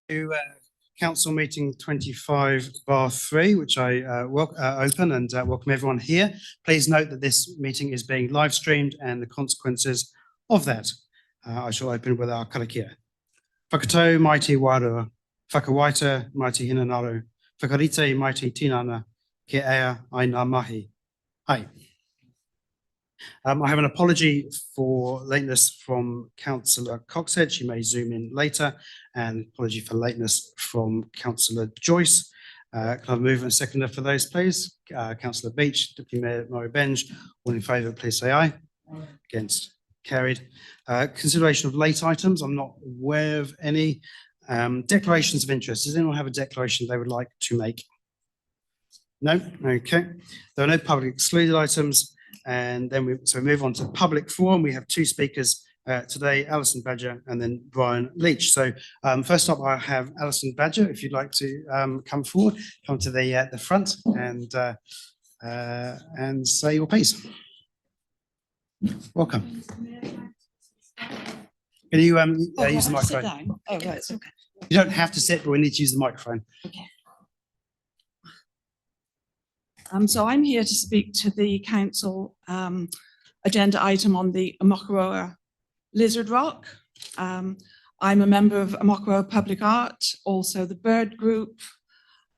To Council Meeting 25/3, which I open and welcome everyone here. Please note that this meeting is being live streamed and the consequences of that. I shall open with our karakia. Whakatau mai te wārua, whakawaita mai te hinanaru, whakarite mai te tinana, ke ea ai ngā mahi. Hai. I have an apology for lateness from Councillor Coxhead. She may zoom in later, and apology for lateness from Councillor Joyce. Can I have a mover and seconder for those, please? Councillor Beach, Deputy Mayor Murray Benge, all in favour, please say aye. Against, carried. Consideration of late items, I'm not aware of any. Declarations of interest, does anyone have a declaration they would like to make? No? Okay. There are no public excluded items. And then we move on to public forum. We have two speakers today, Alison Badger and then Brian Leach. So first up, I have Alison Badger. If you'd like to come forward, come to the front and say your piece. Welcome. Can you use the microphone? Oh, right, okay. You don't have to sit, but we need to use the microphone. Okay. So I'm here to speak to the council agenda item on the Amakoroa Lizard Rock. I'm a member of Amakoroa Public Art, also the Bird Group,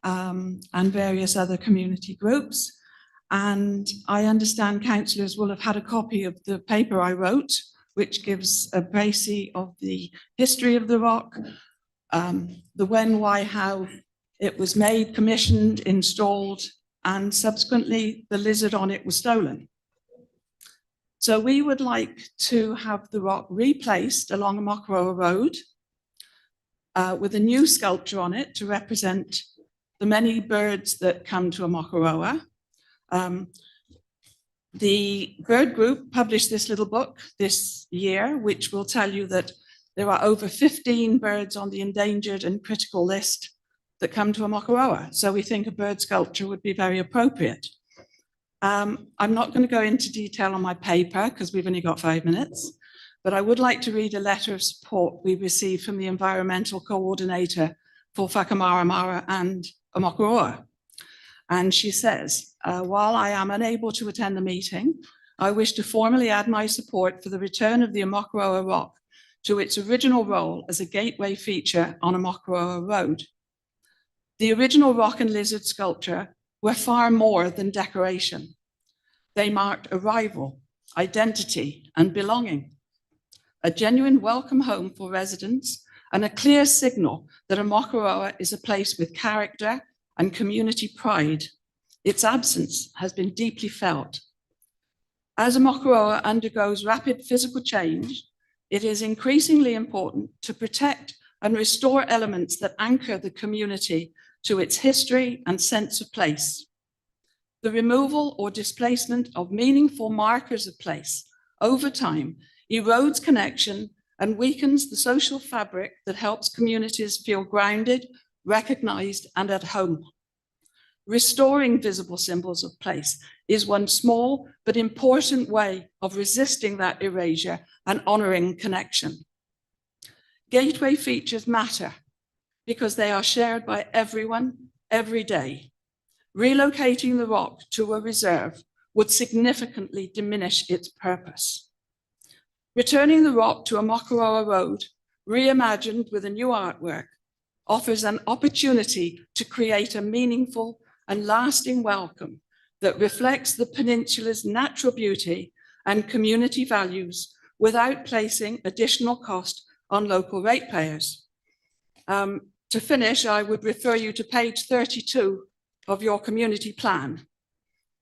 and various other community groups. And I understand councillors will have had a copy of the paper I wrote, which gives a précis of the history of the rock, the when, why, how it was made, commissioned, installed, and subsequently the lizard on it was stolen. So we would like to have the rock replaced along Amakoroa Road with a new sculpture on it to represent the many birds that come to Amakoroa. The Bird Group published this little book this year, which will tell you that there are over 15 birds on the endangered and critical list that come to Amakoroa. So we think a bird sculpture would be very appropriate. I'm not going to go into detail on my paper because we've only got 5 minutes, but I would like to read a letter of support we received from the environmental coordinator for Whakamaramara and Amakoroa. And she says, while I am unable to attend the meeting, I wish to formally add my support for the return of the Amakoroa Rock to its original role as a gateway feature on Amakoroa Road. The original rock and lizard sculpture were far more than decoration. They marked arrival, identity, and belonging, a genuine welcome home for residents and a clear signal that Amakoroa is a place with character and community pride. Its absence has been deeply felt. As Amakoroa undergoes rapid physical change, it is increasingly important to protect and restore elements that anchor the community to its history and sense of place. The removal or displacement of meaningful markers of place over time erodes connection and weakens the social fabric that helps communities feel grounded, recognized, and at home. Restoring visible symbols of place is one small but important way of resisting that erasure and honoring connection. Gateway features matter because they are shared by everyone every day. Relocating the rock to a reserve would significantly diminish its purpose. Returning the rock to Amakoroa Road, reimagined with a new artwork, offers an opportunity to create a meaningful and lasting welcome that reflects the peninsula's natural beauty and community values without placing additional cost on local ratepayers. To finish, I would refer you to page 32 of your community plan.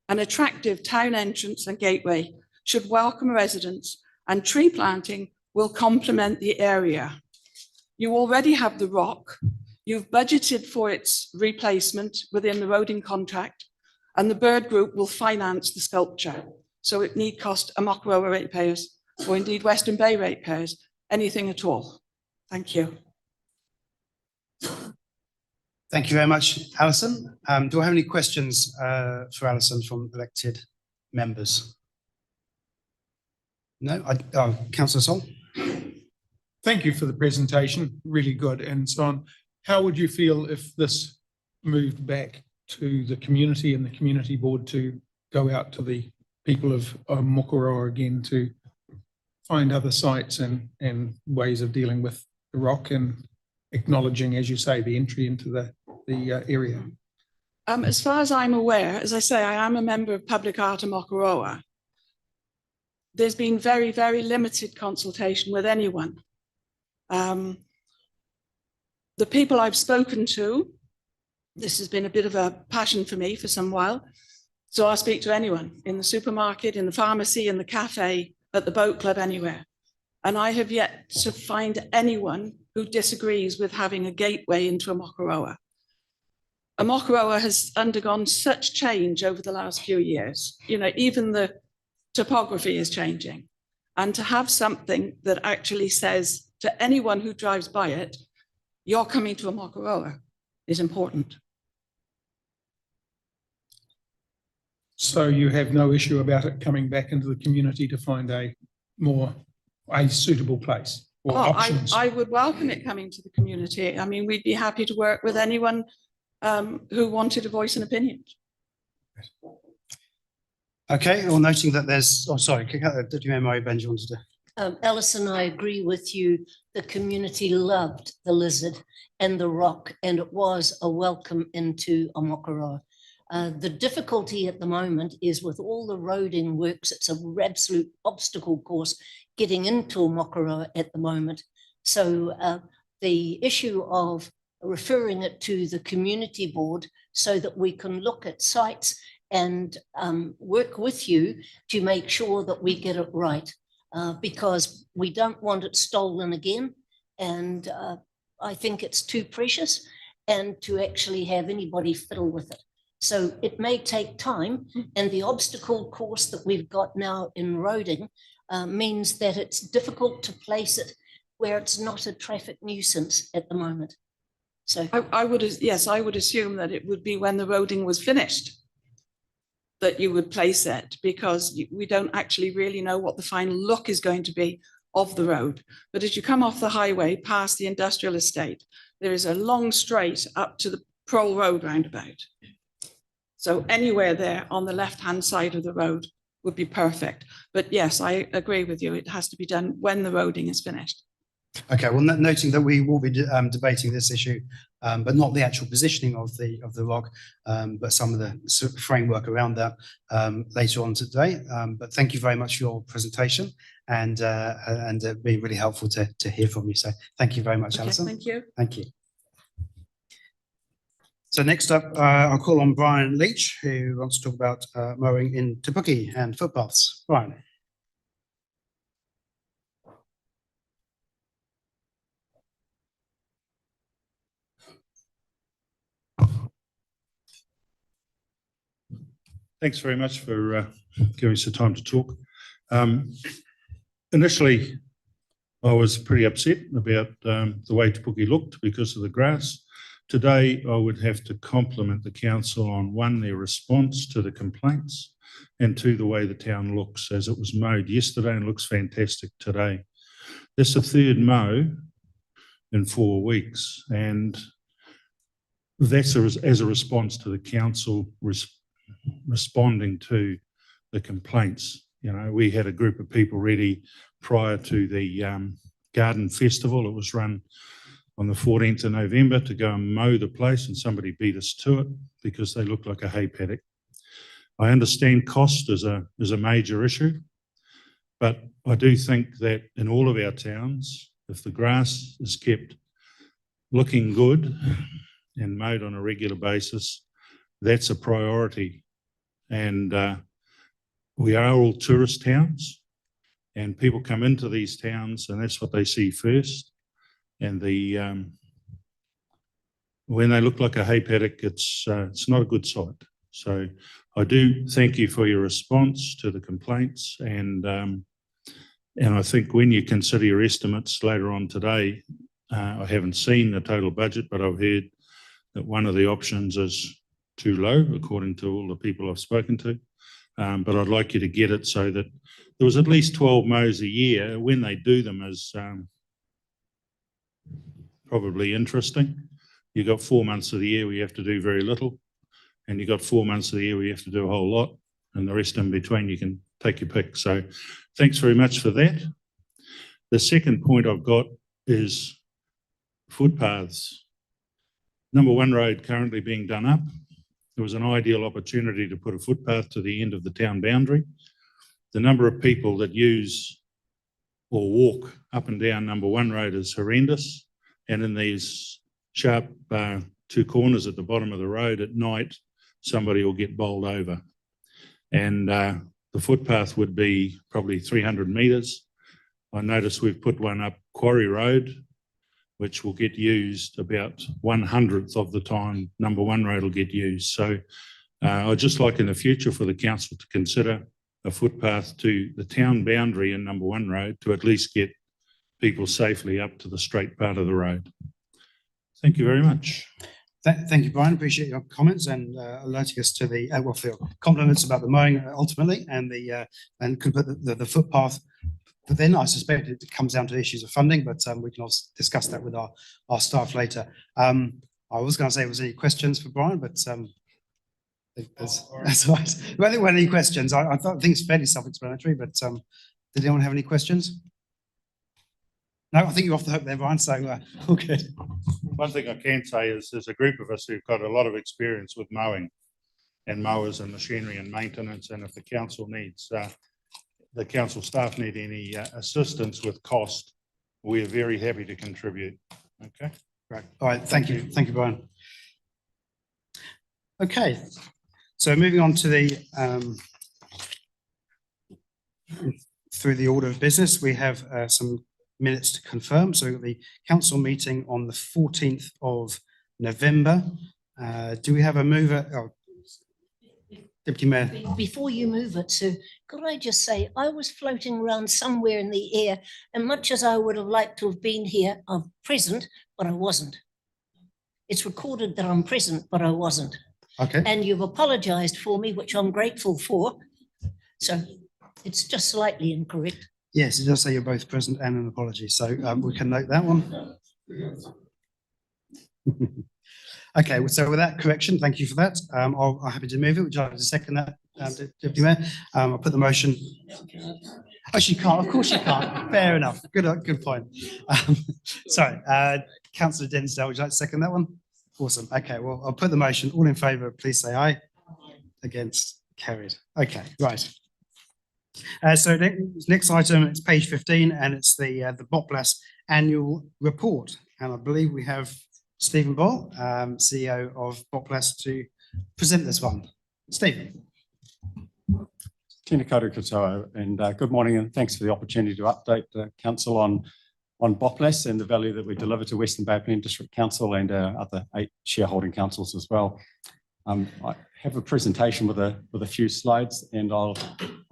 An attractive town entrance and gateway should welcome residents, and tree planting will complement the area. You already have the rock. You've budgeted for its replacement within the roading contract, and the Bird Group will finance the sculpture. So it need cost Amakoroa ratepayers, or indeed Western Bay ratepayers, anything at all. Thank you. Thank you very much, Alison. Do I have any questions for Alison from elected members? No? Councillor Sol? Thank you for the presentation, really good and so on. how would you feel if this moved back to the community and the community board to go out to the people of Mokoroa again to find other sites and ways of dealing with the rock and acknowledging, as you say, the entry into the area? As far as I'm aware, as I say, I am a member of Public Art of Mokoroa. There's been very, very limited consultation with anyone. The people I've spoken to, this has been a bit of a passion for me for some while. So I'll speak to anyone in the supermarket, in the pharmacy, in the cafe, at the boat club, anywhere. And I have yet to find anyone who disagrees with having a gateway into Mokoroa. Mokoroa has undergone such change over the last few years. You know, even the topography is changing. And to have something that actually says to anyone who drives by it, you're coming to Mokoroa, is important. So you have no issue about it coming back into the community to find a suitable place or options? I would welcome it coming to the community. I mean, we'd be happy to work with anyone who wanted to voice an opinion. Okay, well, noting that there's, oh, sorry, did you remember Benji wanted to? Alison, I agree with you. The community loved the lizard and the rock, and it was a welcome into Mokoroa. The difficulty at the moment is with all the roading works, it's an absolute obstacle course getting into Mokoroa at the moment. So the issue of referring it to the community board so that we can look at sites and work with you to make sure that we get it right. Because we don't want it stolen again. And I think it's too precious and to actually have anybody fiddle with it. So it may take time, and the obstacle course that we've got now in roading means that it's difficult to place it where it's not a traffic nuisance at the moment. So I would assume that it would be when the roading was finished that you would place it, because we don't actually really know what the final look is going to be of the road. But as you come off the highway past the industrial estate, there is a long straight up to the Prole Road roundabout. So anywhere there on the left-hand side of the road would be perfect. But yes, I agree with you. It has to be done when the roading is finished. Okay, well, noting that we will be debating this issue, but not the actual positioning of the rock, but some of the sort of framework around that later on today. But thank you very much for your presentation, and being really helpful to hear from you. So thank you very much, Okay, Alison. thank you. Thank you. So next up, I'll call on Brian Leach, who wants to talk about mowing in Te Puke and footpaths. Brian. Thanks very much for giving us the time to talk. Initially, I was pretty upset about the way Te Puke looked because of the grass. Today, I would have to compliment the council on, one, their response to the complaints, and two, the way the town looks, as it was mowed yesterday and looks fantastic today. This is the third mow in 4 weeks, and that's as a response to the council responding to the complaints. You know, we had a group of people ready prior to the garden festival. It was run on the 14th of November to go and mow the place, and somebody beat us to it because they looked like a hay paddock. I understand cost is a major issue, but I do think that in all of our towns, if the grass is kept looking good and mowed on a regular basis, that's a priority. And we are all tourist towns, and people come into these towns and that's what they see first. And when they look like a hay paddock, it's not a good sight. So I do thank you for your response to the complaints, and I think when you consider your estimates later on today, I haven't seen the total budget, but I've heard that one of the options is too low, according to all the people I've spoken to. But I'd like you to get it so that there was at least 12 mows a year. When they do them is probably interesting, You've got 4 months of the year where you have to do very little, and you've got 4 months of the year where you have to do a whole lot, and the rest in between you can take your pick. So thanks very much for that. The second point I've got is footpaths. Number 1 road currently being done up. There was an ideal opportunity to put a footpath to the end of the town boundary. The number of people that use or walk up and down Number 1 road is horrendous. And in these sharp 2 corners at the bottom of the road at night, somebody will get bowled over. And the footpath would be probably 300 metres. I notice we've put one up Quarry Road, which will get used about 1/100th of the time Number 1 road will get used. So I'd just like in the future for the council to consider a footpath to the town boundary in Number 1 road to at least get people safely up to the straight part of the road. Thank you very much. Thank you, Brian. Appreciate your comments and alerting us to the well, for your compliments about the mowing ultimately and the and could put the footpath. But then I suspect it comes down to issues of funding, but we can also discuss that with our staff later. I was going to say, was there any questions for Brian, but that's all right. Well, there weren't any questions. I think it's fairly self-explanatory, but did anyone have any questions? No, I think you're off the hook there, Brian, so all good. One thing I can say is there's a group of us who've got a lot of experience with mowing and mowers and machinery and maintenance, and if the council needs, the council staff need any assistance with cost, we are very happy to contribute. Okay. Right. All right. Thank you. Thank you, Brian. Okay. So moving on to the through the order of business, we have some minutes to confirm. So we've got the council meeting on the 14th of November. Do we have a mover? Oh, Deputy Mayor. Before you move it, Sue, could I just say, I was floating around somewhere in the air, and much as I would have liked to have been here, I'm present, but I wasn't. It's recorded that I'm present, but I wasn't. Okay. And you've apologised for me, which I'm grateful for. So it's just slightly incorrect. Yes, it does say you're both present and an apology. So we can note that one. Okay, so with that correction, thank you for that. I'm happy to move it. Would you like to second that, Deputy Mayor? I'll put the motion. Oh, she can't. Of course she can't. Fair enough. Good point. Sorry, Councillor Dinsdale, would you like to second that one? Awesome. Okay, well, I'll put the motion. All in favour, please say aye. Against, carried. Okay, right. So next item, it's page 15, and it's the Boplas annual report. And I believe we have Stephen Ball, CEO of Boplas, to present this one. Stephen. Tēnā koutou katoa, and good morning, and thanks for the opportunity to update the council on Boplas and the value that we deliver to Western Bay of Plenty District Council and our other 8 shareholding councils as well. I have a presentation with a few slides, and I'll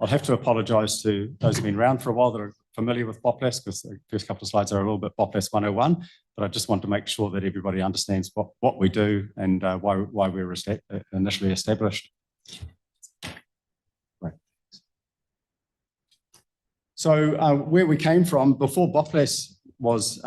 have to apologise to those who've been around for a while that are familiar with Boplas, because the first couple of slides are a little bit Boplas 101, but I just want to make sure that everybody understands what we do and why we were initially established. Right. So where we came from, before Boplas was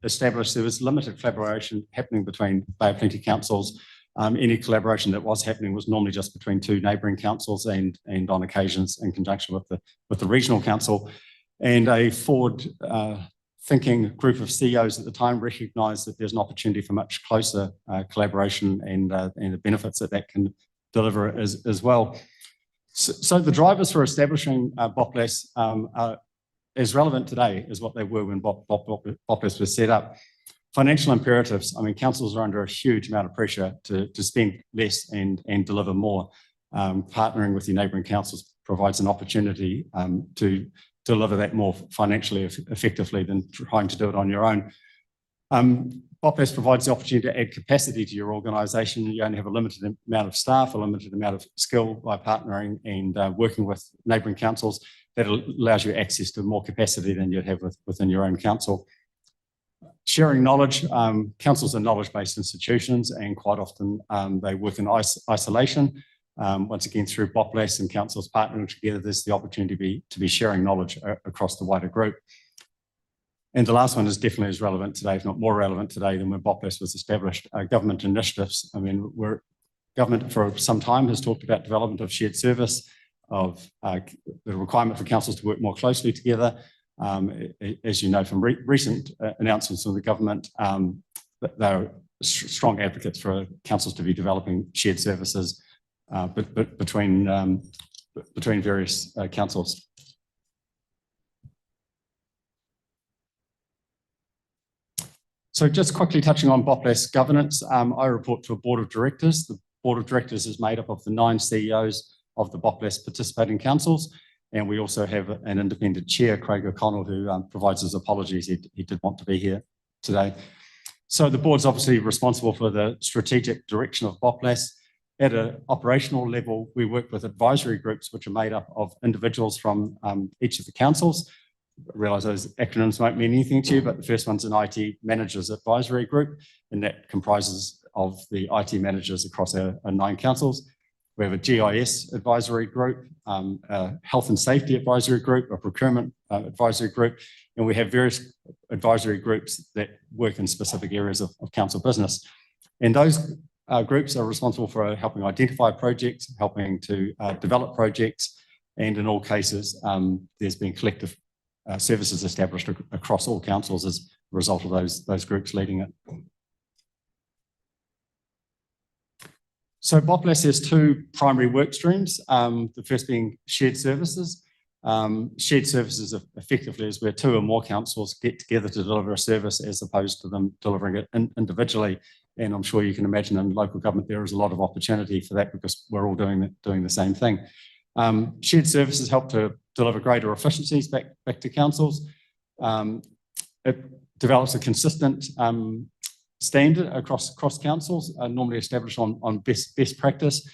established, there was limited collaboration happening between Bay of Plenty councils. Any collaboration that was happening was normally just between 2 neighbouring councils and on occasions in conjunction with the regional council. And a forward thinking group of CEOs at the time recognised that there's an opportunity for much closer collaboration and the benefits that can deliver as well. So the drivers for establishing Boplas are as relevant today as what they were when Boplas was set up. Financial imperatives. I mean, councils are under a huge amount of pressure to spend less and deliver more. Partnering with your neighbouring councils provides an opportunity to deliver that more financially effectively than trying to do it on your own. Boplas provides the opportunity to add capacity to your organisation. You only have a limited amount of staff, a limited amount of skill. By partnering and working with neighbouring councils, that allows you access to more capacity than you'd have within your own council. Sharing knowledge. Councils are knowledge-based institutions, and quite often they work in isolation. Once again, through Boplas and councils partnering together, there's the opportunity to be sharing knowledge across the wider group. And the last one is definitely as relevant today, if not more relevant today than when BOPLES was established. Government initiatives. I mean, government for some time has talked about development of shared service, of the requirement for councils to work more closely together. As you know from recent announcements from the government, they're strong advocates for councils to be developing shared services between various councils. So just quickly touching on BOPLES governance, I report to a board of directors. The board of directors is made up of the 9 CEOs of the BOPLES participating councils. And we also have an independent chair, Craig O'Connell, who provides his apologies. He did want to be here today. So the board's obviously responsible for the strategic direction of BOPLES. At an operational level, we work with advisory groups, which are made up of individuals from each of the councils. I realise those acronyms won't mean anything to you, but the first one's an IT Managers Advisory Group, and that comprises of the IT managers across our 9 councils. We have a GIS advisory group, a health and safety advisory group, a procurement advisory group, and we have various advisory groups that work in specific areas of council business. And those groups are responsible for helping identify projects, helping to develop projects, and in all cases, there's been collective services established across all councils as a result of those groups leading it. So BOPLES has 2 primary work streams, the first being shared services. Shared services effectively is where 2 or more councils get together to deliver a service as opposed to them delivering it individually. And I'm sure you can imagine in local government there is a lot of opportunity for that because we're all doing the same thing. Shared services help to deliver greater efficiencies back to councils. It develops a consistent standard across councils, normally established on best practice.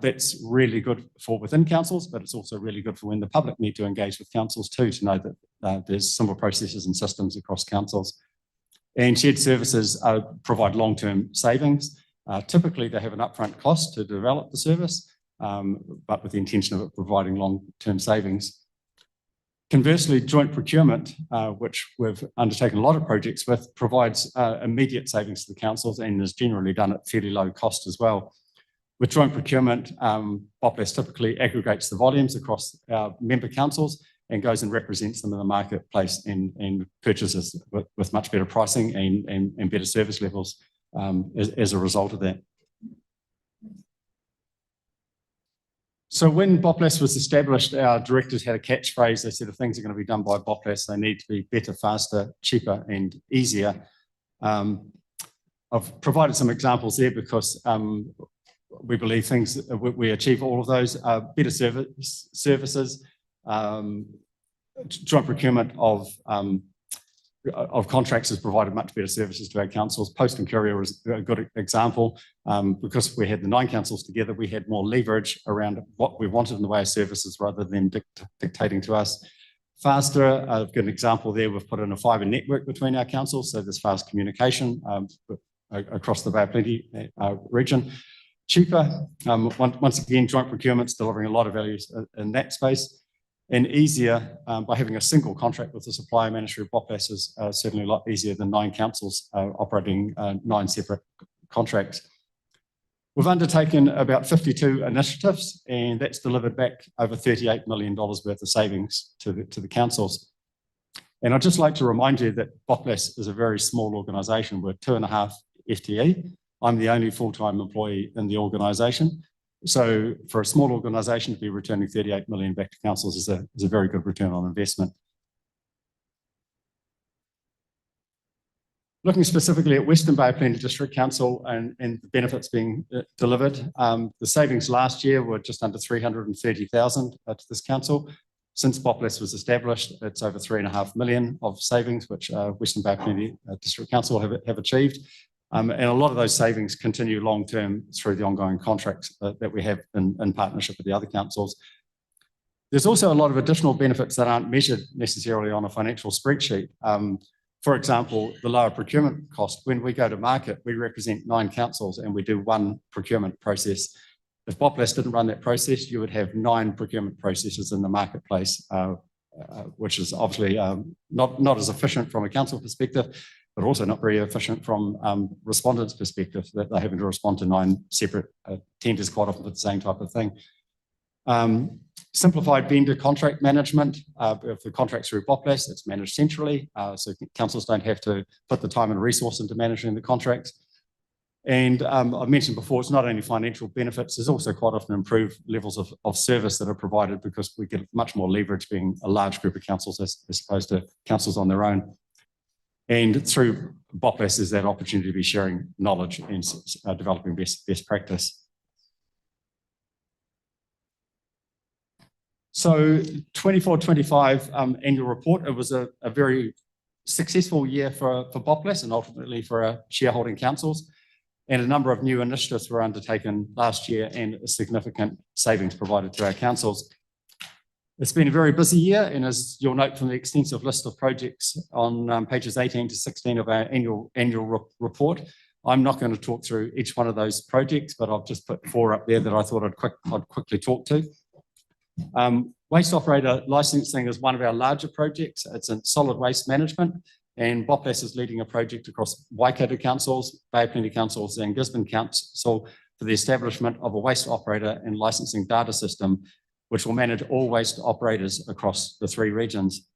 That's really good for within councils, but it's also really good for when the public need to engage with councils too, to know that there's similar processes and systems across councils. And shared services provide long-term savings. Typically, they have an upfront cost to develop the service, but with the intention of it providing long-term savings. Conversely, joint procurement, which we've undertaken a lot of projects with, provides immediate savings to the councils and is generally done at fairly low cost as well. With joint procurement, BOPLES typically aggregates the volumes across our member councils and goes and represents them in the marketplace and purchases with much better pricing and better service levels as a result of that. So when BOPLES was established, our directors had a catchphrase. They said, if things are going to be done by BOPLES, they need to be better, faster, cheaper, and easier. I've provided some examples there because we believe we achieve all of those. Better services, joint procurement of contracts has provided much better services to our councils. Post and courier is a good example. Because we had the 9 councils together, we had more leverage around what we wanted in the way of services rather than dictating to us. Faster, I've got an example there. We've put in a fibre network between our councils, so there's fast communication across the Bay of Plenty region. Cheaper, once again, joint procurement's delivering a lot of values in that space. And easier by having a single contract with the supplier Ministry of BOPLES is certainly a lot easier than 9 councils operating 9 separate contracts. We've undertaken about 52 initiatives, and that's delivered back over $38 million worth of savings to the councils. And I'd just like to remind you that BOPLES is a very small organisation. We're 2.5 FTE. I'm the only full-time employee in the organisation. So for a small organisation to be returning 38 million back to councils is a very good return on investment. Looking specifically at Western Bay of Plenty District Council and the benefits being delivered, the savings last year were just under 330,000 to this council. Since BOPLES was established, it's over 3.5 million of savings, which Western Bay of Plenty District Council have achieved. And a lot of those savings continue long-term through the ongoing contracts that we have in partnership with the other councils. There's also a lot of additional benefits that aren't measured necessarily on a financial spreadsheet. For example, the lower procurement cost. When we go to market, we represent 9 councils and we do 1 procurement process. If BOPLES didn't run that process, you would have 9 procurement processes in the marketplace which is obviously not as efficient from a council perspective, but also not very efficient from respondents' perspective, that they're having to respond to 9 separate tenders quite often for the same type of thing. Simplified vendor contract management. If the contract's through BOPLAS, it's managed centrally, so councils don't have to put the time and resource into managing the contracts. And I've mentioned before, it's not only financial benefits, there's also quite often improved levels of service that are provided because we get much more leverage being a large group of councils as opposed to councils on their own. And through BOPLAS, there's that opportunity to be sharing knowledge and developing best practice. So 24-25 annual report, it was a very successful year for BOPLAS and ultimately for our shareholding councils. And a number of new initiatives were undertaken last year and significant savings provided to our councils. It's been a very busy year, and as you'll note from the extensive list of projects on pages 18 to 16 of our annual report, I'm not going to talk through each one of those projects, but I've just put 4 up there that I thought I'd quickly talk to. Waste operator licensing is one of our larger projects. It's in solid waste management, and BOPLAS is leading a project across Waikato councils, Bay of Plenty councils and Gisborne council for the establishment of a waste operator and licensing data system, which will manage all waste operators across the 3 regions.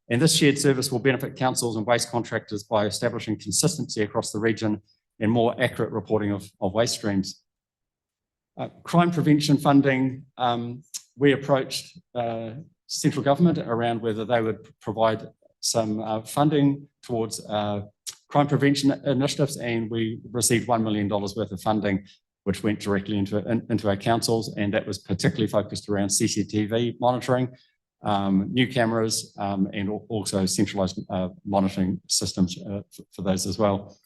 And this shared service will benefit councils and waste contractors by establishing consistency across the region and more accurate reporting of waste streams. Crime prevention funding, we approached central government around whether they would provide some funding towards crime prevention initiatives, and we received $1 million worth of funding, which went directly into our councils, and that was particularly focused around CCTV monitoring, new cameras, and also centralised monitoring systems for those as well.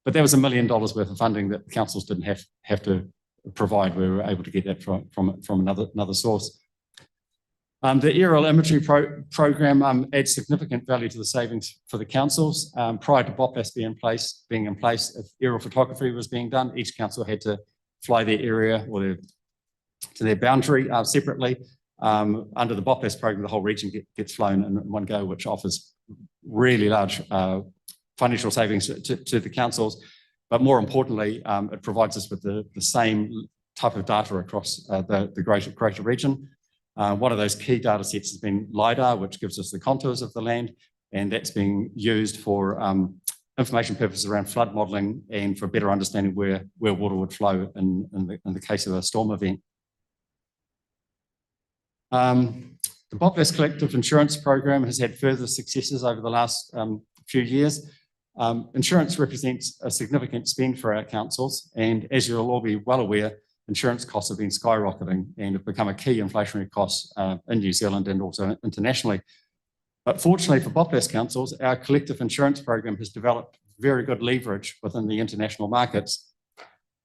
But there was $1 million worth of funding that councils didn't have to provide. We were able to get that from another source. The aerial imagery program adds significant value to the savings for the councils. Prior to BOPLAS being in place, if aerial photography was being done, each council had to fly their area or to their boundary separately. Under the BOPLAS program, the whole region gets flown in one go, which offers really large financial savings to the councils. But more importantly, it provides us with the same type of data across the greater region. One of those key data sets has been LiDAR, which gives us the contours of the land, and that's being used for information purposes around flood modelling and for better understanding where water would flow in the case of a storm event. The BOPLAS Collective Insurance Program has had further successes over the last few years. Insurance represents a significant spend for our councils, and as you'll all be well aware, insurance costs have been skyrocketing and have become a key inflationary cost in New Zealand and also internationally. But fortunately for BOPLAS councils, our collective insurance program has developed very good leverage within the international markets.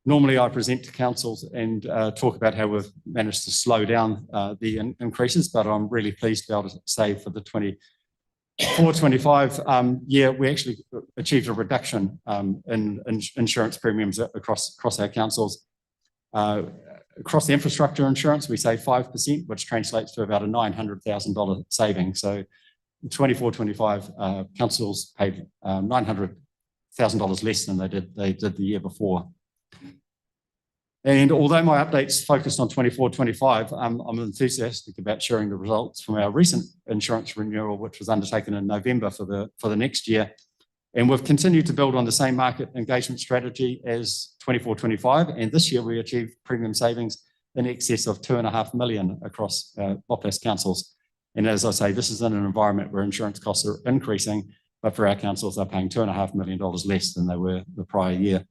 Normally, I present to councils and talk about how we've managed to slow down the increases, but I'm really pleased to be able to say for the 24-25 year, we actually achieved a reduction in insurance premiums across our councils. Across the infrastructure insurance, we save 5%, which translates to about a $900,000 saving. So in 24-25, councils paid $900,000 less than they did the year before. And although my update's focused on 24-25, I'm enthusiastic about sharing the results from our recent insurance renewal, which was undertaken in November for the next year. And we've continued to build on the same market engagement strategy as 24-25. And this year we achieved premium savings in excess of $2.5 million across BOPLAS councils. And as I say, this is in an environment where insurance costs are increasing, but for our councils, they're paying $2.5 million less than they were the prior year.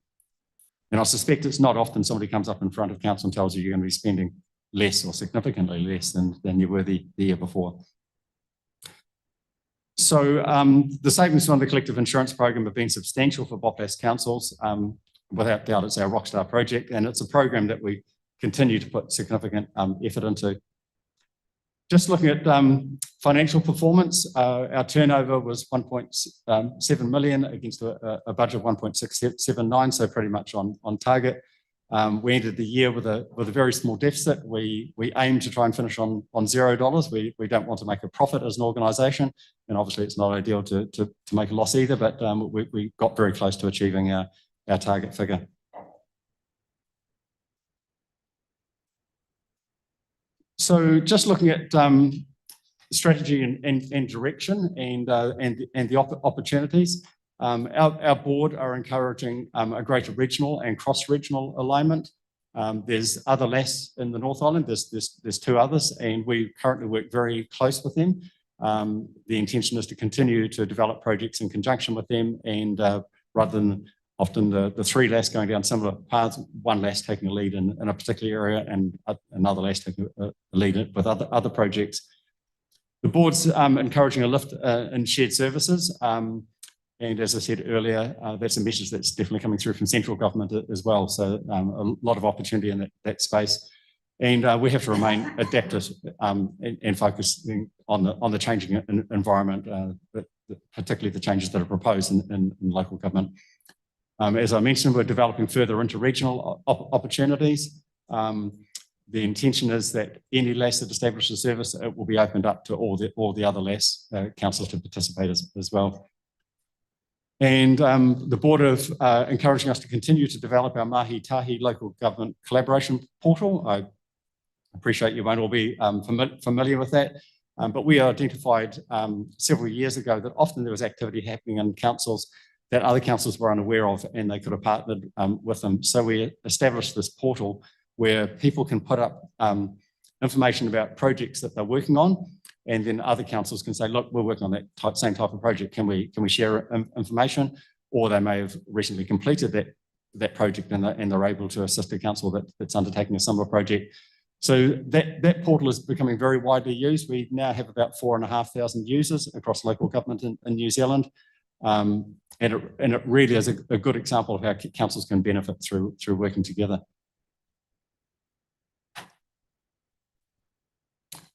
And I suspect it's not often somebody comes up in front of council and tells you you're going to be spending less or significantly less than you were the year before. So the savings from the collective insurance program have been substantial for BOPLAS councils. Without doubt, it's our rockstar project, and it's a program that we continue to put significant effort into. Just looking at financial performance, our turnover was 1.7 million against a budget of 1.679, so pretty much on target. We ended the year with a very small deficit. We aim to try and finish on $0. We don't want to make a profit as an organisation, and obviously it's not ideal to make a loss either. But we got very close to achieving our target figure. So just looking at strategy and direction and the opportunities. Our board are encouraging a greater regional and cross-regional alignment. There's other LAS in the North Island. There's two others, and we currently work very close with them. The intention is to continue to develop projects in conjunction with them, and rather than often the three LAS going down similar paths, one LAS taking a lead in a particular area and another LAS taking a lead with other projects. The board's encouraging a lift in shared services. And as I said earlier, that's a message that's definitely coming through from central government as well. So a lot of opportunity in that space. And we have to remain adaptive and focusing on the changing environment, particularly the changes that are proposed in local government. As I mentioned, we're developing further interregional opportunities. The intention is that any LAS that establishes a service, it will be opened up to all the other LAS councils to participate as well. And the board of encouraging us to continue to develop our Mahi Tahi local government collaboration portal. I appreciate you won't all be familiar with that, but we identified several years ago that often there was activity happening in councils that other councils were unaware of, and they could have partnered with them. So we established this portal where people can put up information about projects that they're working on, and then other councils can say, look, we're working on that same type of project. Can we share information? Or they may have recently completed that project and they're able to assist a council that's undertaking a similar project. So that portal is becoming very widely used. We now have about 4,500 users across local government in New Zealand. And it really is a good example of how councils can benefit through working together.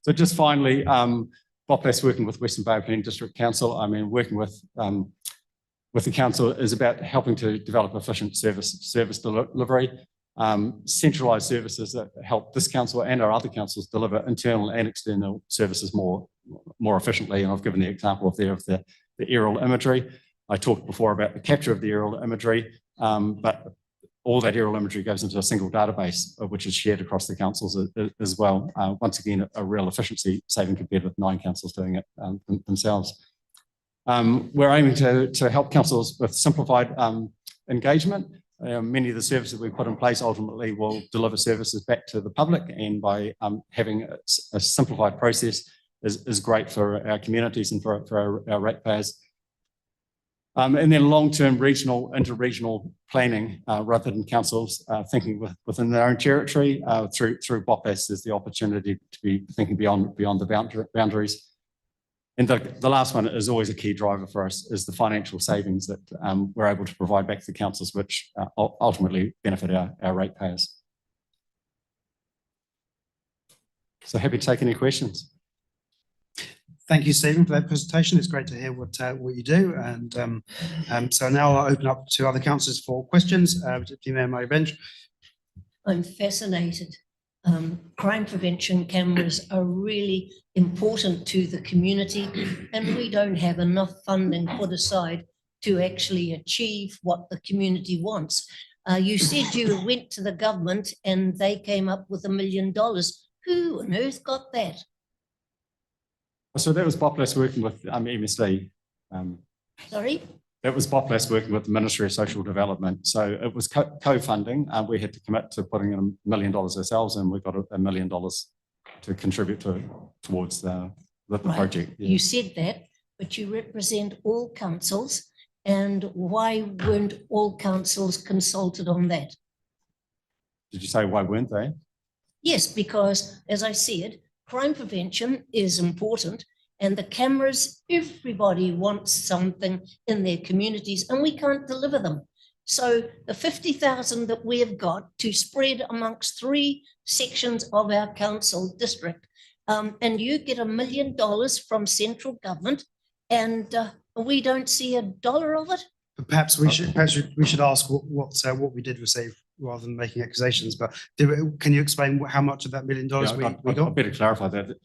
So just finally, BOPLAS working with Western Bay Planning District Council. I mean, working with the council is about helping to develop efficient service delivery, centralised services that help this council and our other councils deliver internal and external services more efficiently. And I've given the example of the aerial imagery. I talked before about the capture of the aerial imagery, but all that aerial imagery goes into a single database, which is shared across the councils as well. Once again, a real efficiency saving compared with 9 councils doing it themselves. We're aiming to help councils with simplified engagement. Many of the services we put in place ultimately will deliver services back to the public, and by having a simplified process is great for our communities and for our ratepayers. And then long-term regional, inter-regional planning, rather than councils thinking within their own territory, through BOPLAS is the opportunity to be thinking beyond the boundaries. And the last one is always a key driver for us, is the financial savings that we're able to provide back to the councils, which ultimately benefit our ratepayers. So happy to take any questions. Thank you, Stephen, for that presentation. It's great to hear what you do. And so now I'll open up to other councillors for questions. Deputy Mayor Murray Bench. I'm fascinated. Crime prevention cameras are really important to the community, and we don't have enough funding put aside to actually achieve what the community wants. You said you went to the government and they came up with $1 million. Who on earth got that? So that was BOPLAS working with MSD. Sorry? That was BOPLAS working with the Ministry of Social Development. So it was co-funding. We had to commit to putting in $1 million ourselves, and we got $1 million to contribute towards the project. Yeah. You said that, but you represent all councils, and why weren't all councils consulted on that? Did you say why weren't they? Yes, because as I said, crime prevention is important, and the cameras, everybody wants something in their communities, and we can't deliver them. So the 50,000 that we have got to spread amongst 3 sections of our council district, and you get $1 million from central government, and we don't see $1 of it. Perhaps we should ask what we did receive rather than making accusations, but can you explain how much of that $1 million Yeah, we I got? better clarify that.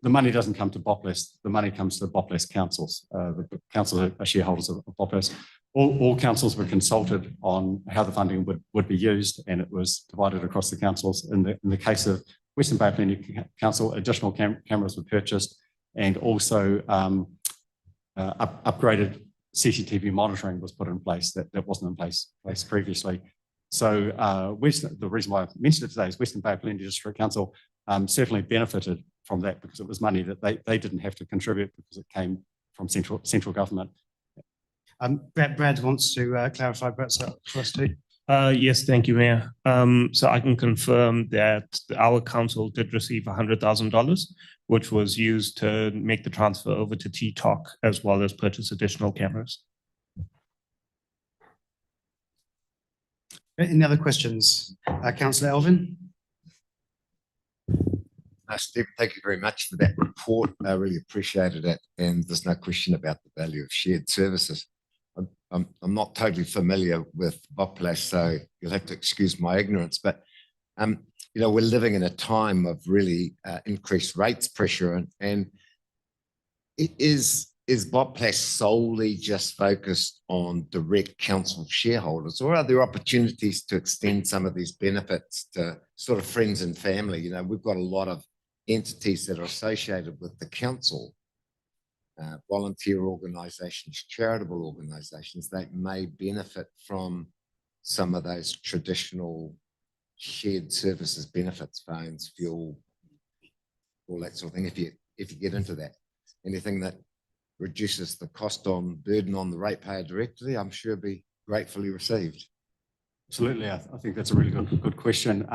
The money doesn't come to Bopless. The money comes to the Bopless councils. The councils are shareholders of Bopless. All councils were consulted on how the funding would be used, and it was divided across the councils. In the case of Western Bay Plenty Council, additional cameras were purchased, and also upgraded CCTV monitoring was put in place that wasn't in place previously. So the reason why I mentioned it today is Western Bay Plenty District Council certainly benefited from that because it was money that they didn't have to contribute because it came from central government. Brad wants to clarify Brett's for us too. Yes, thank you, Mayor. So I can confirm that our council did receive $100,000, which was used to make the transfer over to TTOC as well as purchase additional cameras. Any other questions? Councillor Elvin? Stephen, thank you very much for that report. I really appreciated it. And there's no question about the value of shared services. I'm not totally familiar with Bopless, so you'll have to excuse my ignorance. But, you know, we're living in a time of really increased rates pressure. And is Bopless solely just focused on direct council shareholders, or are there opportunities to extend some of these benefits to sort of friends and family? You know, we've got a lot of entities that are associated with the council, volunteer organisations, charitable organisations that may benefit from some of those traditional shared services, benefits, phones, fuel, all that sort of thing. If you get into that, anything that reduces the burden on the ratepayer directly, I'm sure be gratefully received. Absolutely, I think that's a really good question.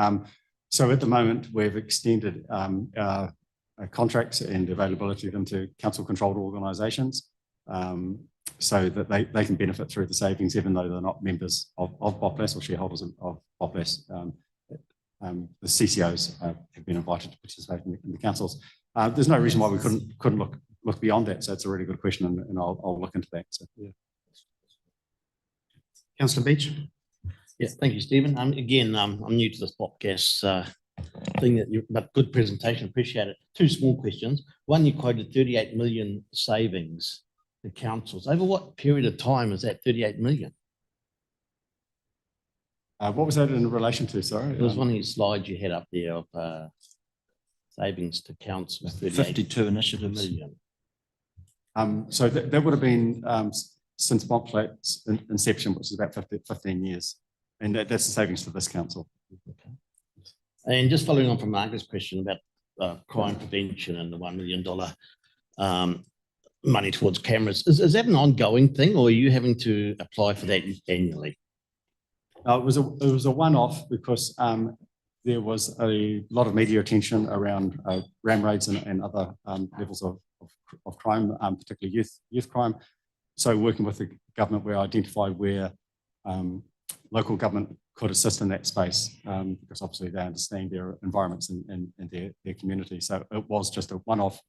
So at the moment, we've extended our contracts and availability of them to council-controlled organisations, so that they can benefit through the savings, even though they're not members of Bopless or shareholders of Bopless. The CCOs have been invited to participate in the councils. There's no reason why we couldn't look beyond that. So it's a really good question, and I'll look into that. So, yeah. Councillor Beach? Yes, thank you, Stephen. Again, I'm new to this podcast thing but good presentation, appreciate it. Two small questions. One, you quoted 38 million savings to councils. Over what period of time is that 38 million? What was that in relation to? Sorry, There was one of your slides you had up there of savings to councils. 52 initiatives. Million. So that would have been since Bopless inception, which is about 15 years. And that's the savings for this council. Okay. And just following on from Margaret's question about crime prevention and the $1 million money towards cameras, is that an ongoing thing, or are you having to apply for that annually? It was a one-off because there was a lot of media attention around ram raids and other levels of crime, particularly youth crime. So working with the government, we identified where local government could assist in that space, because obviously they understand their environments and their community. So it was just a one-off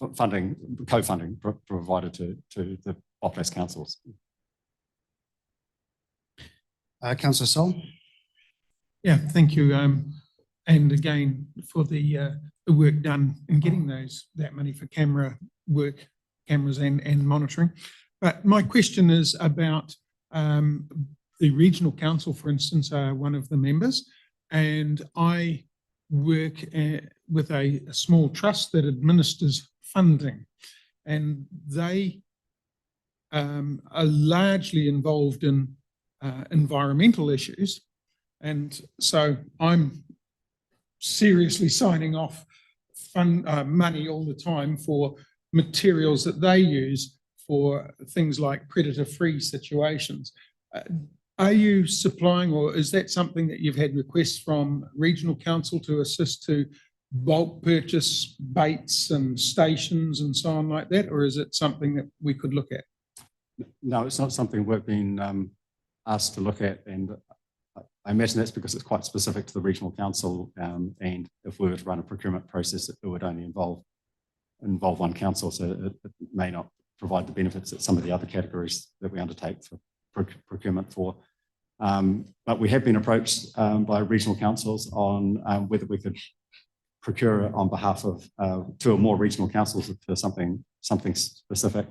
co-funding provided to the Bopless councils. Councillor Sol? Yeah, thank you. And again, for the work done in getting that money for cameras and monitoring. But my question is about the regional council, for instance, are one of the members, and I work with a small trust that administers funding, and they are largely involved in environmental issues. And so I'm seriously signing off money all the time for materials that they use for things like predator-free situations. Are you supplying, or is that something that you've had requests from regional council to assist to bulk purchase baits and stations and so on like that, or is it something that we could look at? No, it's not something we've been asked to look at, and I imagine that's because it's quite specific to the regional council, and if we were to run a procurement process, it would only involve one council, so it may not provide the benefits that some of the other categories that we undertake for procurement for. But we have been approached by regional councils on whether we could procure on behalf of 2 or more regional councils for something specific.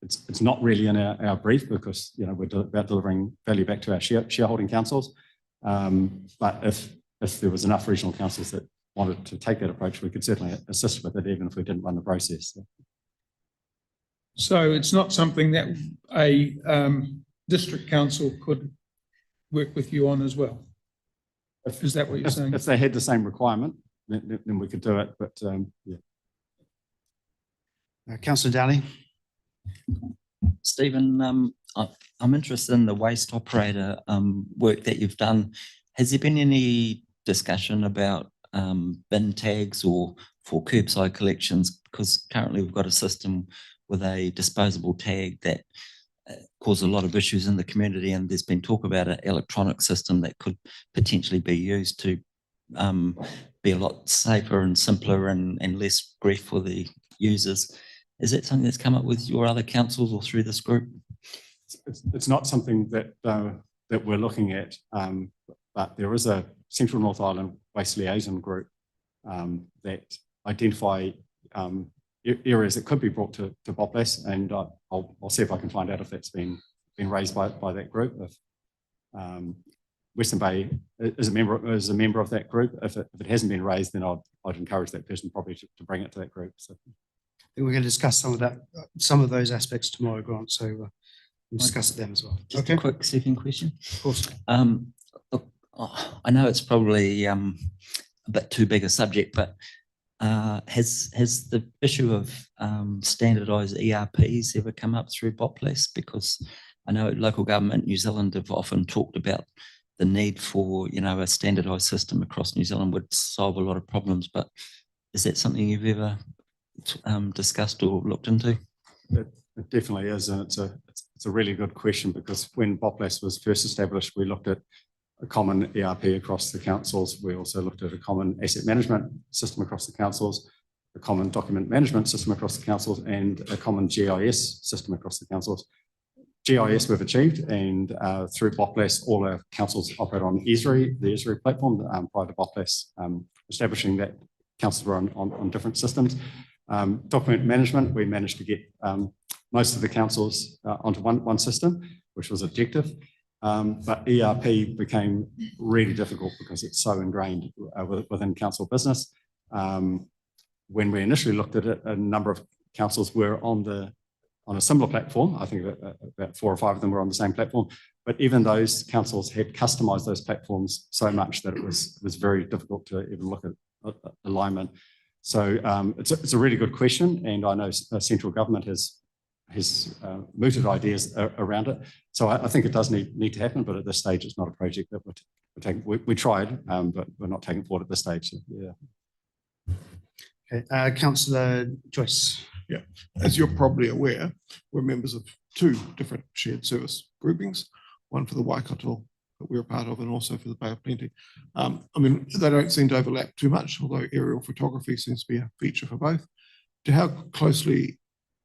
It's not really in our brief because we're about delivering value back to our shareholding councils. But if there was enough regional councils that wanted to take that approach, we could certainly assist with it, even if we didn't run the process. So it's not something that a district council could work with you on as well? Is that what you're saying? If they had the same requirement, then we could do it, but yeah. Councillor Daly. Stephen, I'm interested in the waste operator work that you've done. Has there been any discussion about bin tags or for curbside collections? Because currently we've got a system with a disposable tag that causes a lot of issues in the community, and there's been talk about an electronic system that could potentially be used to be a lot safer and simpler and less grief for the users. Is that something that's come up with your other councils or through this group? It's not something that we're looking at, but there is a Central North Island Waste Liaison group that identify areas that could be brought to Bopless, and I'll see if I can find out if that's been raised by that group. If Western Bay is a member of that group, if it hasn't been raised, then I'd encourage that person probably to bring it to that group. So I think we're going to discuss some of those aspects tomorrow, Grant. So we'll discuss it then as well. Just a quick second question. Of course. Look, I know it's probably a bit too big a subject, but has the issue of standardised ERPs ever come up through Bopless? Because I know local government New Zealand have often talked about the need for a standardised system across New Zealand would solve a lot of problems. But is that something you've ever discussed or looked into? it definitely is, and it's a really good question, because when Bopless was first established, we looked at a common ERP across the councils. We also looked at a common asset management system across the councils, a common document management system across the councils, and a common GIS system across the councils. GIS we've achieved, and through Bopless, all our councils operate on Esri, the Esri platform. Prior to Bopless establishing that, councils were on different systems. Document management, we managed to get most of the councils onto one system, which was objective. But ERP became really difficult because it's so ingrained within council business. When we initially looked at it, a number of councils were on a similar platform. I think about 4 or 5 of them were on the same platform. But even those councils had customised those platforms so much that it was very difficult to even look at alignment. So it's a really good question, and I know central government has mooted ideas around it. So I think it does need to happen, but at this stage, it's not a project that we're taking. We tried, but we're not taking forward at this stage. So, yeah. Okay, Councillor Joyce. Yeah, as you're probably aware, we're members of 2 different shared service groupings, one for the Waikato that we're a part of, and also for the Bay of Plenty. I mean, they don't seem to overlap too much, although aerial photography seems to be a feature for both. How closely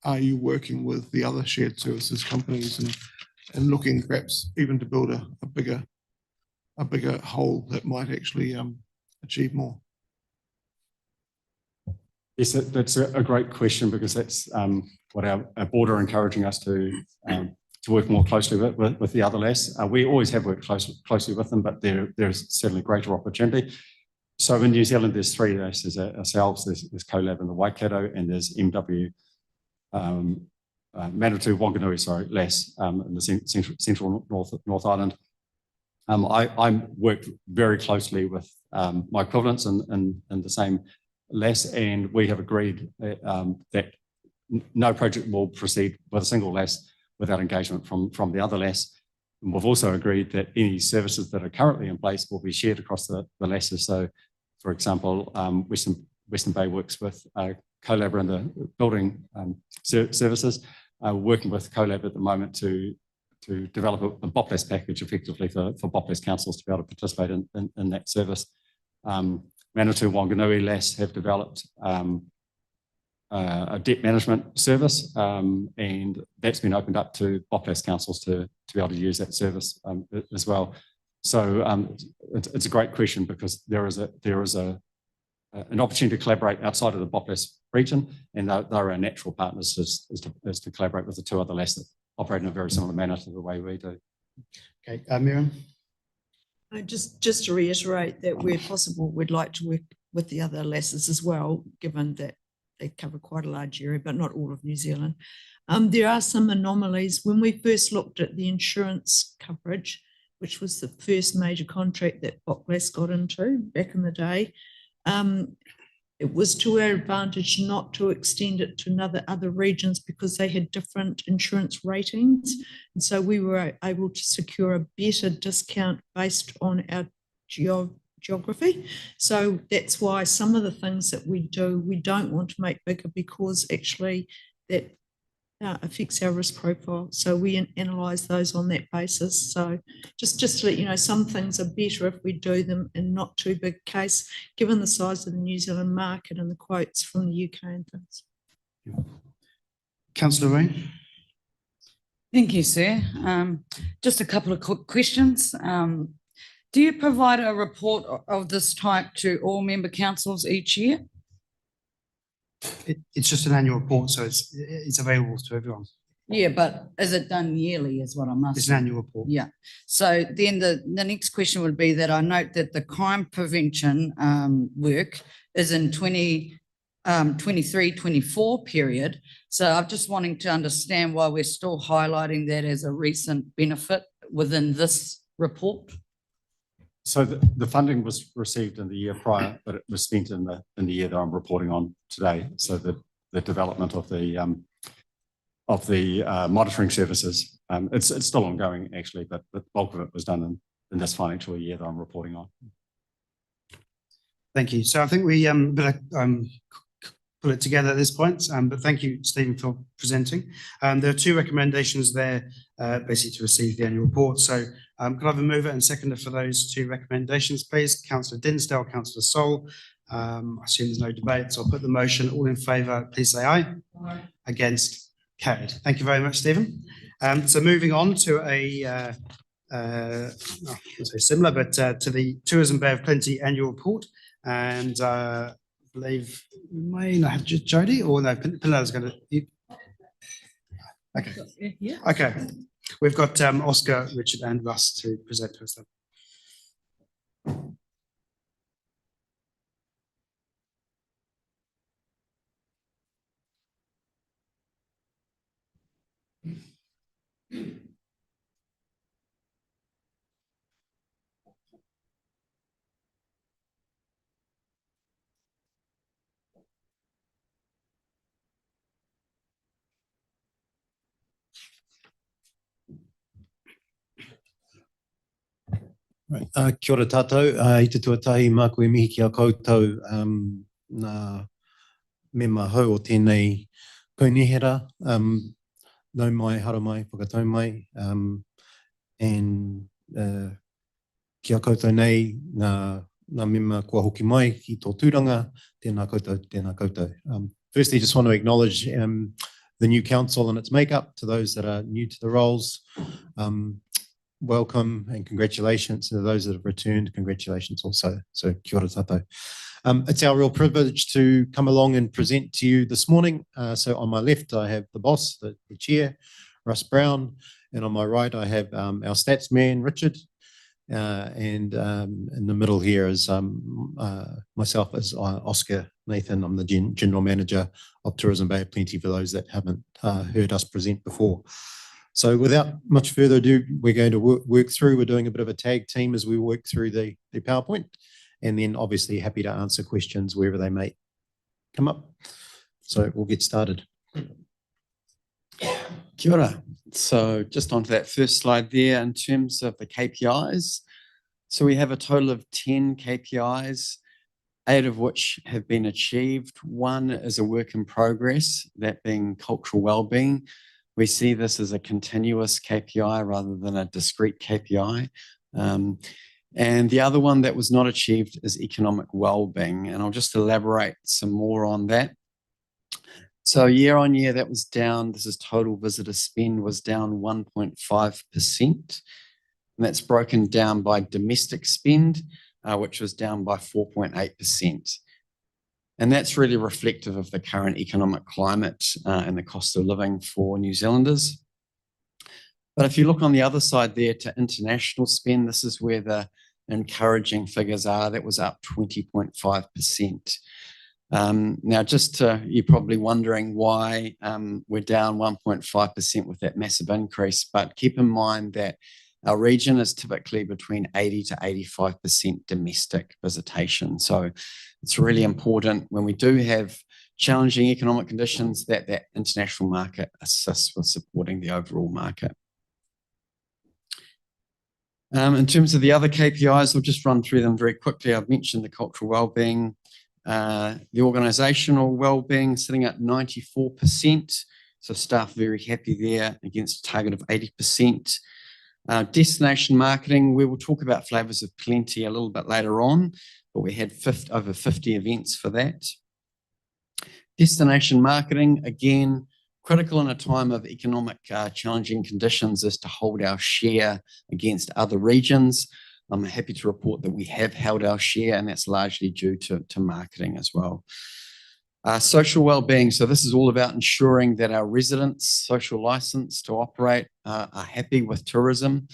are you working with the other shared services companies and looking perhaps even to build a bigger whole that might actually achieve more? Yes, that's a great question, because that's what our board are encouraging us to work more closely with the other LAS. We always have worked closely with them, but there's certainly greater opportunity. So in New Zealand, there's 3 LAS. There's ourselves, there's CoLab in the Waikato, and there's MW Manawatu Wanganui, LAS in the central North Island. I worked very closely with my equivalents in the same LAS, and we have agreed that no project will proceed with a single LAS without engagement from the other LAS. And we've also agreed that any services that are currently in place will be shared across the LASs. So, for example, Western Bay works with CoLab in the building services, working with CoLab at the moment to develop a Bopless package effectively for Bopless councils to be able to participate in that service. Manawatu Wanganui LAS have developed a debt management service, and that's been opened up to Boplas councils to be able to use that service as well. So it's a great question because there is an opportunity to collaborate outside of the Boplas region, and they're our natural partners is to collaborate with the two other LAS that operate in a very similar manner to the way we do. Okay, Miriam? Just to reiterate that where possible, we'd like to work with the other LASs as well, given that they cover quite a large area, but not all of New Zealand. There are some anomalies. When we first looked at the insurance coverage, which was the first major contract that Boplas got into back in the day, it was to our advantage not to extend it to other regions because they had different insurance ratings. And so we were able to secure a better discount based on our geography. So that's why some of the things that we do, we don't want to make bigger because actually that affects our risk profile. So we analyse those on that basis. So just to let you know, some things are better if we do them in not too big case, given the size of the New Zealand market and the quotes from the UK and things. Councillor Rain? Thank you, sir. Just a couple of quick questions. Do you provide a report of this type to all member councils each year? It's just an annual report, so it's available to everyone. Yeah, but is it done yearly is what I'm asking. It's an annual report. Yeah. So then the next question would be that I note that the crime prevention work is in 23-24 period. So I'm just wanting to understand why we're still highlighting that as a recent benefit within this report. So the funding was received in the year prior, but it was spent in the year that I'm reporting on today. So the development of the monitoring services, it's still ongoing actually, but the bulk of it was done in this financial year that I'm reporting on. Thank you. So I think we pull it together at this point, but thank you, Stephen, for presenting. There are two recommendations there, basically to receive the annual report. So could I have a mover and seconder for those two recommendations, please? Councillor Dinsdale, Councillor Sol. I assume there's no debate, so I'll put the motion. All in favour, please say aye. Aye. Against? Carried. Thank you very much, Stephen. So moving on to a similar, but to the Tourism Bay of Plenty annual report, and I believe we may not have Jody, or no, Pilar's going to. Okay. Yeah. Okay. We've got Oscar, Richard, and Russ to present to us then. Right. Kia ora tātou, i te tuatahi mā koe mihi ki a koutou nā mema hau o tēnei kaunihera, nau mai, hara mai, whakatau mai, and ki a koutou nei, nā mema kua hoki mai ki tō tūranga, tēnā koutou, tēnā koutou. Firstly, just want to acknowledge the new council and its makeup. To those that are new to the roles, welcome and congratulations to those that have returned. Congratulations also. So kia ora tātou. It's our real privilege to come along and present to you this morning. So on my left, I have the boss, the chair, Russ Brown, and on my right, I have our stats man, Richard, and in the middle here is myself as Oscar Nathan. I'm the General Manager of Tourism Bay of Plenty for those that haven't heard us present before. So without much further ado, we're going to work through. We're doing a bit of a tag team as we work through the PowerPoint, and then obviously happy to answer questions wherever they may come up. So we'll get started. Kia ora. So just onto that first slide there in terms of the KPIs. So we have a total of 10 KPIs, 8 of which have been achieved. 1 is a work in progress, that being cultural wellbeing. We see this as a continuous KPI rather than a discrete KPI. And the other one that was not achieved is economic wellbeing. And I'll just elaborate some more on that. So year on year, that was down. This is total visitor spend was down 1.5%. And that's broken down by domestic spend, which was down by 4.8%. And that's really reflective of the current economic climate and the cost of living for New Zealanders. But if you look on the other side there to international spend, this is where the encouraging figures are. That was up 20.5%. Now, you're probably wondering why we're down 1.5% with that massive increase, but keep in mind that our region is typically between 80 to 85% domestic visitation. So it's really important when we do have challenging economic conditions that that international market assists with supporting the overall market. In terms of the other KPIs, I'll just run through them very quickly. I've mentioned the cultural wellbeing, the organisational wellbeing sitting at 94%. So staff very happy there against a target of 80%. Destination marketing, we will talk about Flavours of Plenty a little bit later on, but we had over 50 events for that. Destination marketing, again, critical in a time of economic challenging conditions is to hold our share against other regions. I'm happy to report that we have held our share, and that's largely due to marketing as well. Social wellbeing. So this is all about ensuring that our residents' social license to operate are happy with tourism.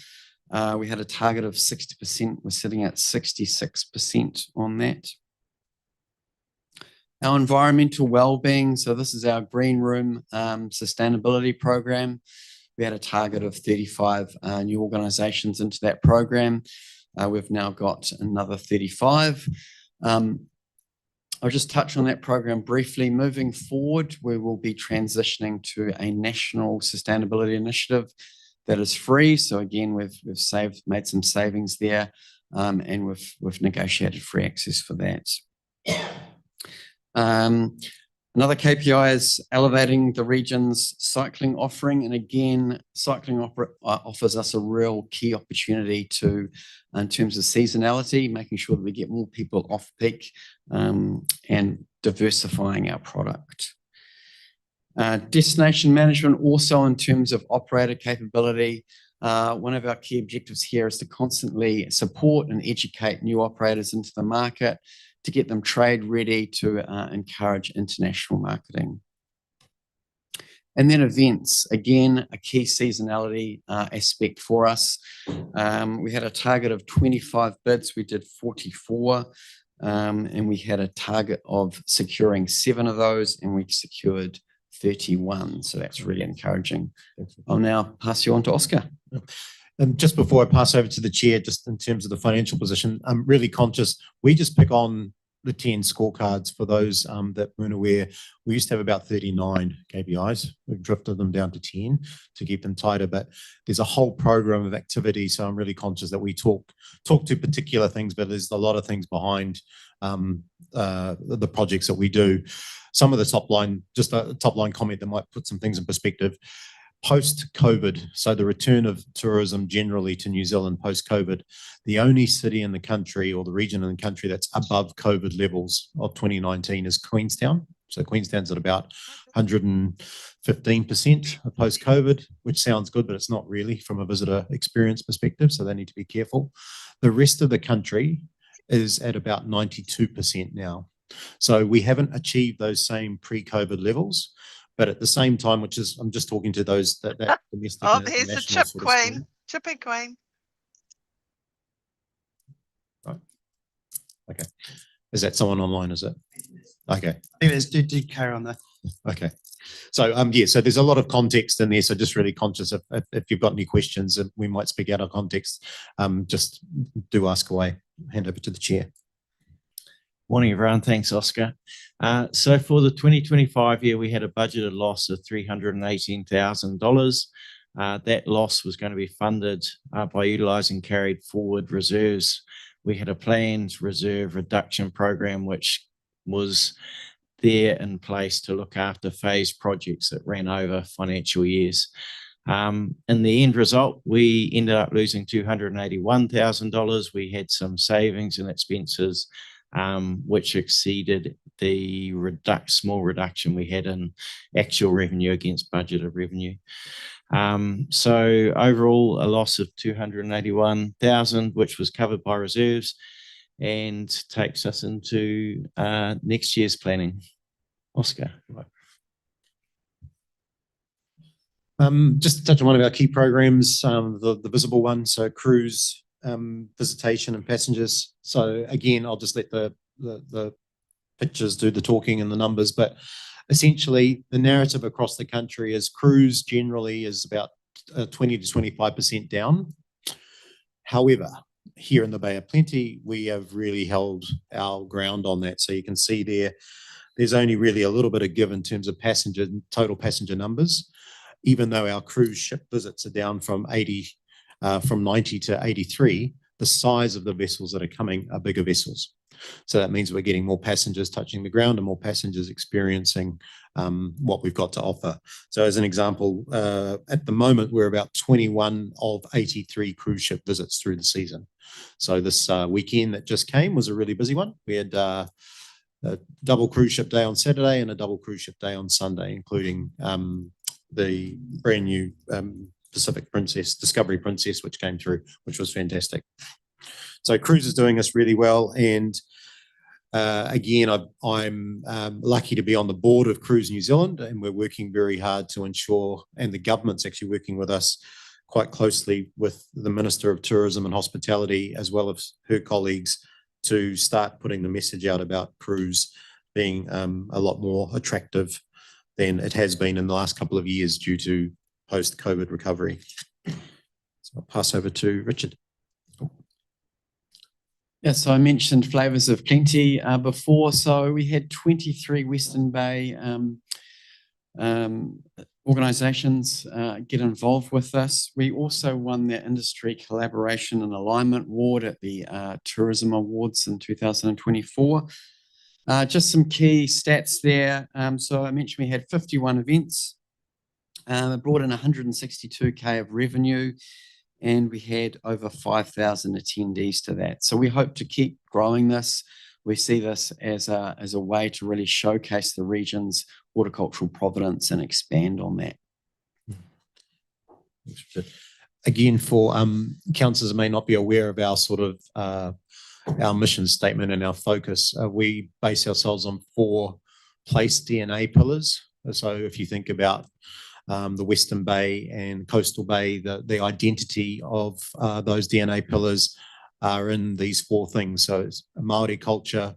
We had a target of 60%. We're sitting at 66% on that. Our environmental wellbeing. So this is our Green Room sustainability program. We had a target of 35 new organisations into that program. We've now got another 35. I'll just touch on that program briefly. Moving forward, we will be transitioning to a national sustainability initiative that is free. So again, we've made some savings there, and we've negotiated free access for that. Another KPI is elevating the region's cycling offering. And again, cycling offers us a real key opportunity in terms of seasonality, making sure that we get more people off peak and diversifying our product. Destination management also in terms of operator capability. One of our key objectives here is to constantly support and educate new operators into the market, to get them trade ready, to encourage international marketing. And then events, again, a key seasonality aspect for us. We had a target of 25 bids, we did 44, and we had a target of securing 7 of those, and we secured 31. So that's really encouraging. I'll now pass you on to Oscar. And just before I pass over to the chair, just in terms of the financial position, I'm really conscious, we just pick on the 10 scorecards for those that weren't aware. We used to have about 39 KPIs. We've drifted them down to 10 to keep them tighter, but there's a whole program of activity. So I'm really conscious that we talk to particular things, but there's a lot of things behind the projects that we do. Some of the top line, just a top line comment that might put some things in perspective. Post-COVID, so the return of tourism generally to New Zealand post-COVID, the only city in the country or the region in the country that's above COVID levels of 2019 is Queenstown. So Queenstown's at about 115% post-COVID, which sounds good, but it's not really from a visitor experience perspective, so they need to be careful. The rest of the country is at about 92% now. So we haven't achieved those same pre-COVID levels. But at the same time, which is, I'm just talking to those that domestic. Oh, here's the chip queen, chipping queen. Right. Okay. Is that someone online, is it? Okay. I think it is. Do carry on there. Okay. So, yeah, so there's a lot of context in there. So just really conscious if you've got any questions, we might speak out of context. Just do ask away. Hand over to the chair. Morning, everyone. Thanks, Oscar. So for the 2025 year, we had a budgeted loss of $318,000. That loss was going to be funded by utilising carried forward reserves. We had a planned reserve reduction program, which was there in place to look after phased projects that ran over financial years. In the end result, we ended up losing $281,000. We had some savings and expenses which exceeded the small reduction we had in actual revenue against budgeted revenue. So overall, a loss of 281,000, which was covered by reserves, and takes us into next year's planning. Oscar. Just to touch on one of our key programs, the visible one, so cruise visitation and passengers. So again, I'll just let the pictures do the talking and the numbers, but essentially the narrative across the country is cruise generally is about 20 to 25% down. However, here in the Bay of Plenty, we have really held our ground on that. So you can see there's only really a little bit of give in terms of total passenger numbers, even though our cruise ship visits are down from 90 to 83, the size of the vessels that are coming are bigger vessels. So that means we're getting more passengers touching the ground and more passengers experiencing what we've got to offer. So as an example, at the moment, we're about 21 of 83 cruise ship visits through the season. So this weekend that just came was a really busy one. We had a double cruise ship day on Saturday and a double cruise ship day on Sunday, including the brand new Discovery Princess, which came through, which was fantastic. So cruise is doing us really well. And again, I'm lucky to be on the board of Cruise New Zealand, and we're working very hard to ensure, and the government's actually working with us quite closely with the Minister of Tourism and Hospitality, as well as her colleagues, to start putting the message out about cruise being a lot more attractive than it has been in the last couple of years due to post-COVID recovery. So I'll pass over to Richard. Yeah, so I mentioned Flavours of Plenty before. So we had 23 Western Bay organisations get involved with this. We also won the Industry Collaboration and Alignment Award at the Tourism Awards in 2024. Just some key stats there. So I mentioned we had 51 events. It brought in 162K of revenue, and we had over 5,000 attendees to that. So we hope to keep growing this. We see this as a way to really showcase the region's horticultural provenance and expand on that. Again, for councillors who may not be aware of our sort of our mission statement and our focus, we base ourselves on 4 place DNA pillars. So if you think about the Western Bay and Coastal Bay, the identity of those DNA pillars are in these 4 things. So it's Māori culture,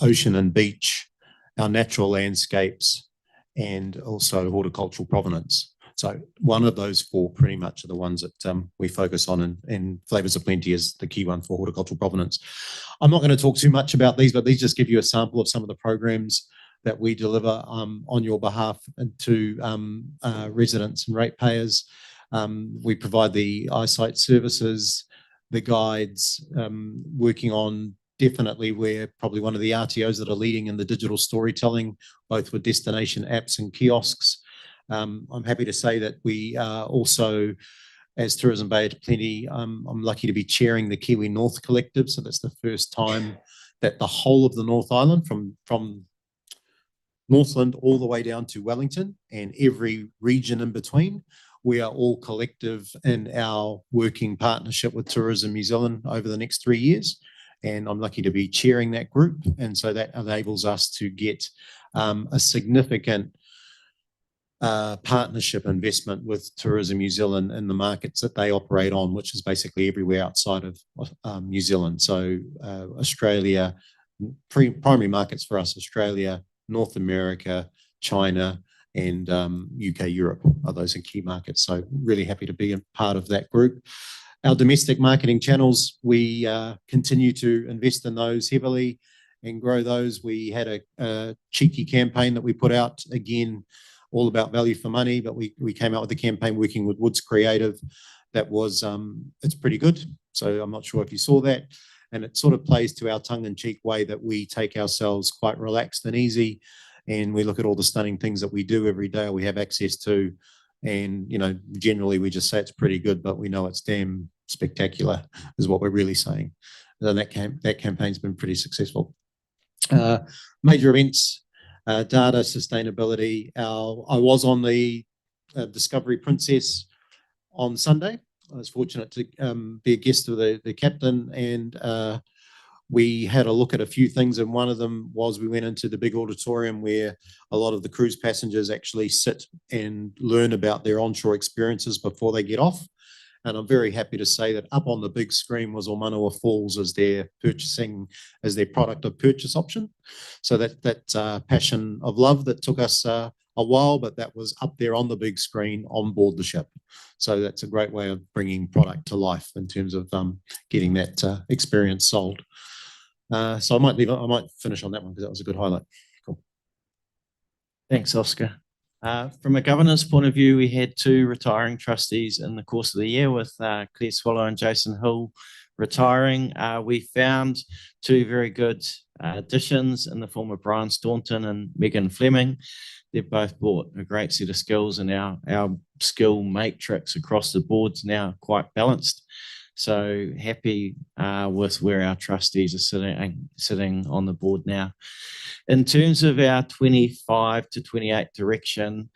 ocean and beach, our natural landscapes, and also horticultural provenance. So one of those 4 pretty much are the ones that we focus on, and Flavours of Plenty is the key one for horticultural provenance. I'm not going to talk too much about these, but these just give you a sample of some of the programs that we deliver on your behalf to residents and ratepayers. We provide the eyesight services, the guides, working on definitely we're probably one of the RTOs that are leading in the digital storytelling, both with destination apps and kiosks. I'm happy to say that we are also, as Tourism Bay of Plenty, I'm lucky to be chairing the Kiwi North Collective. So that's the first time that the whole of the North Island, from Northland all the way down to Wellington and every region in between, we are all collective in our working partnership with Tourism New Zealand over the next 3 years. And I'm lucky to be chairing that group. And so that enables us to get a significant partnership investment with Tourism New Zealand in the markets that they operate on, which is basically everywhere outside of New Zealand. So Australia, primary markets for us, Australia, North America, China, and UK, Europe are those key markets. So really happy to be a part of that group. Our domestic marketing channels, we continue to invest in those heavily and grow those. We had a cheeky campaign that we put out, again, all about value for money, but we came out with a campaign working with Woods Creative that was, it's pretty good. So I'm not sure if you saw that. And it sort of plays to our tongue-in-cheek way that we take ourselves quite relaxed and easy, and we look at all the stunning things that we do every day, we have access to, and generally we just say it's pretty good, but we know it's damn spectacular is what we're really saying. that campaign's been pretty successful. Major events, data sustainability. I was on the Discovery Princess on Sunday. I was fortunate to be a guest of the captain, and we had a look at a few things, and one of them was we went into the big auditorium where a lot of the cruise passengers actually sit and learn about their onshore experiences before they get off. And I'm very happy to say that up on the big screen was Omanua Falls as their product of purchase option. So that passion of love that took us a while, but that was up there on the big screen on board the ship. So that's a great way of bringing product to life in terms of getting that experience sold. So I might finish on that one because that was a good highlight. Cool. Thanks, Oscar. From a governance point of view, we had 2 retiring trustees in the course of the year with Claire Swallow and Jason Hill retiring. We found 2 very good additions in the form of Brian Staunton and Megan Fleming. They've both brought a great set of skills, and our skill matrix across the board's now quite balanced. So happy with where our trustees are sitting on the board now. In terms of our 25 to 28 direction,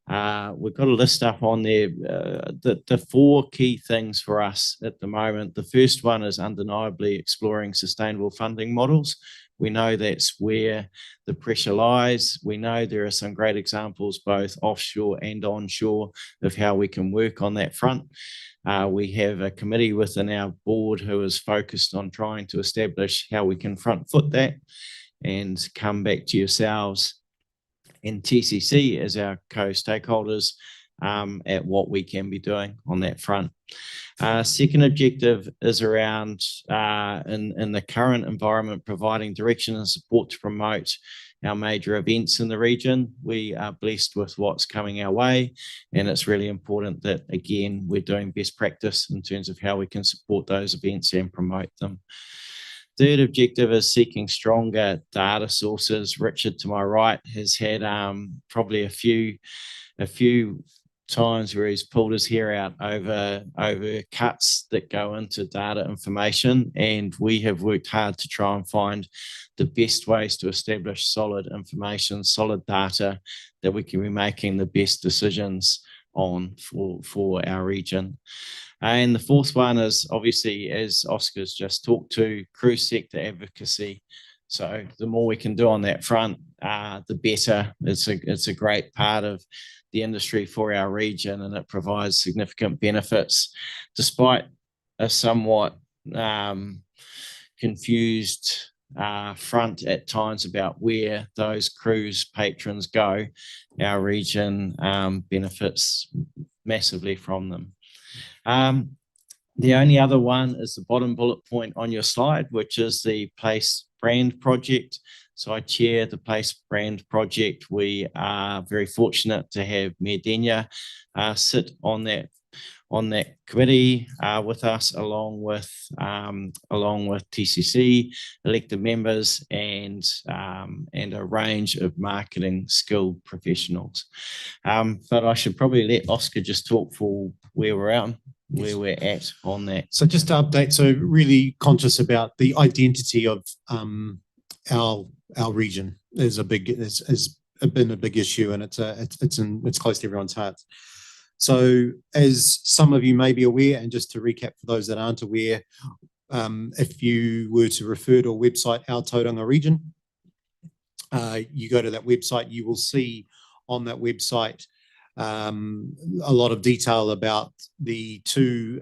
we've got a list up on there. The 4 key things for us at the moment. The first one is undeniably exploring sustainable funding models. We know that's where the pressure lies. We know there are some great examples, both offshore and onshore, of how we can work on that front. We have a committee within our board who is focused on trying to establish how we can front foot that and come back to yourselves and TCC as our co-stakeholders at what we can be doing on that front. Second objective is around, in the current environment, providing direction and support to promote our major events in the region. We are blessed with what's coming our way, and it's really important that, again, we're doing best practice in terms of how we can support those events and promote them. Third objective is seeking stronger data sources. Richard, to my right, has had probably a few times where he's pulled his hair out over cuts that go into data information, and we have worked hard to try and find the best ways to establish solid information, solid data that we can be making the best decisions on for our region. And the fourth one is obviously, as Oscar's just talked to, cruise sector advocacy. So the more we can do on that front, the better. It's a great part of the industry for our region, and it provides significant benefits, despite a somewhat confused front at times about where those cruise patrons go. Our region benefits massively from them. The only other one is the bottom bullet point on your slide, which is the Place Brand Project. So I chair the Place Brand Project. We are very fortunate to have Mayor Denia sit on that committee with us, along with TCC, elected members, and a range of marketing skilled professionals. But I should probably let Oscar just talk for where we're at on that. So just to update, so really conscious about the identity of our region has been a big issue, and it's close to everyone's hearts. So as some of you may be aware, and just to recap for those that aren't aware, if you were to refer to a website, Our Tauranga Region, you go to that website, you will see on that website a lot of detail about the 2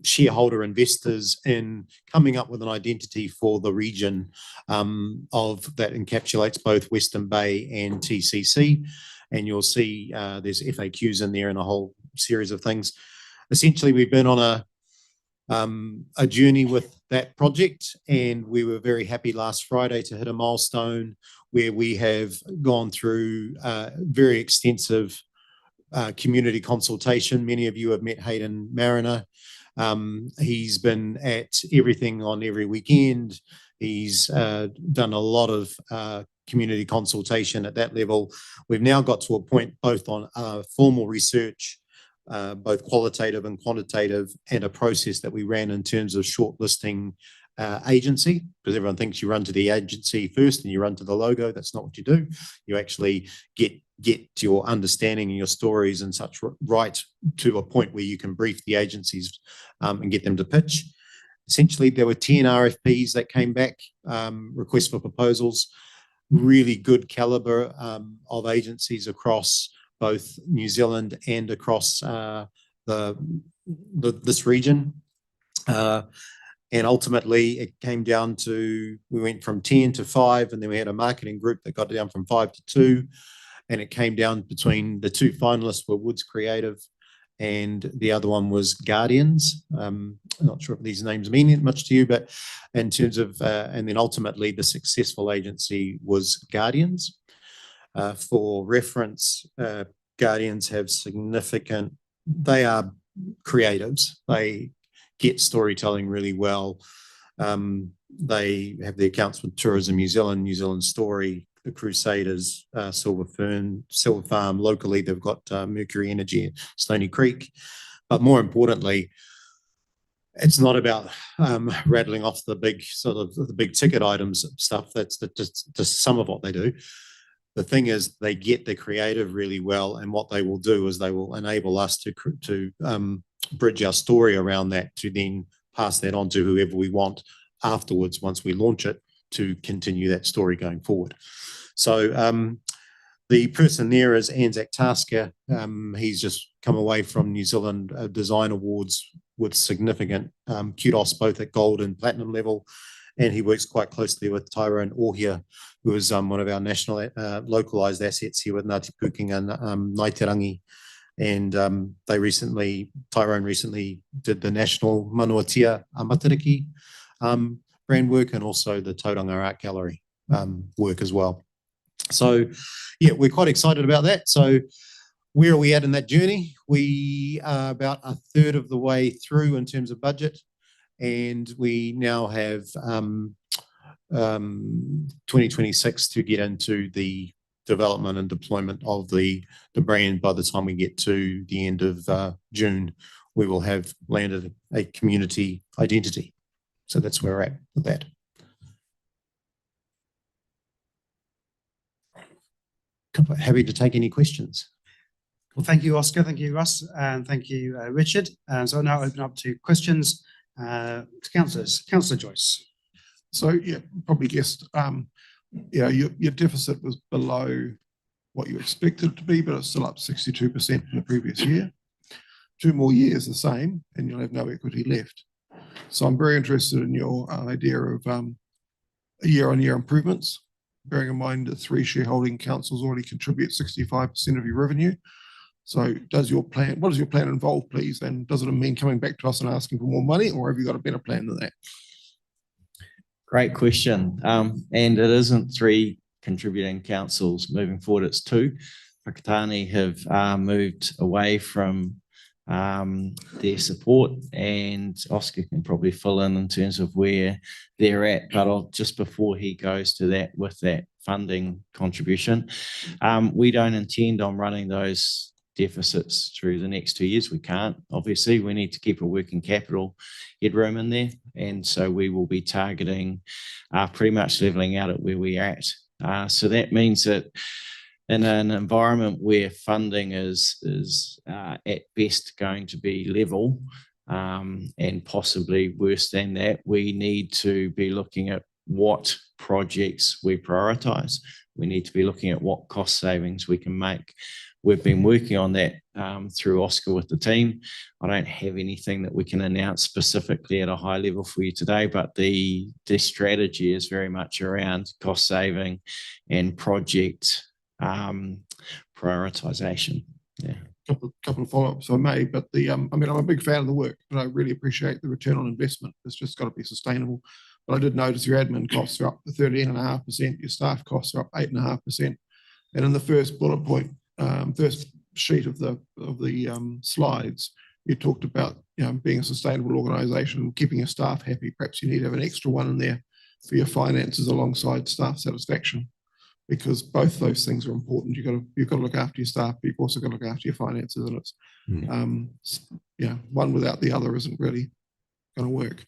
shareholder investors in coming up with an identity for the region of that encapsulates both Western Bay and TCC. And you'll see there's FAQs in there and a whole series of things. Essentially, we've been on a journey with that project, and we were very happy last Friday to hit a milestone where we have gone through very extensive community consultation. Many of you have met Hayden Mariner. He's been at everything on every weekend. He's done a lot of community consultation at that level. We've now got to a point both on formal research, both qualitative and quantitative, and a process that we ran in terms of shortlisting agency, because everyone thinks you run to the agency first and you run to the logo. That's not what you do. You actually get your understanding and your stories and such right to a point where you can brief the agencies and get them to pitch. Essentially, there were 10 RFPs that came back, requests for proposals, really good caliber of agencies across both New Zealand and across this region. And ultimately, it came down to, we went from 10 to 5, and then we had a marketing group that got down from 5 to 2. And it came down between the two finalists were Woods Creative and the other one was Guardians. I'm not sure if these names mean much to you, but in terms of, and then ultimately the successful agency was Guardians. For reference, Guardians have significant, they are creatives. They get storytelling really well. They have the accounts with Tourism New Zealand, New Zealand Story, the Crusaders, Silver Farm. Locally, they've got Mercury Energy, Stony Creek. But more importantly, it's not about rattling off the big the big ticket items stuff. That's just some of what they do. The thing is, they get the creative really well, and what they will do is they will enable us to bridge our story around that, to then pass that on to whoever we want afterwards once we launch it, to continue that story going forward. So the person there is Anzac Tasker. He's just come away from New Zealand Design Awards with significant kudos both at gold and platinum level. And he works quite closely with Tyrone Ohia, who is one of our national localized assets here with Ngāti Pūkenga and Ngaiterangi. And Tyrone recently did the National Manuatia Matariki brand work, and also the Tauranga Art Gallery work as well. So yeah, we're quite excited about that. So where are we at in that journey? We are about a third of the way through in terms of budget. And we now have 2026 to get into the development and deployment of the brand. By the time we get to the end of June, we will have landed a community identity. So that's where we're at with that. Happy to take any questions. Well, thank you, Oscar. Thank you, Russ. And thank you, Richard. So I'll now open up to questions to councillors. Councillor Joyce. So yeah, probably guessed, your deficit was below what you expected it to be, but it's still up 62% from the previous year. 2 more years the same, and you'll have no equity left. So I'm very interested in your idea of year-on-year improvements, bearing in mind that 3 shareholding councils already contribute 65% of your revenue. So what does your plan involve, please? And does it mean coming back to us and asking for more money, or have you got a better plan than that? Great question. And it isn't 3 contributing councils moving forward, it's 2. Whakatane have moved away from their support, and Oscar can probably fill in terms of where they're at, but just before he goes to that with that funding contribution, we don't intend on running those deficits through the next 2 years. We can't, obviously. We need to keep a working capital headroom in there, and so we will be targeting pretty much leveling out at where we're at. So that means that in an environment where funding is at best going to be level, and possibly worse than that, we need to be looking at what projects we prioritise. We need to be looking at what cost savings we can make. We've been working on that through Oscar with the team. I don't have anything that we can announce specifically at a high level for you today, but the strategy is very much around cost saving and project prioritization. Yeah. Couple of follow-ups if I may, but I'm a big fan of the work, but I really appreciate the return on investment. It's just got to be sustainable. But I did notice your admin costs are up to 13.5%, your staff costs are up 8.5%. And in the first bullet point, first sheet of the slides, you talked about being a sustainable organisation and keeping your staff happy. Perhaps you need to have an extra one in there for your finances alongside staff satisfaction. because both those things are important. You've got to look after your staff, but you've also got to look after your finances, and it's one without the other isn't really going to work.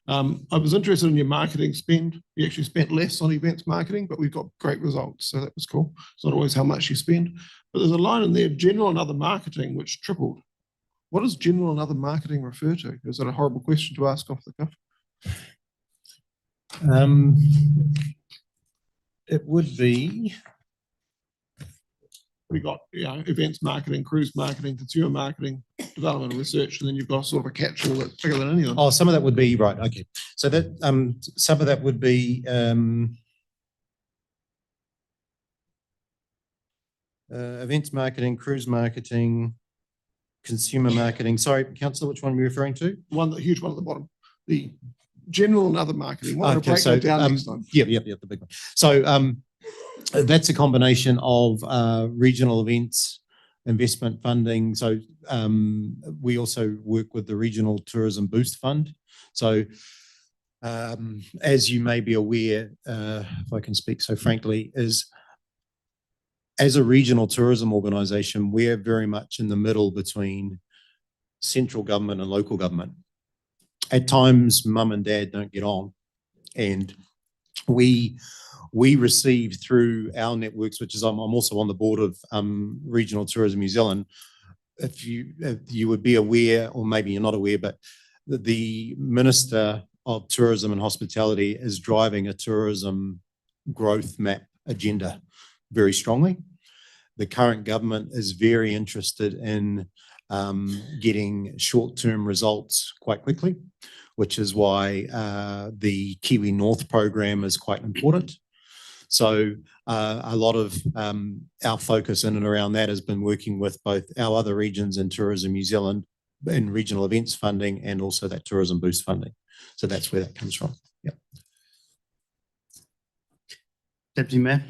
I was interested in your marketing spend. You actually spent less on events marketing, but we've got great results, so that was cool. It's not always how much you spend, but there's a line in there, general and other marketing, which tripled. What does general and other marketing refer to? Is that a horrible question to ask off the cuff? It would be. We got events marketing, cruise marketing, consumer marketing, development and research, and then you've got sort of a catch-all that's bigger than any of them. Oh, some of that would be right. Okay, so that some of that would be events marketing, cruise marketing, consumer marketing. Sorry, Councillor, which one are you referring to? The huge one at the bottom. The general and other marketing. What Okay, break so that down next time? the big one. So that's a combination of regional events, investment funding. So we also work with the Regional Tourism Boost Fund. So as you may be aware, if I can speak so frankly, is as a regional tourism organisation, we're very much in the middle between central government and local government. At times, mum and dad don't get on, and we receive through our networks, which is I'm also on the board of Regional Tourism New Zealand. If you would be aware, or maybe you're not aware, but the Minister of Tourism and Hospitality is driving a tourism growth map agenda very strongly. The current government is very interested in getting short-term results quite quickly, which is why the Kiwi North program is quite important. So a lot of our focus in and around that has been working with both our other regions in Tourism New Zealand in regional events funding and also that tourism boost funding. So that's where that comes from. Yeah. Deputy Mayor.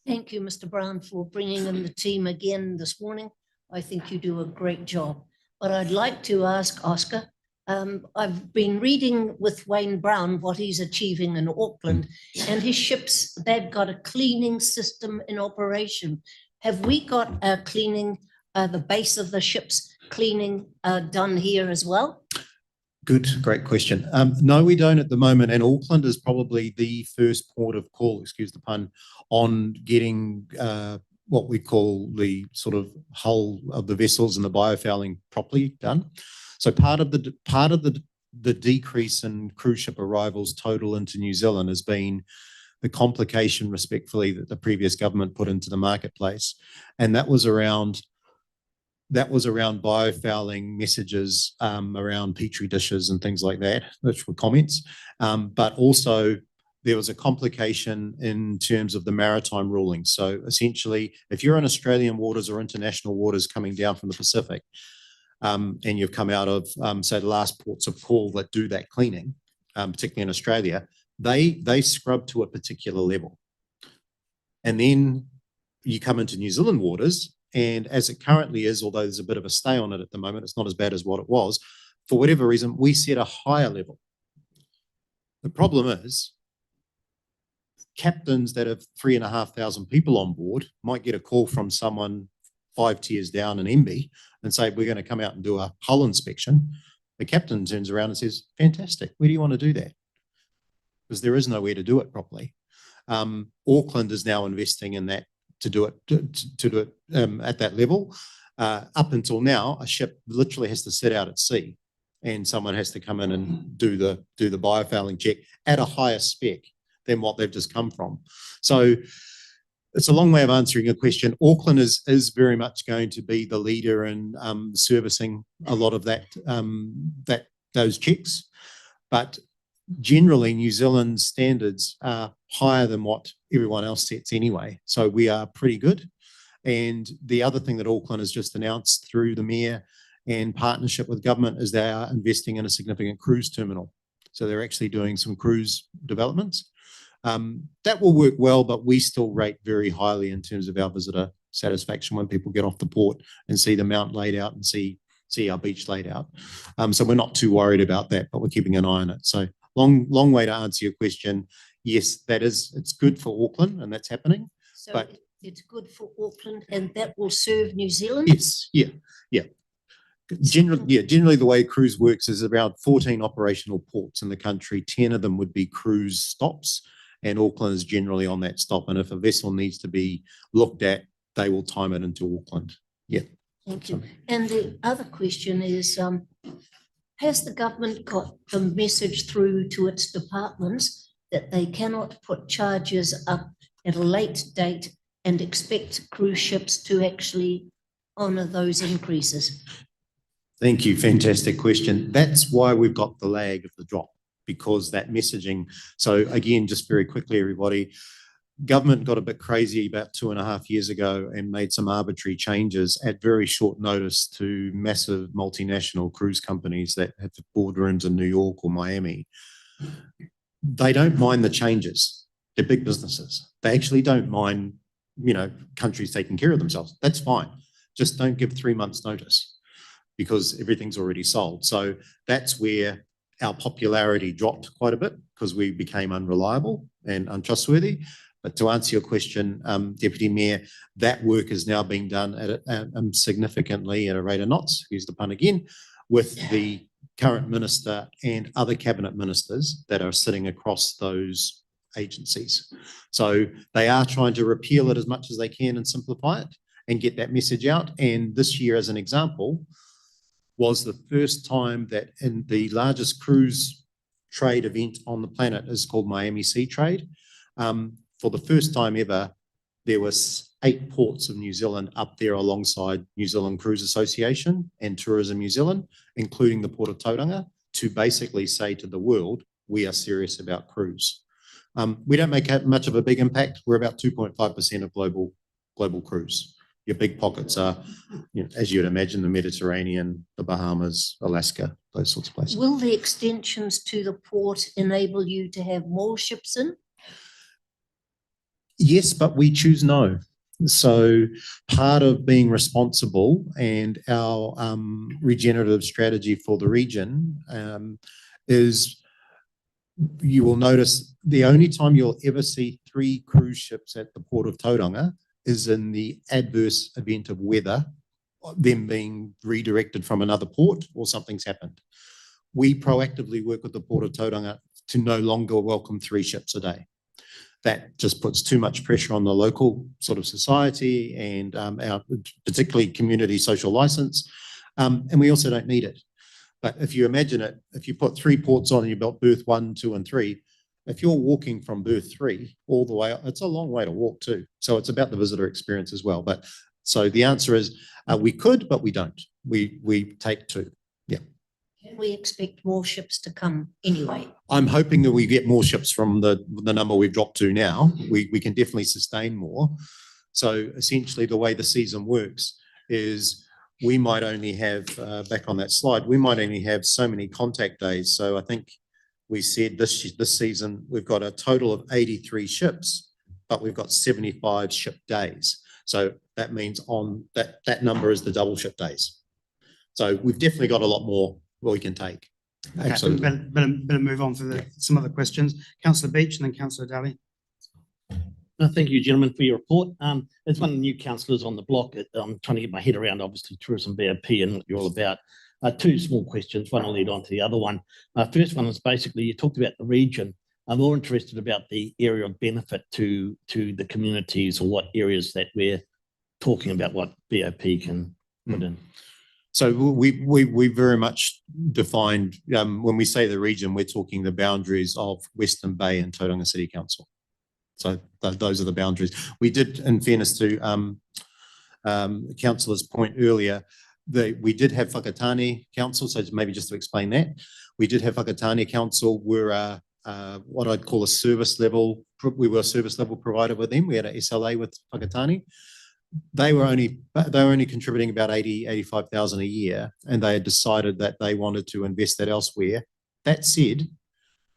Thank you, Mr. Brown, for bringing in the team again this morning. I think you do a great job. But I'd like to ask Oscar, I've been reading with Wayne Brown what he's achieving in Auckland, and his ships, they've got a cleaning system in operation. Have we got a cleaning, the base of the ships cleaning done here as well? Good, great question. No, we don't at the moment, and Auckland is probably the first port of call, excuse the pun, on getting what we call the sort of hull of the vessels and the biofouling properly done. So part of the decrease in cruise ship arrivals total into New Zealand has been the complication, respectfully, that the previous government put into the marketplace, and that was around biofouling messages around petri dishes and things like that, which were comments, but also there was a complication in terms of the maritime rulings. So essentially, if you're in Australian waters or international waters coming down from the Pacific, and you've come out of, say, the last ports of call that do that cleaning, particularly in Australia, they scrub to a particular level. And then you come into New Zealand waters, and as it currently is, although there's a bit of a stay on it at the moment, it's not as bad as what it was. For whatever reason, we set a higher level. The problem is, captains that have 3,500 people on board might get a call from someone 5 tiers down in MB and say, we're going to come out and do a hull inspection. The captain turns around and says, fantastic, where do you want to do that? Because there is nowhere to do it properly. Auckland is now investing in that to do it at that level. Up until now, a ship literally has to sit out at sea and someone has to come in and do the biofouling check at a higher spec than what they've just come from. So it's a long way of answering your question. Auckland is very much going to be the leader in servicing a lot of those checks, but generally New Zealand's standards are higher than what everyone else sets anyway. So we are pretty good. And the other thing that Auckland has just announced through the Mayor and partnership with government is they are investing in a significant cruise terminal. So they're actually doing some cruise developments. That will work well, but we still rate very highly in terms of our visitor satisfaction when people get off the port and see the mount laid out and see our beach laid out. So we're not too worried about that, but we're keeping an eye on it. So long way to answer your question. yes, it's good for Auckland and that's happening. So But- it's good for Auckland and that will serve New Zealand? Yes, yeah. Generally the way cruise works is about 14 operational ports in the country. 10 of them would be cruise stops, and Auckland is generally on that stop. And if a vessel needs to be looked at, they will time it into Auckland. Yeah. Thank you. And the other question is, has the government got a message through to its departments that they cannot put charges up at a late date and expect cruise ships to actually honour those increases? Thank you. Fantastic question. That's why we've got the lag of the drop, because that messaging. So again, just very quickly, everybody, government got a bit crazy about 2.5 years ago and made some arbitrary changes at very short notice to massive multinational cruise companies that have boardrooms in New York or Miami. They don't mind the changes. They're big businesses. They actually don't mind, countries taking care of themselves. That's fine. Just don't give 3 months notice, because everything's already sold. So that's where our popularity dropped quite a bit, because we became unreliable and untrustworthy. But to answer your question, Deputy Mayor, that work is now being done at significantly at a rate of knots, use the pun again, with the current minister and other cabinet ministers that are sitting across those agencies. So they are trying to repeal it as much as they can and simplify it and get that message out. And this year, as an example, was the first time that in the largest cruise trade event on the planet is called Miami Sea Trade. For the first time ever, there was 8 ports of New Zealand up there alongside New Zealand Cruise Association and Tourism New Zealand, including the Port of Tauranga, to basically say to the world, we are serious about cruise. We don't make much of a big impact. We're about 2.5% of global cruise. Your big pockets are, as you'd imagine, the Mediterranean, the Bahamas, Alaska, those sorts of places. Will the extensions to the port enable you to have more ships in? Yes, but we choose no. So part of being responsible and our regenerative strategy for the region is, you will notice the only time you'll ever see 3 cruise ships at the Port of Tauranga is in the adverse event of weather, them being redirected from another port or something's happened. We proactively work with the Port of Tauranga to no longer welcome 3 ships a day. That just puts too much pressure on the local sort of society and our particularly community social license. And we also don't need it. But if you imagine it, if you put 3 ports on and you built berth 1, 2, and 3, if you're walking from berth 3 all the way, it's a long way to walk too. So it's about the visitor experience as well. But so the answer is we could, but we don't. We take 2. Yeah. Can we expect more ships to come anyway? I'm hoping that we get more ships from the number we've dropped to now. We can definitely sustain more. So essentially the way the season works is we might only have, back on that slide, we might only have so many contact days. So I think we said this season, we've got a total of 83 ships, but we've got 75 ship days. So that means on that number is the double ship days. So we've definitely got a lot more we can take. Okay, Absolutely. Better move on for some other questions. Councillor Beach and then Councillor Daly. Thank you, gentlemen, for your report. As one of the new councillors on the block, I'm trying to get my head around, obviously, tourism BOP and what you're all about. 2 small questions, one will lead on to the other one. First one is basically, you talked about the region. I'm more interested about the area of benefit to the communities, or what areas that we're talking about, what BOP can put in. So we very much defined, when we say the region, we're talking the boundaries of Western Bay and Tauranga City Council. So those are the boundaries. We did, in fairness to Councillor's point earlier, we did have Whakatane Council, so maybe just to explain that. We did have Whakatane Council. We're what I'd call a service level, we were a service level provider with them. We had an SLA with Whakatane. They were only contributing about 85,000 a year, and they had decided that they wanted to invest that elsewhere. That said,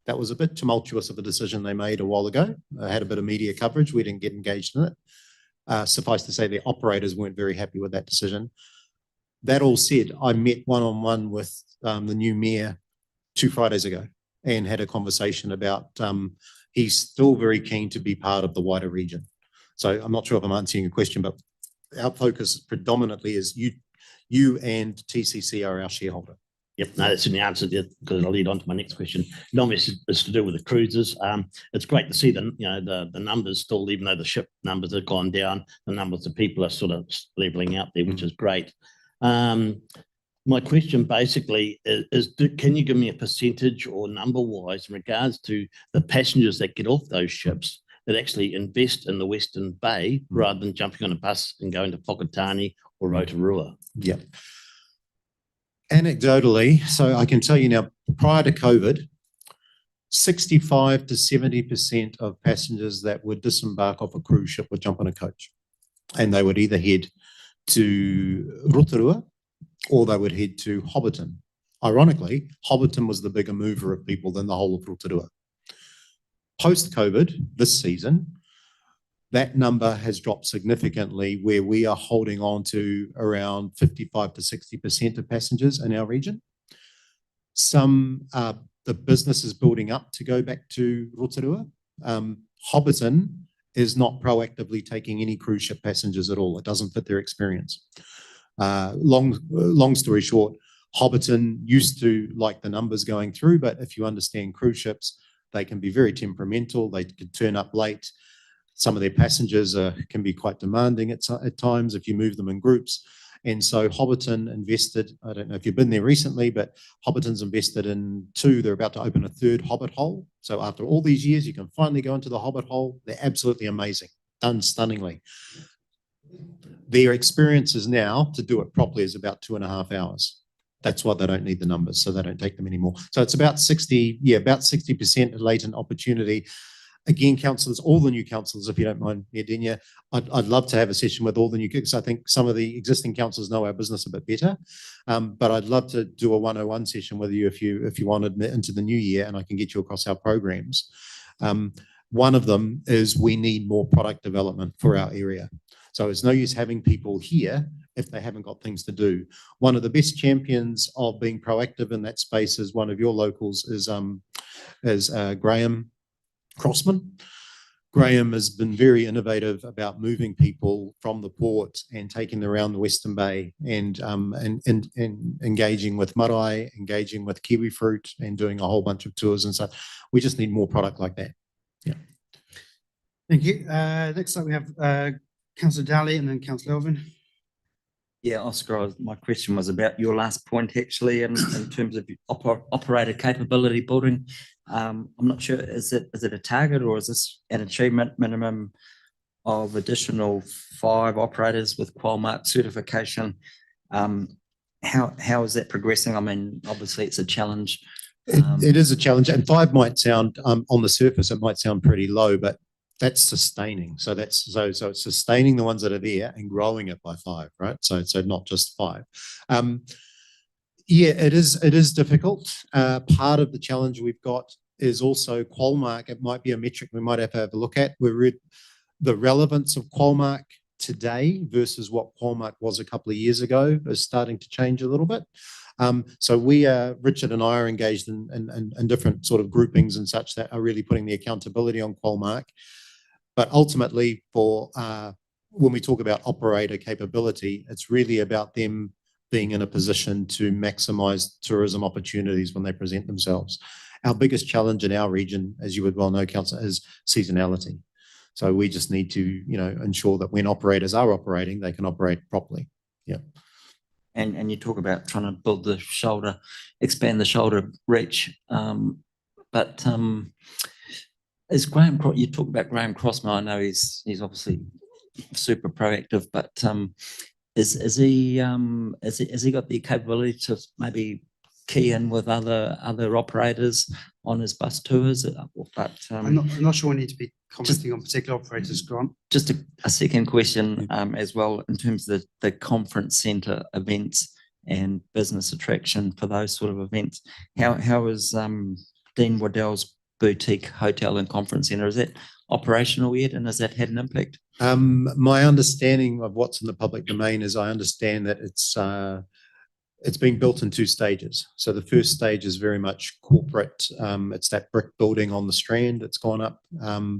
that was a bit tumultuous of a decision they made a while ago. They had a bit of media coverage. We didn't get engaged in it. Suffice to say, the operators weren't very happy with that decision. That all said, I met one-on-one with the new mayor 2 Fridays ago and had a conversation about he's still very keen to be part of the wider region. So I'm not sure if I'm answering your question, but our focus predominantly is you and TCC are our shareholder. Yep, no, that's in the answer there, because it'll lead on to my next question. And obviously it's to do with the cruises. It's great to see the numbers still, even though the ship numbers have gone down, the numbers of people are sort of leveling out there, which is great. My question basically is can you give me a percentage or number wise in regards to the passengers that get off those ships that actually invest in the Western Bay rather than jumping on a bus and going to Whakatane or Rotorua? Yeah. Anecdotally, so I can tell you now, prior to COVID, 65 to 70% of passengers that would disembark off a cruise ship would jump on a coach, and they would either head to Rotorua or they would head to Hobbiton. Ironically, Hobbiton was the bigger mover of people than the whole of Rotorua. Post-COVID, this season, that number has dropped significantly, where we are holding on to around 55 to 60% of passengers in our region. The business is building up to go back to Rotorua. Hobbiton is not proactively taking any cruise ship passengers at all. It doesn't fit their experience. Long story short, Hobbiton used to like the numbers going through, but if you understand cruise ships, they can be very temperamental. They could turn up late. Some of their passengers can be quite demanding at times if you move them in groups. And so Hobbiton invested, I don't know if you've been there recently, but Hobbiton's invested in they're about to open a third Hobbit hole. So after all these years, you can finally go into the Hobbit hole. They're absolutely amazing, done stunningly. Their experience is now to do it properly is about 2.5 hours. That's why they don't need the numbers, so they don't take them anymore. So it's about 60% latent opportunity. Again, councillors, all the new councillors, if you don't mind, Denia, I'd love to have a session with all the new, because I think some of the existing councillors know our business a bit better. But I'd love to do a 101 session with you if you wanted into the new year, and I can get you across our programs. One of them is we need more product development for our area. So it's no use having people here if they haven't got things to do. One of the best champions of being proactive in that space is one of your locals is Graham Crossman. Graham has been very innovative about moving people from the port and taking them around the Western Bay and engaging with marae, engaging with kiwi fruit, and doing a whole bunch of tours and stuff. We just need more product like that. Yeah. Thank you. Next up we have Councillor Daly and then Councillor Elvin. Yeah, Oscar, my question was about your last point actually, in terms of operator capability building. I'm not sure, is it a target or is this an achievement minimum of additional 5 operators with Qualmark certification? How is that progressing? I mean, obviously it's a challenge. It is a challenge, and 5 might sound on the surface, it might sound pretty low, but that's sustaining. So it's sustaining the ones that are there and growing it by 5, right? So not just 5. Yeah, it is difficult. Part of the challenge we've got is also Qualmark. It might be a metric we might have to have a look at. We read the relevance of Qualmark today versus what Qualmark was a couple of years ago is starting to change a little bit. So Richard and I are engaged in different sort of groupings and such that are really putting the accountability on Qualmark. But ultimately, when we talk about operator capability, it's really about them being in a position to maximize tourism opportunities when they present themselves. Our biggest challenge in our region, as you would well know, Councillor, is seasonality. So we just need to, ensure that when operators are operating, they can operate properly. Yeah. And you talk about trying to build the shoulder, expand the shoulder reach. But is Graham, you talk about Graham Crossman, I know he's obviously super proactive, but has he got the capability to maybe key in with other operators on his bus tours? But I'm not sure we need to be commenting on particular operators, Grant. Just a second question as well, in terms of the conference centre events and business attraction for those sort of events. How is Dean Waddell's boutique hotel and conference centre? Is that operational yet, and has that had an impact? My understanding of what's in the public domain is I understand that It's being built in two stages. So the first stage is very much corporate. It's that brick building on the Strand that's gone up.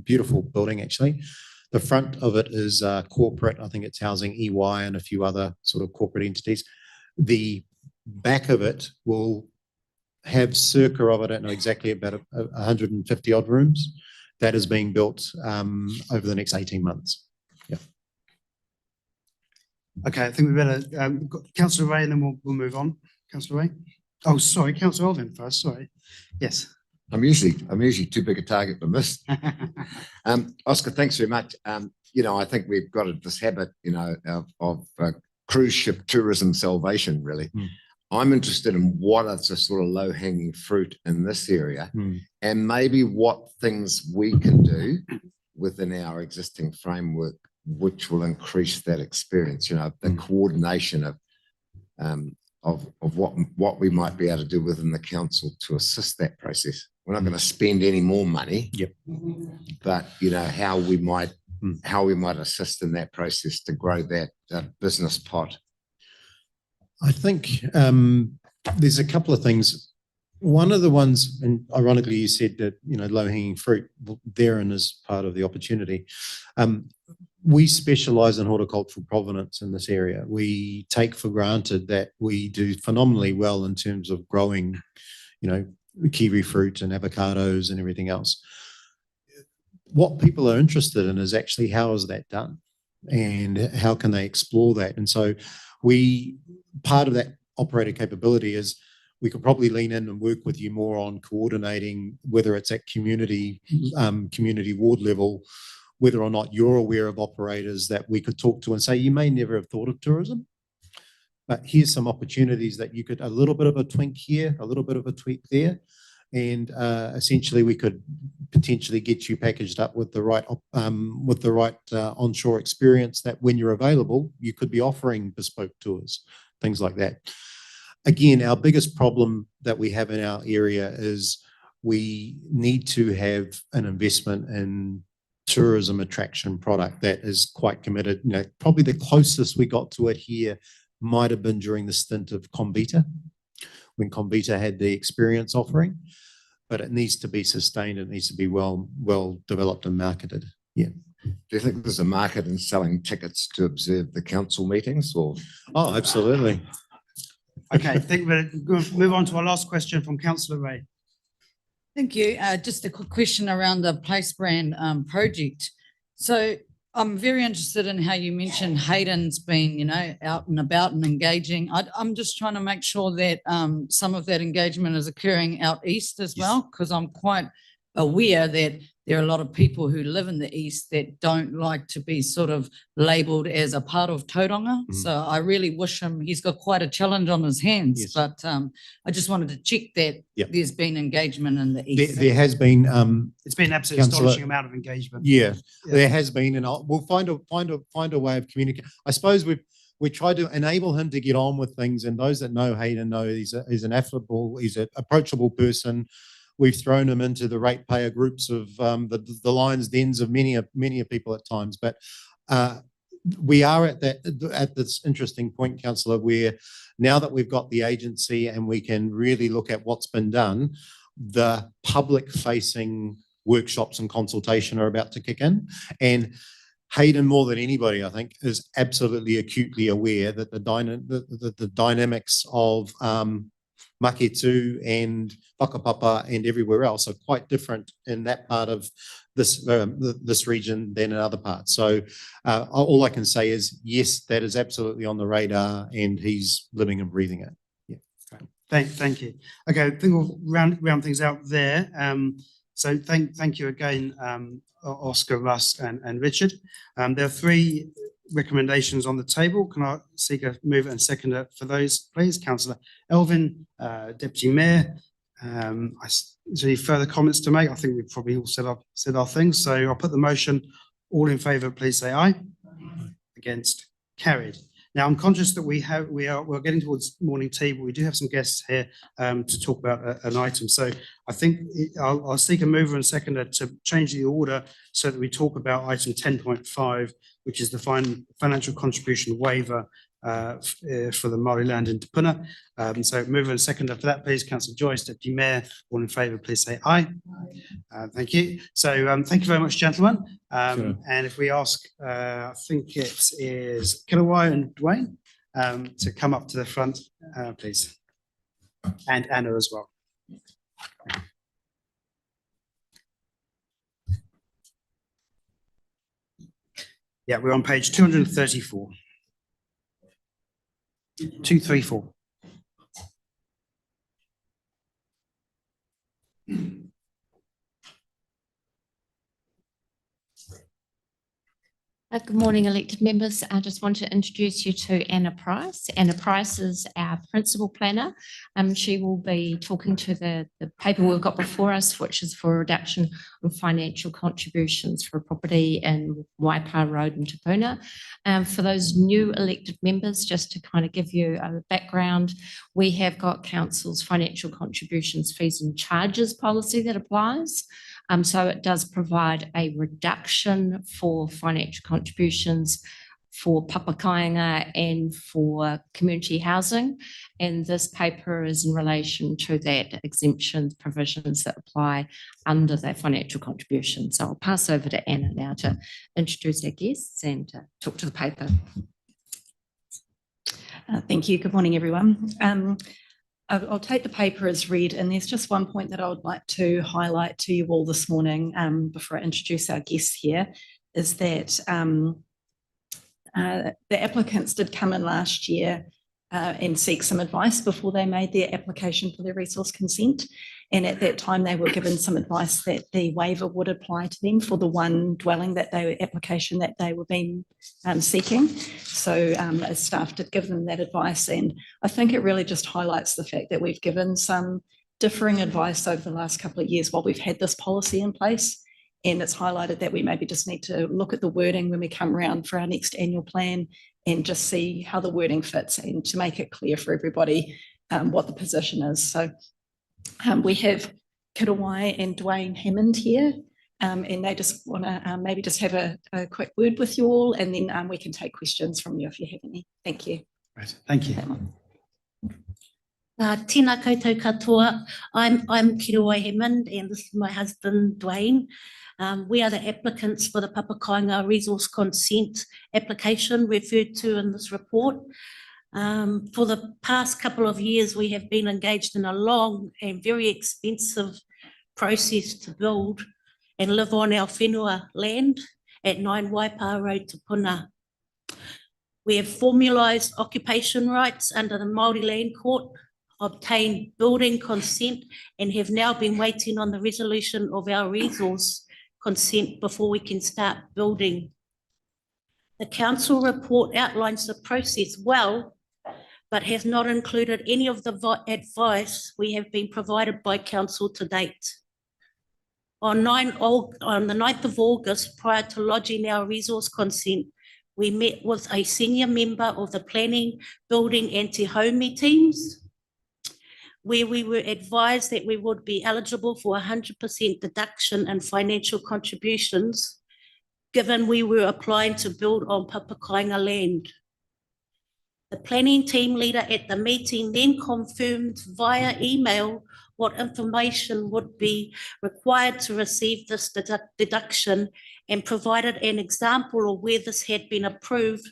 Beautiful building, actually. The front of it is corporate. I think it's housing EY and a few other sort of corporate entities. The back of it will have circa I don't know exactly, about 150 odd rooms. That is being built over the next 18 months. Yeah. Okay, I think we better, Councillor Ray, and then we'll move on. Councillor Ray? Oh, sorry, Councillor Alvin first, sorry. Yes. I'm usually too big a target to miss. Oscar, thanks very much. I think we've got this habit, of cruise ship tourism salvation, really. I'm interested in what are the sort of low hanging fruit in this area and maybe what things we can do within our existing framework, which will increase that experience, the coordination of what we might be able to do within the council to assist that process. We're not going to spend any more money, but how we might assist in that process to grow that business pot. I think there's a couple of things. One of the ones, and ironically, you said that low hanging fruit therein is part of the opportunity. We specialize in horticultural provenance in this area. We take for granted that we do phenomenally well in terms of growing, kiwi fruit and avocados and everything else. What people are interested in is actually how is that done and how can they explore that? And so part of that operator capability is we could probably lean in and work with you more on coordinating, whether it's at community ward level, whether or not you're aware of operators that we could talk to and say, you may never have thought of tourism, but here's some opportunities that you could, a little bit of a twink here, a little bit of a tweak there. And essentially we could potentially get you packaged up with the right onshore experience that when you're available, you could be offering bespoke tours, things like that. Again, our biggest problem that we have in our area is we need to have an investment in tourism attraction product that is quite committed. Probably the closest we got to it here might have been during the stint of Convita, when Convita had the experience offering, but it needs to be sustained. It needs to be well developed and marketed. Yeah. Do you think there's a market in selling tickets to observe the council meetings or? Oh, absolutely. Okay, I think we're going to move on to our last question from Councillor Ray. Thank you. Just a quick question around the Place Brand project. So I'm very interested in how you mentioned Hayden's been, out and about and engaging. I'm just trying to make sure that some of that engagement is occurring out east as well, because I'm quite aware that there are a lot of people who live in the east that don't like to be sort of labelled as a part of Tauranga. So I really wish he's got quite a challenge on his hands, but I just wanted to check that there's been engagement in the east. There has been. It's been an absolutely astonishing amount of engagement. Yeah, there has been, and we'll find a way of communicating. I suppose we try to enable him to get on with things, and those that know Hayden know he's an affable, he's an approachable person. We've thrown him into the ratepayer groups of the lion's dens of many people at times, but we are at this interesting point, Councillor, where now that we've got the agency and we can really look at what's been done, the public-facing workshops and consultation are about to kick in, and Hayden, more than anybody, I think, is absolutely acutely aware that the dynamics of Maketu and Whakapapa and everywhere else are quite different in that part of this region than in other parts. So all I can say is, yes, that is absolutely on the radar and he's living and breathing it. Yeah. Thank you. Okay, I think we'll round things out there. So thank you again, Oscar, Russ and Richard. There are 3 recommendations on the table. Can I seek a mover and seconder for those, please? Councillor Elvin, Deputy Mayor. Is there any further comments to make? I think we've probably all said our things. So I'll put the motion. All in favour, please say aye. Against, carried. Now I'm conscious that we're getting towards morning tea, but we do have some guests here to talk about an item. So I think I'll seek a mover and seconder to change the order so that we talk about item 10.5, which is the financial contribution waiver for the Māori land in Te Puna. So mover and seconder for that, please. Councillor Joyce, Deputy Mayor, all in favour, please say aye. Thank you. So thank you very much, gentlemen. Sure. And if we ask, I think it is Kilawai and Dwayne to come up to the front, please. And Anna as well. Yeah, we're on page 234. 234. Good morning, elected members. I just want to introduce you to Anna Price. Anna Price is our principal planner. She will be talking to the paper we've got before us, which is for reduction of financial contributions for property in Waipa Road in Te Puna. For those new elected members, just to kind of give you a background, we have got council's financial contributions, fees and charges policy that applies. So it does provide a reduction for financial contributions for papakainga and for community housing. And this paper is in relation to that exemption provisions that apply under that financial contribution. So I'll pass over to Anna now to introduce our guests and talk to the paper. Thank you. Good morning, everyone. I'll take the paper as read, and there's just one point that I would like to highlight to you all this morning before I introduce our guests here, is that the applicants did come in last year and seek some advice before they made their application for their resource consent. And at that time, they were given some advice that the waiver would apply to them for the one dwelling application that they were being seeking. So as staff did give them that advice. And I think it really just highlights the fact that we've given some differing advice over the last couple of years while we've had this policy in place. And it's highlighted that we maybe just need to look at the wording when we come around for our next annual plan and just see how the wording fits and to make it clear for everybody what the position is. So we have Kilawai and Dwayne Hammond here, and they just want to maybe just have a quick word with you all, and then we can take questions from you if you have any. Thank you. Right. Thank you. Tēnā koutou katoa. I'm Kilawai Hammond, and this is my husband, Dwayne. We are the applicants for the Papakainga resource consent application referred to in this report. For the past couple of years, we have been engaged in a long and very expensive process to build and live on our whenua land at 9 Waipa Road, Te Puna. We have formalised occupation rights under the Māori Land Court, obtained building consent, and have now been waiting on the resolution of our resource consent before we can start building. The council report outlines the process well, but has not included any of the advice we have been provided by council to date. On the 9th of August, prior to lodging our resource consent, we met with a senior member of the Planning, Building and Te Haumi teams, where we were advised that we would be eligible for 100% deduction in financial contributions, given we were applying to build on Papakainga land. The planning team leader at the meeting then confirmed via email what information would be required to receive this deduction, and provided an example of where this had been approved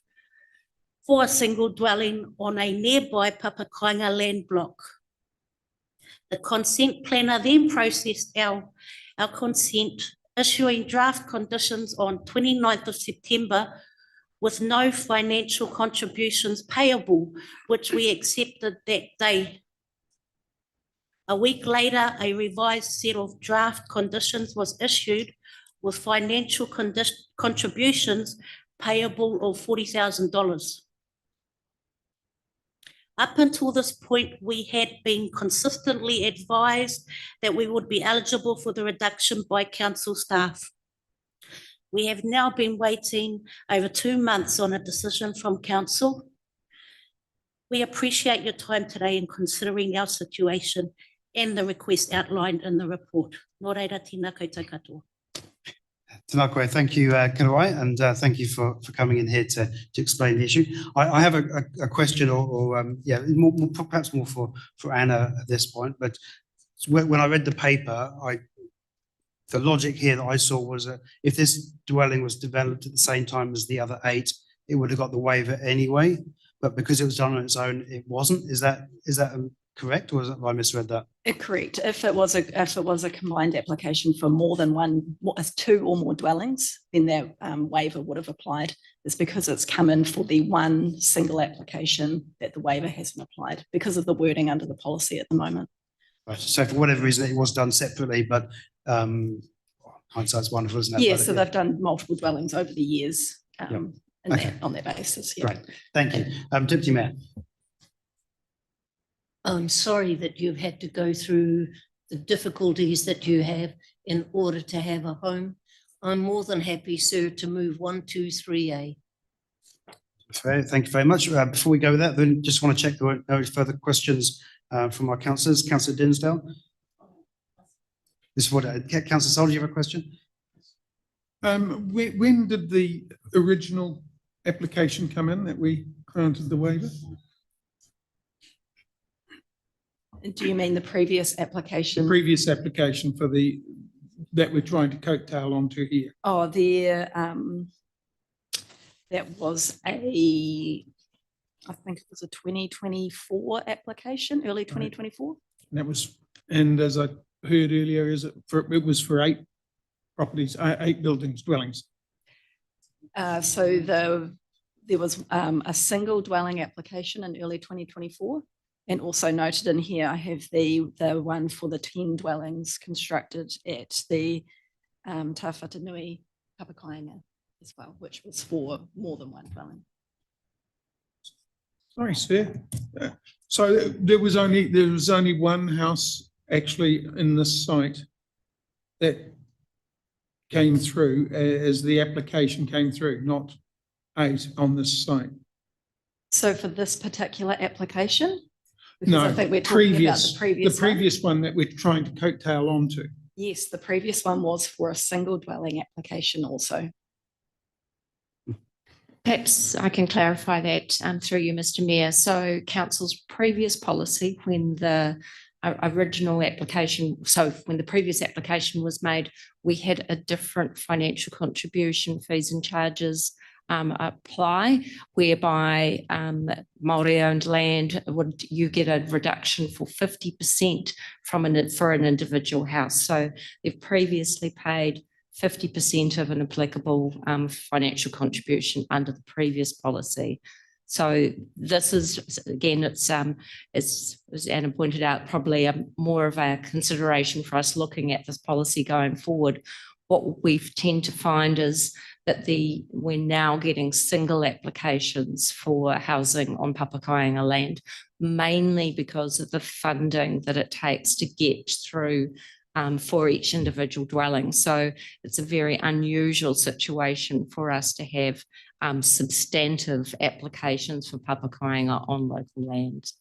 for a single dwelling on a nearby Papakainga land block. The consent planner then processed our consent, issuing draft conditions on 29th of September with no financial contributions payable, which we accepted that day. A week later, a revised set of draft conditions was issued with financial contributions payable of $40,000. Up until this point, we had been consistently advised that we would be eligible for the reduction by council staff. We have now been waiting over 2 months on a decision from council. We appreciate your time today in considering our situation and the request outlined in the report. Nō reira, tēnā koutou katoa. Tanakwe, thank you, Karawai, and thank you for coming in here to explain the issue. I have a question yeah, perhaps more for Anna at this point, but when I read the paper, the logic here that I saw was that if this dwelling was developed at the same time as the other 8, it would have got the waiver anyway, but because it was done on its own, it wasn't. Is that correct, or have I misread that? Correct. If it was a combined application for more than one, 2 or more dwellings, then that waiver would have applied. It's because it's come in for the one single application that the waiver hasn't applied because of the wording under the policy at the moment. Right. So for whatever reason, it was done separately, but hindsight's wonderful, isn't it? Yeah, But so they've done multiple dwellings over the years Okay. on that basis. Yeah. Great, thank you. Deputy Mayor. I'm sorry that you've had to go through the difficulties that you have in order to have a home. I'm more than happy, sir, to move 123A. Thank you very much. Before we go with that, then just want to check there weren't no further questions from our councillors. Councillor Dinsdale. This is what, Councillor Sol, do you have a question? When did the original application come in that we granted the waiver? Do you mean the previous application? The previous application for that we're trying to coattail onto here. Oh, that was I think it was a 2024 application, early 2024. That was, and as I heard earlier, it was for 8 properties, 8 buildings, dwellings. So there was a single dwelling application in early 2024. And also noted in here, I have the one for the 10 dwellings constructed at the Tawhatanui Papakainga as well, which was for more than one dwelling. Sorry, sir. So there was only one house actually in this site that came through as the application came through, not 8 on this site. So for this particular application? Because No, I think we're talking about the previous one that we're trying to coattail onto. Yes, the previous one was for a single dwelling application also. Perhaps I can clarify that through you, Mr. Mayor. So council's previous policy, when the original application, so when the previous application was made, we had a different financial contribution fees and charges apply, whereby Māori-owned land, you get a reduction for 50% for an individual house. So they've previously paid 50% of an applicable financial contribution under the previous policy. So this is, again, it's as Anna pointed out, probably more of a consideration for us looking at this policy going forward. What we tend to find is that we're now getting single applications for housing on Papakainga land, mainly because of the funding that it takes to get through for each individual dwelling. So it's a very unusual situation for us to have substantive applications for Papakainga on local land.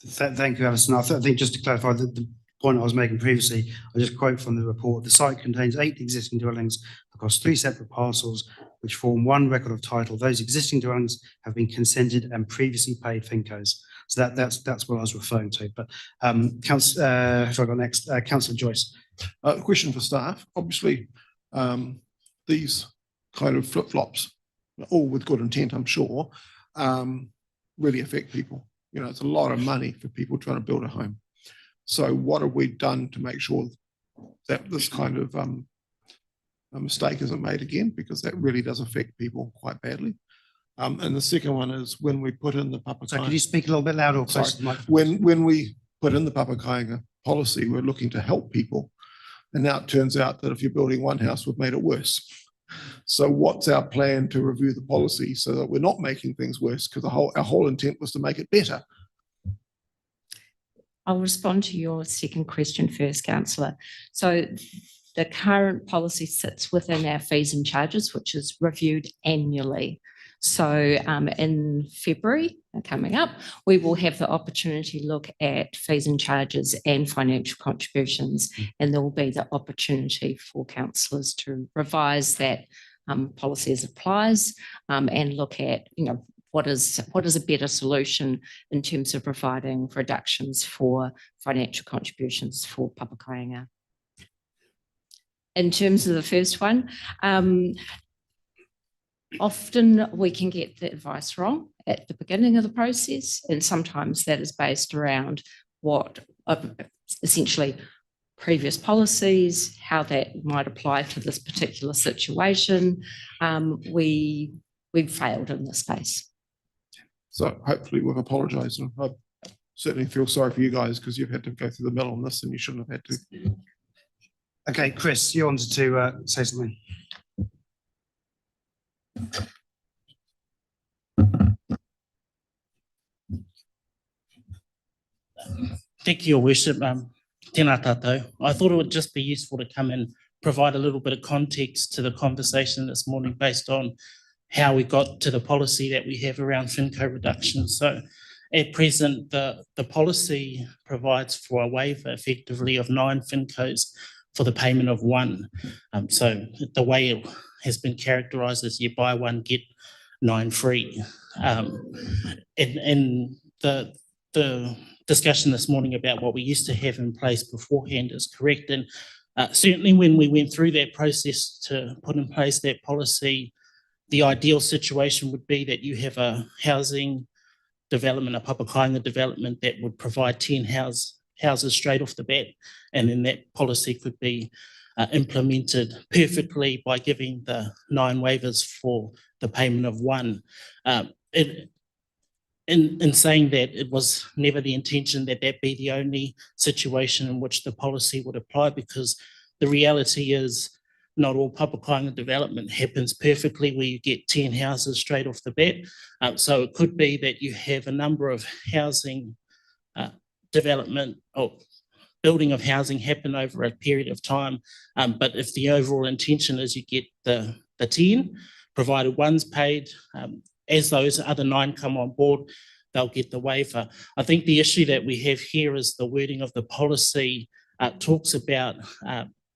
Thank you, Alison. I think just to clarify the point I was making previously, I just quote from the report: the site contains 8 existing dwellings across 3 separate parcels, which form one record of title. Those existing dwellings have been consented and previously paid FINCOs. So that's what I was referring to. But if I got next, Councillor Joyce. Question for staff. Obviously, these kind of flip-flops, all with good intent, I'm sure, really affect people. You know, it's a lot of money for people trying to build a home. So what have we done to make sure that this kind of a mistake isn't made again? Because that really does affect people quite badly. And the second one is when we put in the Papakainga. So could you speak a little bit louder? Or closer to the microphone? When we put in the Papakainga policy, we're looking to help people. And now it turns out that if you're building one house, we've made it worse. So what's our plan to review the policy so that we're not making things worse? Because our whole intent was to make it better. I'll respond to your second question first, Councillor. So the current policy sits within our fees and charges, which is reviewed annually. So in February coming up, we will have the opportunity to look at fees and charges and financial contributions, and there will be the opportunity for councillors to revise that policy as applies and look at, what is a better solution in terms of providing reductions for financial contributions for Papakāinga. In terms of the first one, often we can get the advice wrong at the beginning of the process, and sometimes that is based around what essentially previous policies, how that might apply to this particular situation. We've failed in this space. So hopefully we've apologised, and I certainly feel sorry for you guys because you've had to go through the mill on this and you shouldn't have had to. Okay, Chris, you wanted to say something. Thank you, Your Worship. Tēnā tātou. I thought it would just be useful to come and provide a little bit of context to the conversation this morning based on how we got to the policy that we have around FinCo reduction. So at present, the policy provides for a waiver effectively of 9 FinCos for the payment of 1. So the way it has been characterised is you buy 1, get 9 free. And the discussion this morning about what we used to have in place beforehand is correct. And certainly when we went through that process to put in place that policy, the ideal situation would be that you have a housing development, a Papakāinga development that would provide 10 houses straight off the bat. And then that policy could be implemented perfectly by giving the 9 waivers for the payment of 1. In saying that, it was never the intention that that be the only situation in which the policy would apply, because the reality is not all Papakāinga development happens perfectly where you get 10 houses straight off the bat. So it could be that you have a number of housing development or building of housing happen over a period of time. But if the overall intention is you get the 10, provided 1's paid, as those other 9 come on board, they'll get the waiver. I think the issue that we have here is the wording of the policy talks about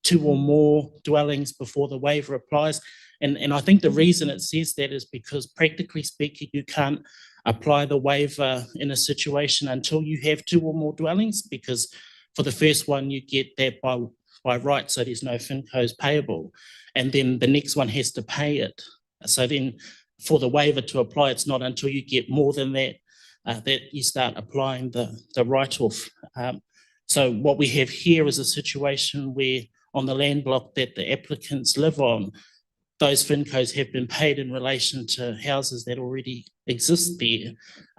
2 or more dwellings before the waiver applies. And I think the reason it says that is because practically speaking, you can't apply the waiver in a situation until you have 2 or more dwellings, because for the first one, you get that by right, so there's no FinCos payable. And then the next one has to pay it. So then for the waiver to apply, it's not until you get more than that that you start applying the write-off. So what we have here is a situation where on the land block that the applicants live on, those FinCos have been paid in relation to houses that already exist there.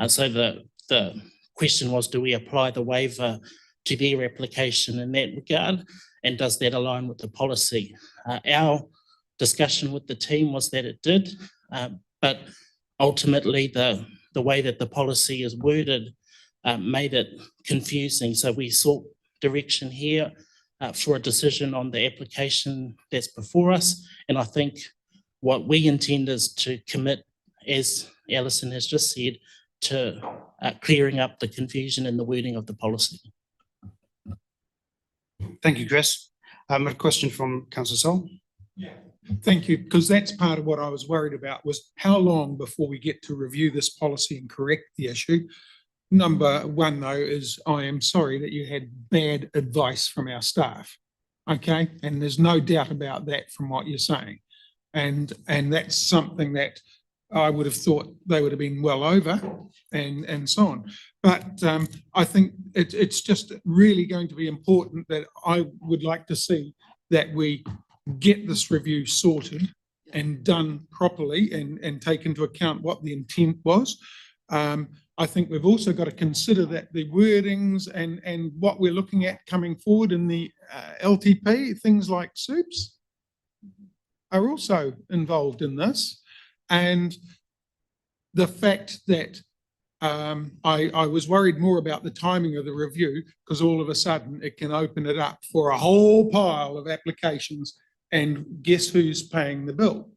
So the question was, do we apply the waiver to their application in that regard? And does that align with the policy? Our discussion with the team was that it did, but ultimately the way that the policy is worded made it confusing. So we sought direction here for a decision on the application that's before us. And I think what we intend is to commit, as Alison has just said, to clearing up the confusion in the wording of the policy. Thank you, Chris. A question from Councillor Sol. Thank you, because that's part of what I was worried about, was how long before we get to review this policy and correct the issue. Number 1, though, is I am sorry that you had bad advice from our staff. Okay, and there's no doubt about that from what you're saying. And that's something that I would have thought they would have been well over and so on. But I think it's just really going to be important that I would like to see that we get this review sorted and done properly and take into account what the intent was. I think we've also got to consider that the wordings and what we're looking at coming forward in the LTP, things like soups, are also involved in this. And the fact that I was worried more about the timing of the review, because all of a sudden it can open it up for a whole pile of applications, and guess who's paying the bill?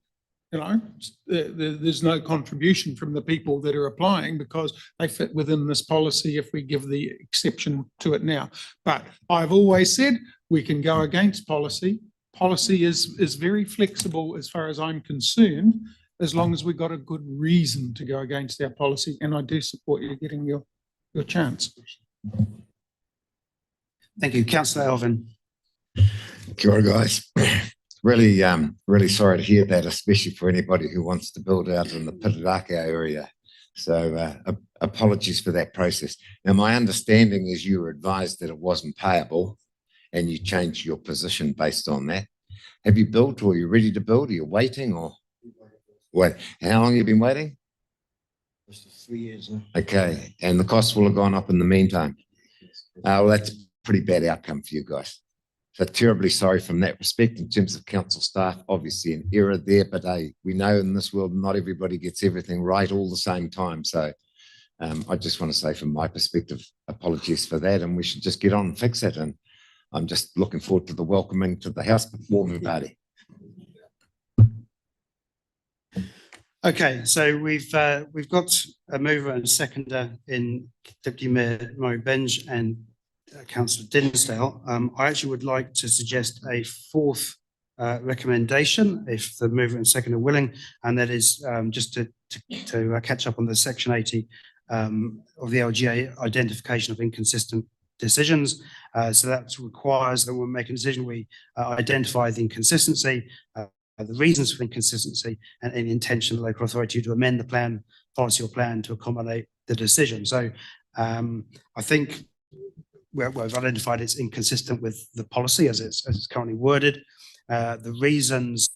You know, there's no contribution from the people that are applying because they fit within this policy if we give the exception to it now. But I've always said we can go against policy. Policy is very flexible as far as I'm concerned, as long as we've got a good reason to go against our policy. And I do support you getting your chance. Thank you. Councillor Elvin. Kia ora, guys. Really, really sorry to hear that, especially for anybody who wants to build out in the Pitaraka area. So apologies for that process. Now, my understanding is you were advised that it wasn't payable and you changed your position based on that. Have you built or are you ready to build? Are you waiting or what? How long have you been waiting? 3 years now. Okay. And the costs will have gone up in the meantime. Well, that's a pretty bad outcome for you guys. So terribly sorry from that respect in terms of council staff, obviously an error there, but we know in this world, not everybody gets everything right all the same time. So I just want to say from my perspective, apologies for that. And we should just get on and fix it. And I'm just looking forward to the welcoming to the house warming party. Okay, so we've got a mover and seconder in Deputy Mayor Murray Benge and Councillor Dinsdale. I actually would like to suggest a fourth recommendation, if the mover and seconder are willing, and that is just to catch up on the Section 80 of the LGA identification of inconsistent decisions. So that requires that when we make a decision, we identify the inconsistency, the reasons for inconsistency, and any intention of the local authority to amend the plan, policy or plan to accommodate the decision. So I think we've identified it's inconsistent with the policy as it's currently worded. The reasons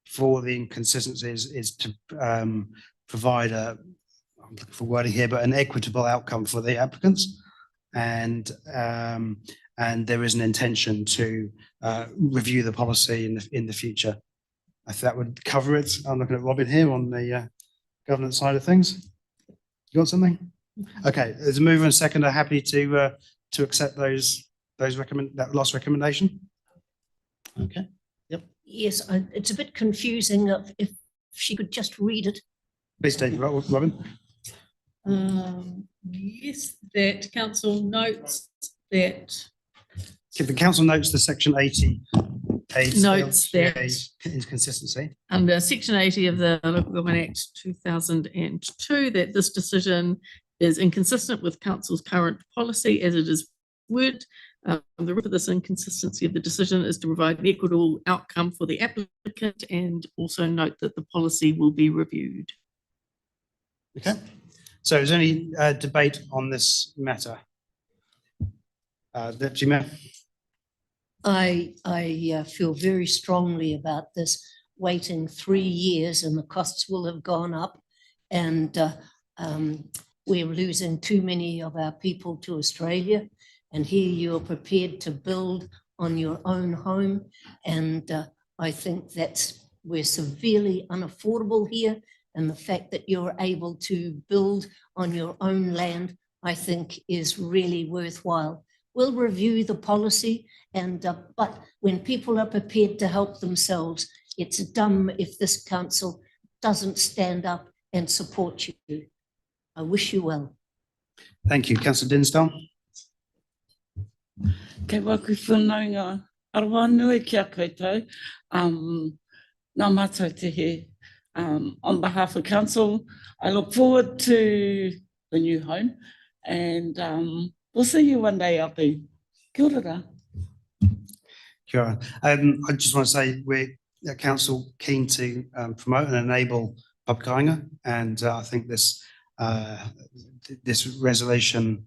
for the inconsistencies is to provide I'm looking for wording here, but an equitable outcome for the applicants. And there is an intention to review the policy in the future. I think that would cover it. I'm looking at Robin here on the governance side of things. You got something? Okay, there's a mover and seconder happy to accept that last recommendation. Okay. Yep. Yes, it's a bit confusing if she could just read it. Please take it, Robin. Yes, that council notes that. The council notes the Section 80 Notes that inconsistency. Under Section 80 of the Local Government Act 2002, that this decision is inconsistent with council's current policy as it is worded. The reason for this inconsistency of the decision is to provide an equitable outcome for the applicant, and also note that the policy will be reviewed. Okay. So is there any debate on this matter? Deputy Mayor. I feel very strongly about this, waiting 3 years and the costs will have gone up, and we're losing too many of our people to Australia. And here you're prepared to build on your own home. And I think we're severely unaffordable here. And the fact that you're able to build on your own land, I think is really worthwhile. We'll review the policy, but when people are prepared to help themselves, it's dumb if this council doesn't stand up and support you. I wish you well. Thank you. Councillor Dinsdale. Kei waku whanaunga aroha nui kia koutou. Ngā mātou te he. On behalf of council, I look forward to the new home, and we'll see you one day out there. Kia ora. Kia ora. I just want to say we're at council keen to promote and enable Papakainga, and I think this resolution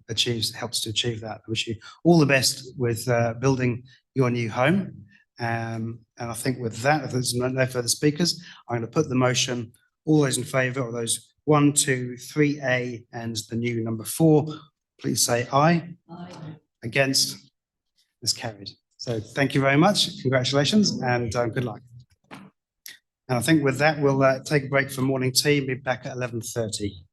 helps to achieve that. I wish you all the best with building your new home. And I think with that, if there's no further speakers, I'm going to put the motion. All those in favour of those 1, 2, 3A and the new number 4, please say aye. Aye. Against? It's carried. So thank you very much. Congratulations and good luck. And I think with that, we'll take a break for morning tea and be back at 11:30.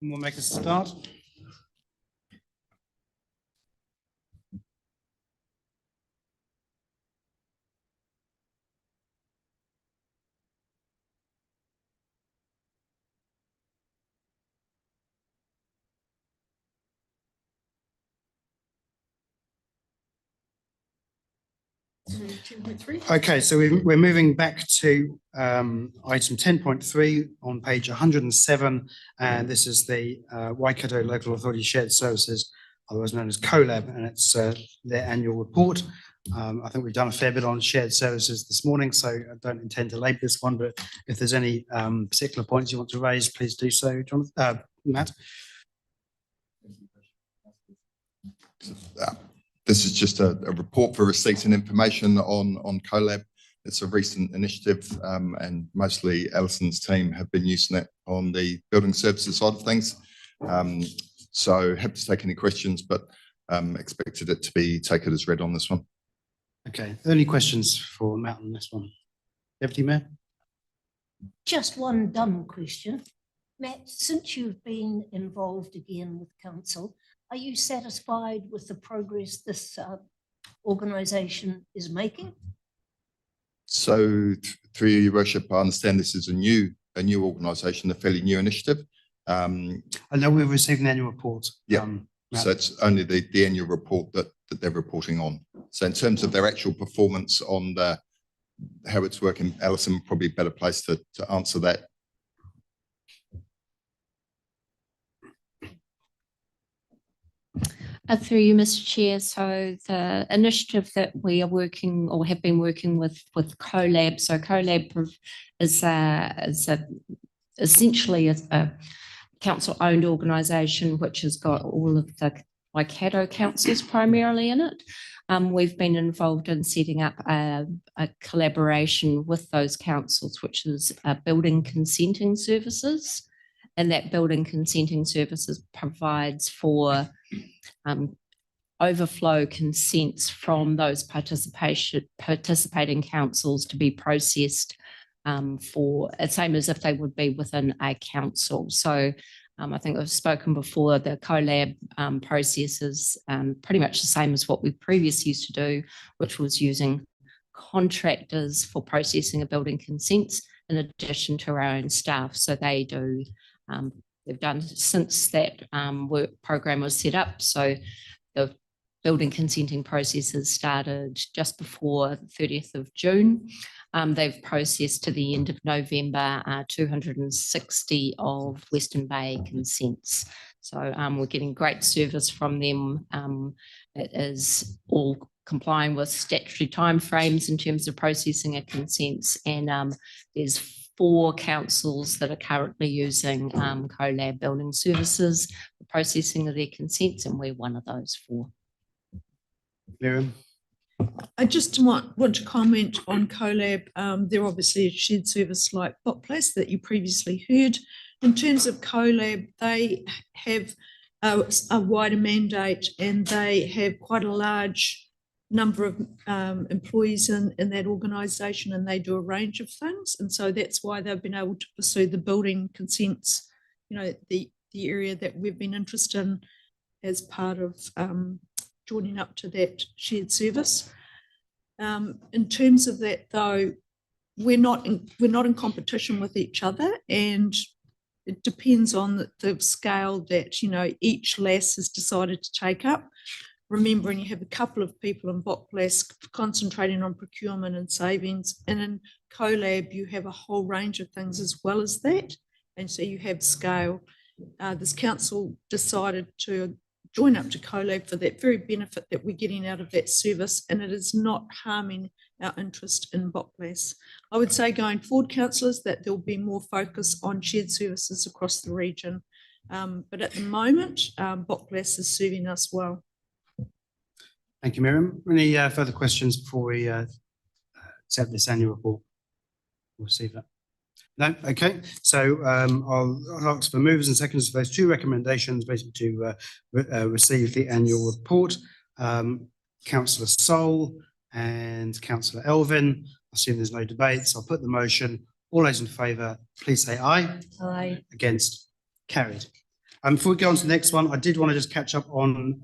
We'll make a start. Okay, so we're moving back to item 10.3 on page 107, and this is the Waikato Local Authority Shared Services, otherwise known as CoLab, and it's their annual report. I think we've done a fair bit on shared services this morning, so I don't intend to labour this one, but if there's any particular points you want to raise, please do so, Jonathan, Matt. This is just a report for receipts and information on CoLab. It's a recent initiative and mostly Alison's team have been using it on the building services side of things. So happy to take any questions, but expected it to be taken as read on this one. Okay, any questions for Matt on this one? Deputy Mayor? Just one dumb question. Matt, since you've been involved again with council, are you satisfied with the progress this organisation is making? So through your worship, I understand this is a new organisation, a fairly new initiative. I know we've received an annual report. Yeah, so it's only the annual report that they're reporting on. So in terms of their actual performance on how it's working, Alison probably a better place to answer that. Through you, Mr. Chair. So the initiative that we are working or have been working with CoLab. So CoLab is essentially a council-owned organisation which has got all of the Waikato councils primarily in it. We've been involved in setting up a collaboration with those councils, which is building consenting services. And that building consenting services provides for overflow consents from those participating councils to be processed for the same as if they would be within a council. So I think I've spoken before, the CoLab process is pretty much the same as what we previously used to do, which was using contractors for processing of building consents in addition to our own staff. So they do they've done since that work program was set up. So the building consenting processes started just before the 30th of June. They've processed to the end of November 260 of Western Bay consents. So we're getting great service from them. It is all complying with statutory timeframes in terms of processing of consents, and there's 4 councils that are currently using CoLab Building Services for processing of their consents, and we're one of those 4. Miriam? I just want to comment on CoLab. They're obviously a shared service like Botplace that you previously heard. In terms of CoLab, they have a wider mandate and they have quite a large number of employees in that organisation, and they do a range of things. And so that's why they've been able to pursue the building consents, you know, the area that we've been interested in as part of joining up to that shared service. In terms of that though, we're not in competition with each other, and it depends on the scale that, you know, each LAS has decided to take up. Remembering you have a couple of people in Botplace concentrating on procurement and savings, and in CoLab you have a whole range of things as well as that, and so you have scale. This council decided to join up to CoLab for that very benefit that we're getting out of that service, and it is not harming our interest in Botplace. I would say going forward, councillors, that there'll be more focus on shared services across the region, but at the moment Botplace is serving us well. Thank you, Miriam. Any further questions before we accept this annual report? We'll receive that. No? Okay. So I'll ask for movers and seconds for those 2 recommendations, basically to receive the annual report. Councillor Sol and Councillor Elvin. I assume there's no debates. I'll put the motion. All those in favour, please say aye. Aye. Against? Carried. Before we go on to the next one, I did want to just catch up on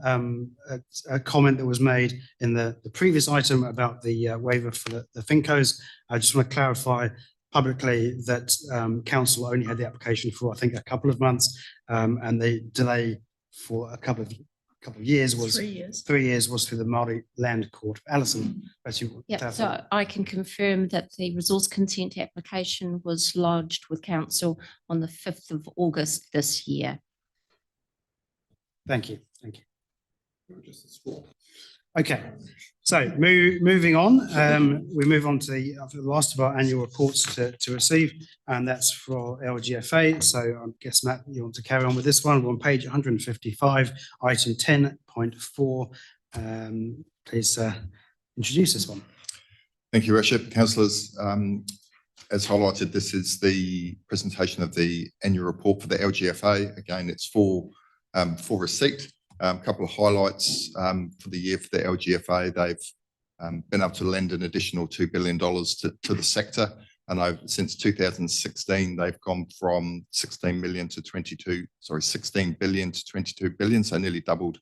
a comment that was made in the previous item about the waiver for the Fincos. I just want to clarify publicly that council only had the application for, I think, a couple of months, and the delay for a couple of years was 3 years. 3 years was through the Māori Land Court. Alison, perhaps you. Yeah, so I can confirm that the resource consent application was lodged with council on the 5th of August this year. Thank you. Thank you. Okay, so moving on, we move on to the last of our annual reports to receive, and that's for LGFA. So I guess, Matt, you want to carry on with this one. We're on page 155, item 10.4. Please introduce this one. Thank you, Worship. Councillors, as highlighted, this is the presentation of the annual report for the LGFA. Again, it's for receipt. A couple of highlights for the year for the LGFA. They've been able to lend an additional $2 billion to the sector. And since 2016, they've gone from 16 billion to 22 billion. So nearly doubled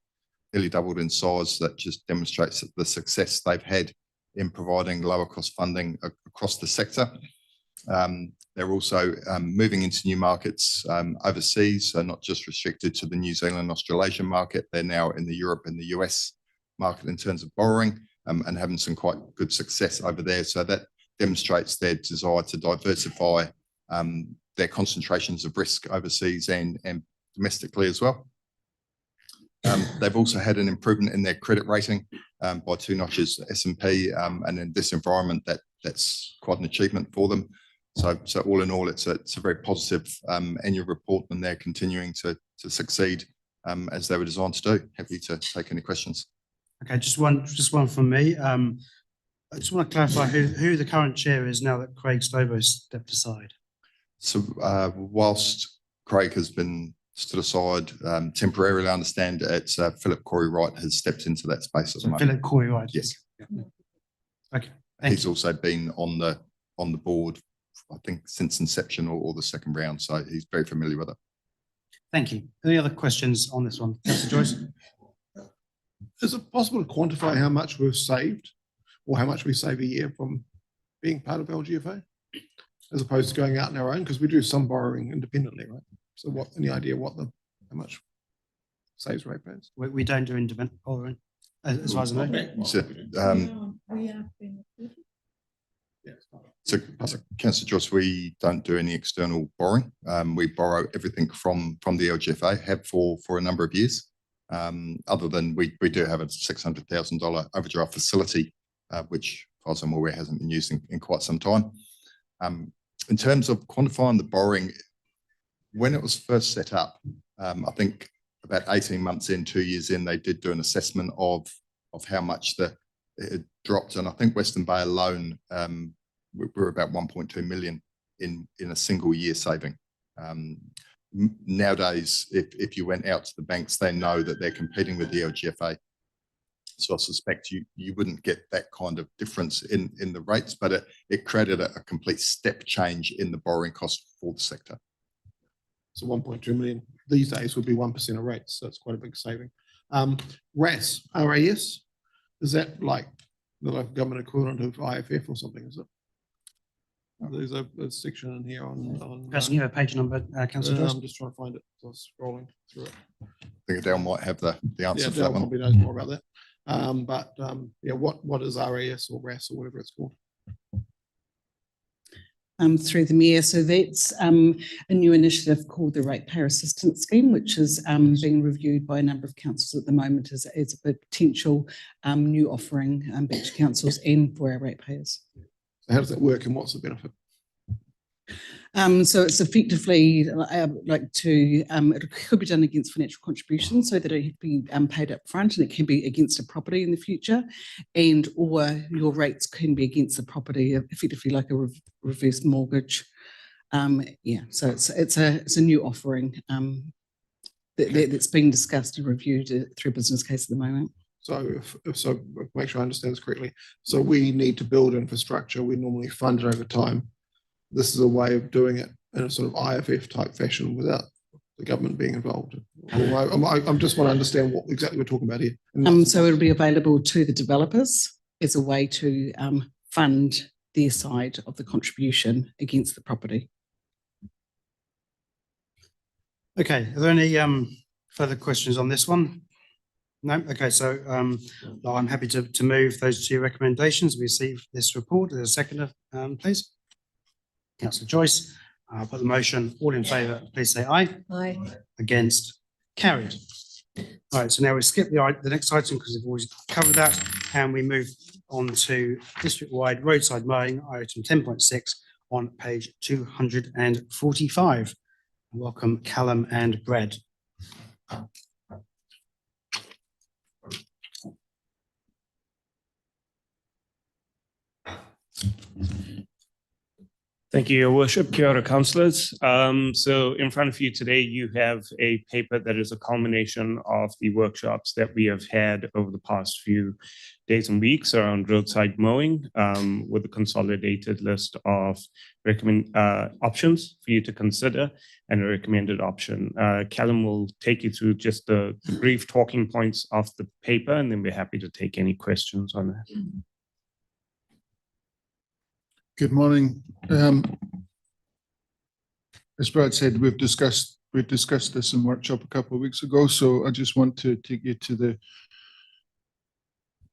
in size. That just demonstrates the success they've had in providing lower cost funding across the sector. They're also moving into new markets overseas, so not just restricted to the New Zealand, Australasian market. They're now in the Europe and the US market in terms of borrowing and having some quite good success over there. So that demonstrates their desire to diversify their concentrations of risk overseas and domestically as well. They've also had an improvement in their credit rating by 2 notches S&P, and in this environment, that's quite an achievement for them. So all in all, it's a very positive annual report, and they're continuing to succeed as they were designed to do. Happy to take any questions. Okay, just one from me. I just want to clarify who the current chair is now that Craig Stobo stepped aside. So whilst Craig has been stood aside temporarily, I understand it's Philip Corey Wright has stepped into that space at the moment. Philip Corey Wright. Yes. Yeah. Okay. He's also been on the board, I think, since inception or the second round, so he's very familiar with it. Thank you. Any other questions on this one? Councillor Joyce? Is it possible to quantify how much we've saved or how much we save a year from being part of LGFA as opposed to going out on our own? Because we do some borrowing independently, right? So any idea how much saves ratepayers? We don't do independent borrowing, as far as I know. So, Councillor Joyce, we don't do any external borrowing. We borrow everything from the LGFA, have for a number of years. Other than we do have a $600,000 overdraft facility, which, as far as I'm aware, hasn't been used in quite some time. In terms of quantifying the borrowing, when it was first set up, I think about 18 months in, 2 years in, they did do an assessment of how much it had dropped. And I think Western Bay alone, we're about 1.2 million in a single year saving. Nowadays, if you went out to the banks, they know that they're competing with the LGFA. So I suspect you wouldn't get that kind of difference in the rates, but it created a complete step change in the borrowing cost for the sector. So 1.2 million these days would be 1% of rates. So it's quite a big saving. RAS, is that like the local government equivalent of IFF or something, is it? There's a section in here on Perhaps you have a page number, Councillor Joyce? I'm just trying to find it. I was scrolling through it. I think Adele might have the answer for that Adele one. probably knows more about that. Yeah, what is RAS or RAS or whatever it's called? Through the Mayor. So that's a new initiative called the Ratepayer Assistance Scheme, which is being reviewed by a number of councils at the moment as a potential new offering back to councils and for our ratepayers. So how does that work and what's the benefit? So it's effectively it could be done against financial contributions so that it be paid up front, and it can be against a property in the future, and or your rates can be against the property, effectively like a reverse mortgage. Yeah, so it's a new offering that's being discussed and reviewed through a business case at the moment. So make sure I understand this correctly. So we need to build infrastructure. We normally fund it over time. This is a way of doing it in a sort of IFF type fashion without the government being involved? I'm just want to understand what exactly we're talking about here. So it'll be available to the developers as a way to fund their side of the contribution against the property. Okay, are there any further questions on this one? No, okay, so I'm happy to move those two recommendations. We receive this report. There's a seconder, please. Councillor Joyce, I'll put the motion. All in favour, please say aye. Aye. Against, carried. All right, so now we skip the next item because we've always covered that, and we move on to district-wide roadside mowing, item 10.6 on page 245. Welcome, Callum and Brad. Thank you, Your Worship. Kia ora, councillors. So in front of you today, you have a paper that is a culmination of the workshops that we have had over the past few days and weeks around roadside mowing, with a consolidated list of options for you to consider and a recommended option. Callum will take you through just the brief talking points of the paper, and then we're happy to take any questions on that. Good morning. As Brad said, we've discussed this in workshop a couple of weeks ago, so I just want to take you to the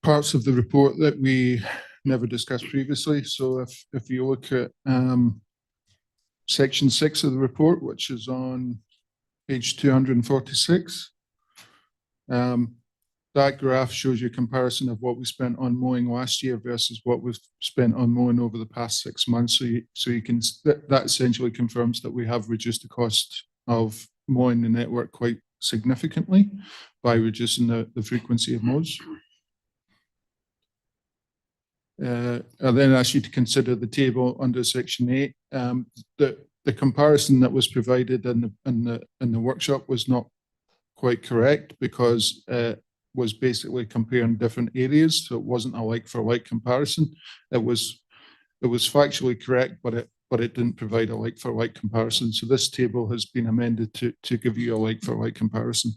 parts of the report that we never discussed previously. So if you look at section 6 of the report, which is on page 246, that graph shows you a comparison of what we spent on mowing last year versus what we've spent on mowing over the past 6 months. So you can, that essentially confirms that we have reduced the cost of mowing the network quite significantly by reducing the frequency of mows. I then ask you to consider the table under section 8. The comparison that was provided in the workshop was not quite correct because was basically comparing different areas, so it wasn't a like-for-like comparison. It was factually correct, but it didn't provide a like-for-like comparison. So this table has been amended to give you a like-for-like comparison.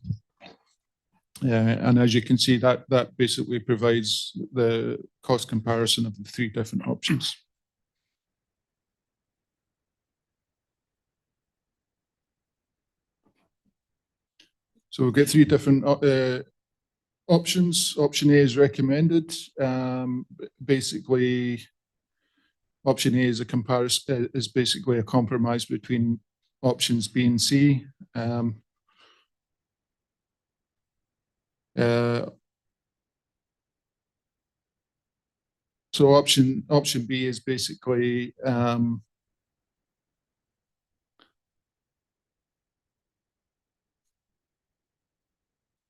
And as you can see, that basically provides the cost comparison of the 3 different options. So we'll get 3 different options. Option A is recommended. Basically, option A is a comparison, is basically a compromise between options B and C. So option B is basically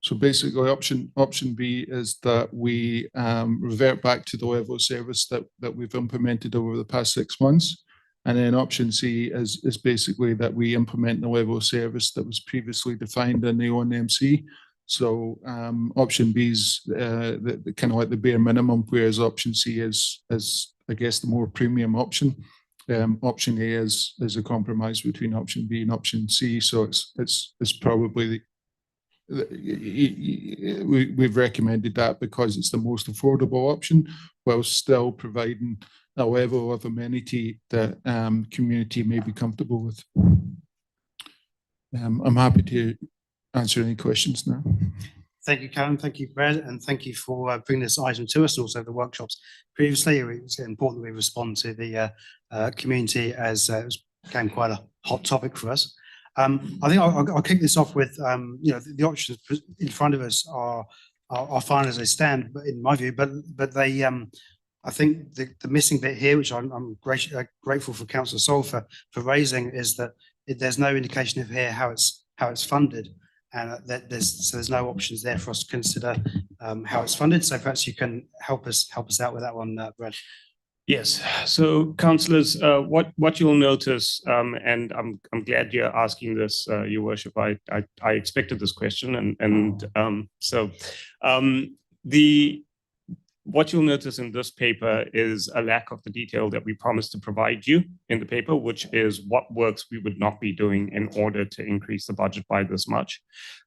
so basically option B is that we revert back to the level of service that we've implemented over the past 6 months. And then option C is basically that we implement the level of service that was previously defined in the ONMC. So option B is the kind of like the bare minimum, whereas option C is I guess the more premium option. Option A is a compromise between option B and option C. So it's probably we've recommended that because it's the most affordable option, while still providing a level of amenity that community may be comfortable with. I'm happy to answer any questions now. Thank you, Karen. Thank you, Brad, and thank you for bringing this item to us and also the workshops previously. It's important that we respond to the community as it became quite a hot topic for us. I think I'll kick this off with the options in front of us are fine as they stand, but in my view, but they I think the missing bit here, which I'm grateful for Councillor Saul for raising, is that there's no indication of here how it's funded, and that there's no options there for us to consider how it's funded. So perhaps you can help us out with that one, Brad. Yes. So, councillors, what you'll notice, and I'm glad you're asking this, Your Worship. I expected this question, and so the what you'll notice in this paper is a lack of the detail that we promised to provide you in the paper, which is what works we would not be doing in order to increase the budget by this much.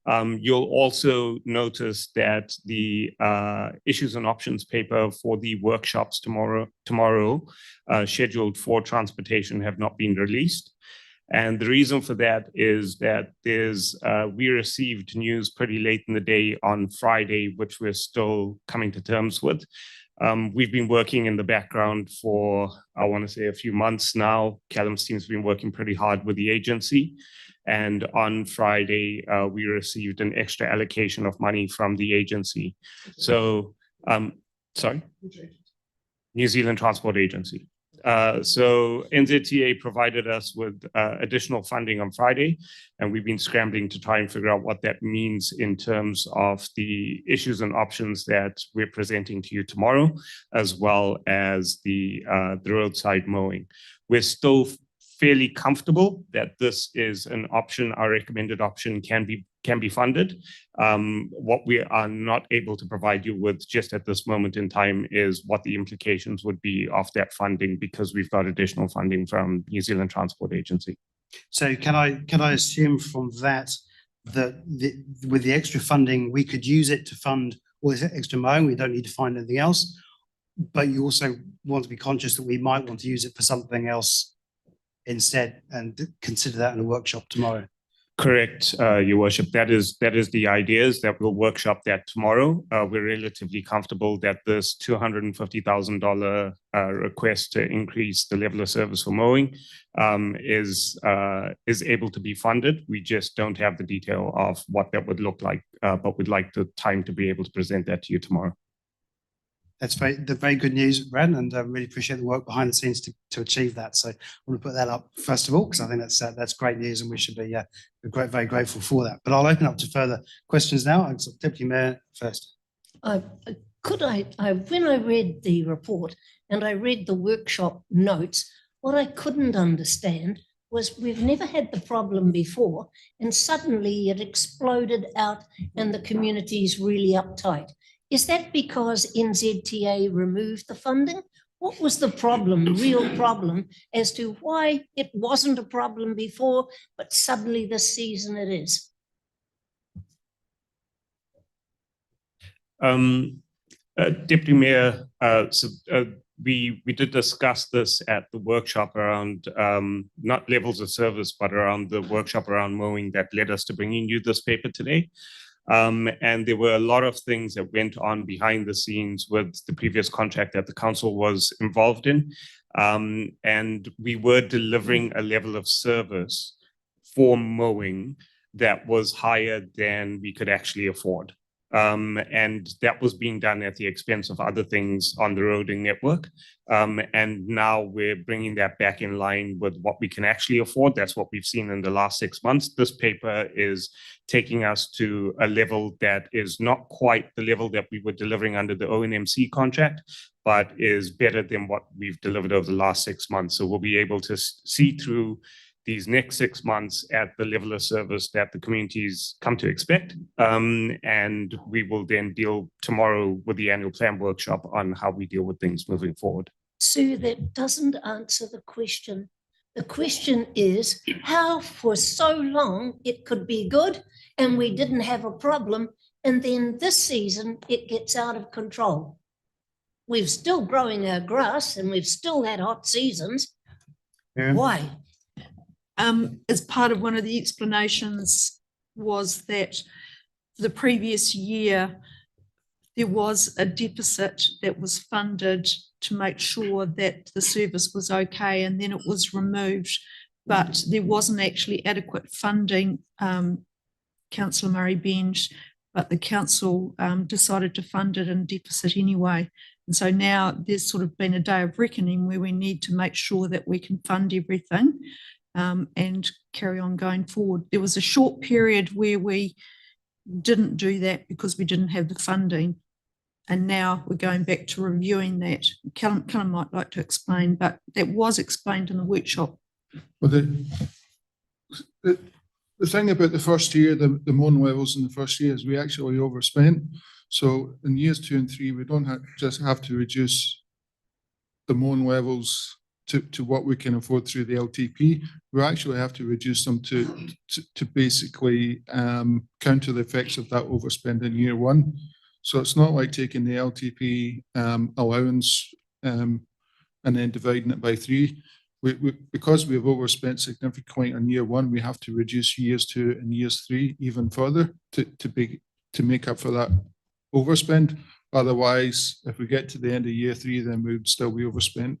You'll also notice that the issues and options paper for the workshops tomorrow scheduled for transportation have not been released. And the reason for that is that we received news pretty late in the day on Friday, which we're still coming to terms with. We've been working in the background for, I want to say, a few months now. Callum's team's been working pretty hard with the agency. And on Friday, we received an extra allocation of money from the agency. So, sorry? New Zealand Transport Agency. So NZTA provided us with additional funding on Friday, and we've been scrambling to try and figure out what that means in terms of the issues and options that we're presenting to you tomorrow, as well as the roadside mowing. We're still fairly comfortable that this is an option, our recommended option can be funded. What we are not able to provide you with just at this moment in time is what the implications would be of that funding, because we've got additional funding from New Zealand Transport Agency. So can I assume from that with the extra funding, we could use it to fund all this extra mowing, we don't need to find anything else, but you also want to be conscious that we might want to use it for something else instead, and consider that in a workshop tomorrow? Correct, Your Worship. That is the idea, is that we'll workshop that tomorrow. We're relatively comfortable that this $250,000 request to increase the level of service for mowing is able to be funded. We just don't have the detail of what that would look like, but we'd like the time to be able to present that to you tomorrow. That's very good news, Brad, and I really appreciate the work behind the scenes to achieve that. So I want to put that up first of all, because I think that's great news, and we should be very grateful for that. But I'll open up to further questions now. Deputy Mayor first. When I read the report and I read the workshop notes, what I couldn't understand was we've never had the problem before, and suddenly it exploded out and the community's really uptight. Is that because NZTA removed the funding? What was the problem, real problem, as to why it wasn't a problem before, but suddenly this season it is? Deputy Mayor, we did discuss this at the workshop around not levels of service, but around the workshop around mowing that led us to bringing you this paper today. And there were a lot of things that went on behind the scenes with the previous contract that the council was involved in. And we were delivering a level of service for mowing that was higher than we could actually afford. And that was being done at the expense of other things on the roading network. And now we're bringing that back in line with what we can actually afford. That's what we've seen in the last 6 months. This paper is taking us to a level that is not quite the level that we were delivering under the ONMC contract, but is better than what we've delivered over the last 6 months. So we'll be able to see through these next 6 months at the level of service that the communities come to expect. And we will then deal tomorrow with the annual plan workshop on how we deal with things moving forward. Sue, that doesn't answer the question. The question is how for so long it could be good and we didn't have a problem, and then this season it gets out of control. We're still growing our grass and we've still had hot seasons. Yeah. Why? As part of one of the explanations was that the previous year, there was a deficit that was funded to make sure that the service was okay, and then it was removed, but there wasn't actually adequate funding, Councillor Murray-Benge, but the council decided to fund it in deficit anyway. And so now there's sort of been a day of reckoning where we need to make sure that we can fund everything and carry on going forward. There was a short period where we didn't do that because we didn't have the funding. And now we're going back to reviewing that. Callum might like to explain, but that was explained in the workshop. Well, the thing about the first year, the mowing levels in the first year is we actually overspent. So in years 2 and 3, we don't just have to reduce the moan levels to what we can afford through the LTP. We actually have to reduce them to basically counter the effects of that overspend in year 1. So it's not like taking the LTP allowance and then dividing it by 3. Because we've overspent significantly in year 1, we have to reduce years 2 and years 3 even further to make up for that overspend. Otherwise, if we get to the end of year 3, then we would still be overspent.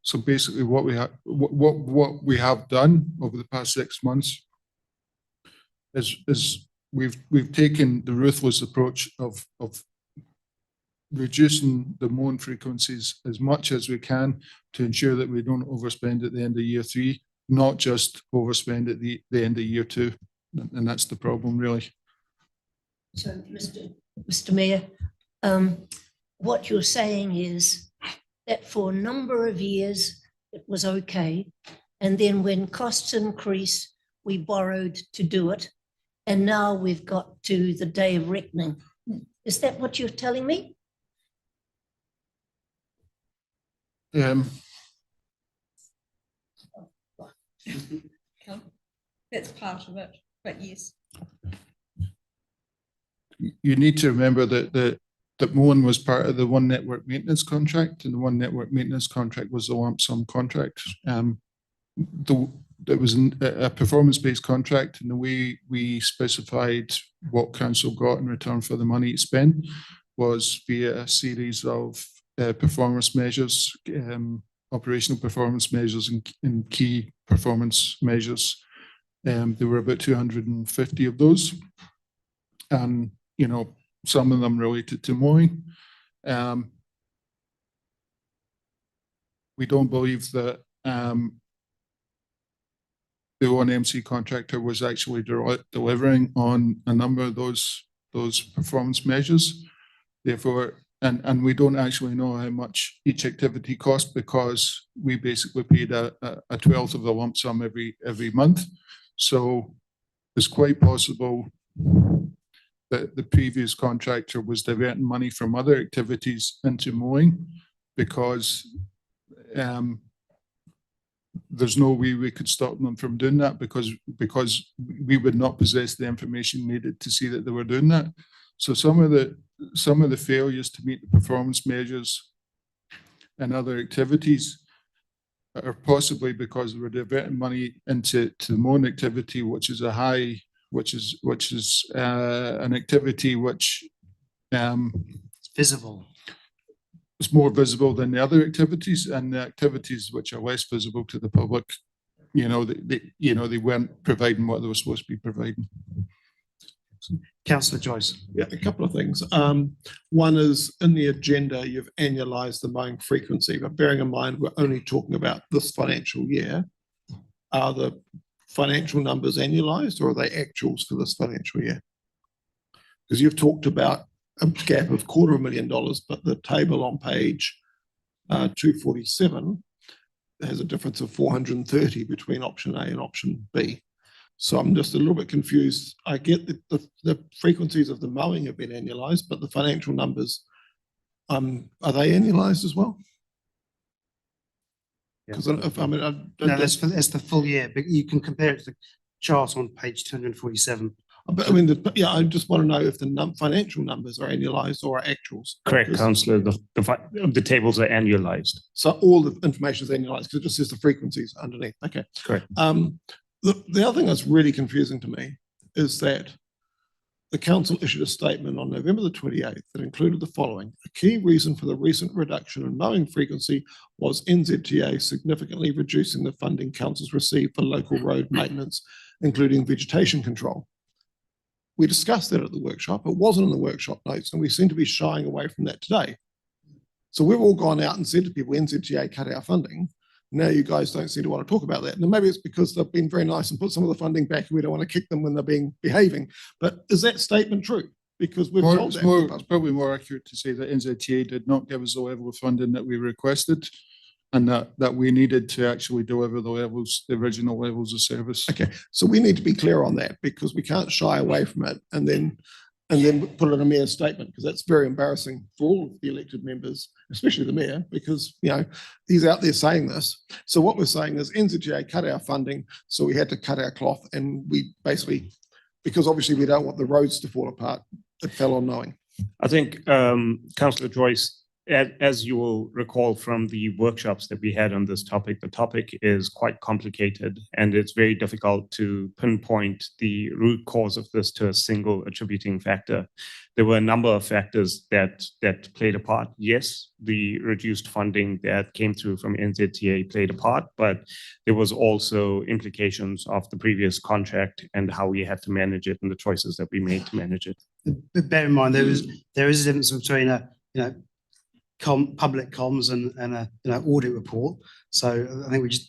So basically, what we have done over the past 6 months is we've taken the ruthless approach of reducing the moan frequencies as much as we can to ensure that we don't overspend at the end of year 3, not just overspend at the end of year 2. And that's the problem, really. So, Mr. Mayor, what you're saying is that for a number of years, it was okay. And then when costs increase, we borrowed to do it. And now we've got to the day of reckoning. Is that what you're telling me? That's part of it, but yes. You need to remember that Moan was part of the One Network maintenance contract, and the One Network maintenance contract was a lump sum contract. It was a performance-based contract, and the way we specified what council got in return for the money it spent was via a series of performance measures, operational performance measures and key performance measures. There were about 250 of those. And, some of them related to mowing. We don't believe that the ONMC contractor was actually delivering on a number of those performance measures. Therefore, and we don't actually know how much each activity cost, because we basically paid a 12th of the lump sum every month. So it's quite possible that the previous contractor was diverting money from other activities into mowing, because there's no way we could stop them from doing that, because we would not possess the information needed to see that they were doing that. So some of the failures to meet the performance measures and other activities are possibly because they were diverting money into the mowing activity, which is an activity which visible. It's more visible than the other activities, and the activities which are less visible to the public, they weren't providing what they were supposed to be providing. Councillor Joyce. Yeah, a couple of things. One is, in the agenda, you've annualised the mowing frequency, but bearing in mind we're only talking about this financial year, are the financial numbers annualised, or are they actuals for this financial year? Because you've talked about a gap of $250,000, but the table on page 247 has a difference of 430 between option A and option B. So I'm just a little bit confused. I get that the frequencies of the mowing have been annualised, but the financial numbers, are they annualised as well? Because that's the full year, but you can compare it to the chart on page 247. But I just want to know if the financial numbers are annualised or are actuals. Correct, councillor. The tables are annualised. So all the information is annualised because it just says the frequencies underneath. Okay. Correct. The other thing that's really confusing to me is that the council issued a statement on November the 28th that included the following: a key reason for the recent reduction in mowing frequency was NZTA significantly reducing the funding councils receive for local road maintenance, including vegetation control. We discussed that at the workshop. It wasn't in the workshop notes, and we seem to be shying away from that today. So we've all gone out and said to people, NZTA cut our funding. Now you guys don't seem to want to talk about that. And maybe it's because they've been very nice and put some of the funding back, and we don't want to kick them when they're behaving. But is that statement true? Because we've told that. It's probably more accurate to say that NZTA did not give us the level of funding that we requested, and that we needed to actually deliver the original levels of service. Okay, so we need to be clear on that, because we can't shy away from it and then and then put it in a mayor's statement, because that's very embarrassing for all of the elected members, especially the mayor, because, you know, he's out there saying this. So what we're saying is NZTA cut our funding, so we had to cut our cloth, and we basically, because obviously we don't want the roads to fall apart, it fell on knowing. I think, Councillor Joyce, as you will recall from the workshops that we had on this topic, the topic is quite complicated, and it's very difficult to pinpoint the root cause of this to a single attributing factor. There were a number of factors that played a part. Yes, the reduced funding that came through from NZTA played a part, but there was also implications of the previous contract and how we had to manage it and the choices that we made to manage it. But bear in mind, there is a difference between a, you know, public comms and a, you know, audit report. So I think it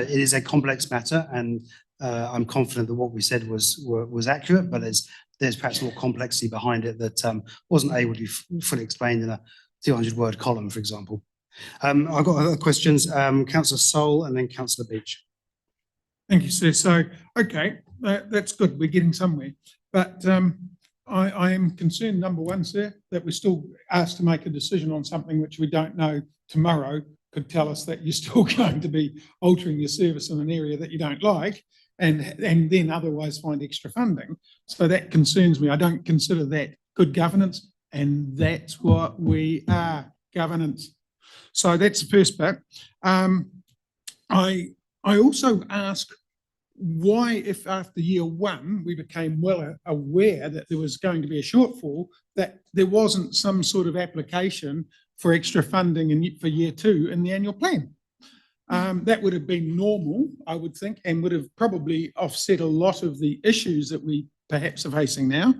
is a complex matter, and I'm confident that what we said was accurate, but there's perhaps more complexity behind it that wasn't able to be fully explained in a 200-word column, for example. I've got other questions. Councillor Sol and then Councillor Beach. Thank you, sir. So, okay, that's good. We're getting somewhere. But I am concerned, number one, sir, that we're still asked to make a decision on something which we don't know tomorrow could tell us that you're still going to be altering your service in an area that you don't like, and then otherwise find extra funding. So that concerns me. I don't consider that good governance, and that's what we are, governance. So that's the first bit. I also ask, why, if after year one we became well aware that there was going to be a shortfall, that there wasn't some sort of application for extra funding for year two in the annual plan? That would have been normal, I would think, and would have probably offset a lot of the issues that we perhaps are facing now.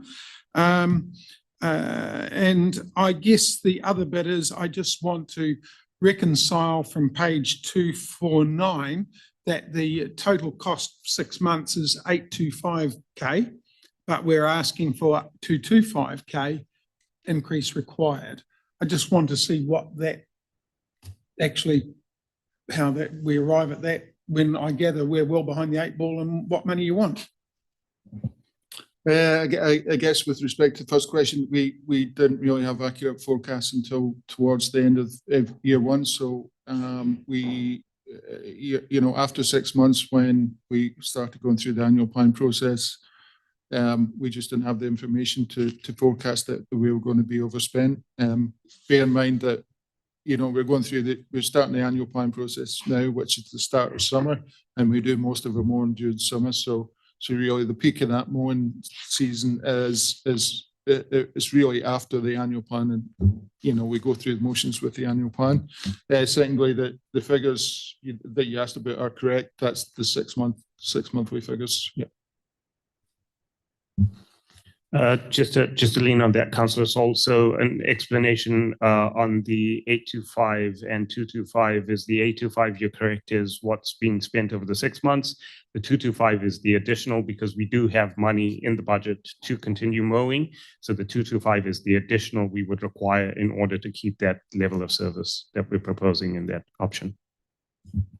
And I guess the other bit is, I just want to reconcile from page 249 that the total cost 6 months is 825K, but we're asking for 225K increase required. I just want to see what that actually, how that we arrive at that, when I gather we're well behind the 8 ball and what money you want. I guess with respect to the first question, we didn't really have accurate forecasts until towards the end of year one. So you know, after 6 months, when we started going through the annual plan process, we just didn't have the information to forecast that we were going to be overspent. Bear in mind that, you know, we're starting the annual plan process now, which is the start of summer, and we do most of our mowing during summer. So really the peak of that mowing season is really after the annual plan, and, you know, we go through the motions with the annual plan. Secondly, the figures that you asked about are correct. That's the 6 monthly figures. Yeah. Just to lean on that, Councillor Sol, so an explanation on the 825 and 225 is the 825, you're correct, is what's being spent over the 6 months. The 225 is the additional, because we do have money in the budget to continue mowing. So the 225 is the additional we would require in order to keep that level of service that we're proposing in that option.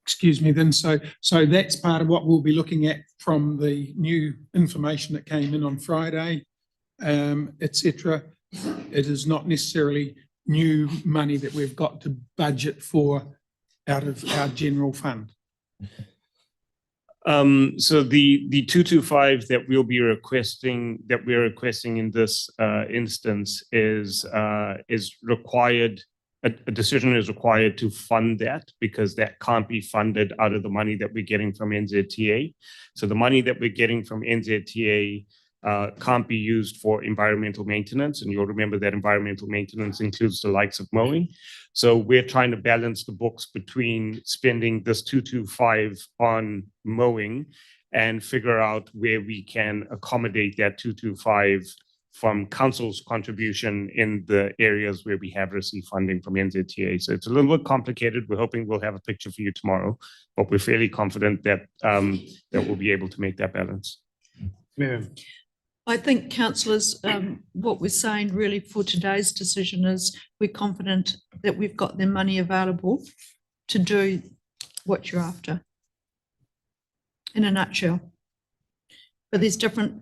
Excuse me then, so that's part of what we'll be looking at from the new information that came in on Friday, etc. It is not necessarily new money that we've got to budget for out of our general fund. So the 225 that we'll be requesting, that we're requesting in this instance is required. A decision is required to fund that, because that can't be funded out of the money that we're getting from NZTA. So the money that we're getting from NZTA can't be used for environmental maintenance. And you'll remember that environmental maintenance includes the likes of mowing. So we're trying to balance the books between spending this 225 on mowing and figure out where we can accommodate that 225 from council's contribution in the areas where we have received funding from NZTA. So it's a little bit complicated. We're hoping we'll have a picture for you tomorrow, but we're fairly confident that that we'll be able to make that balance. Miriam. I think, councillors, what we're saying really for today's decision is we're confident that we've got the money available to do what you're after, in a nutshell. But there's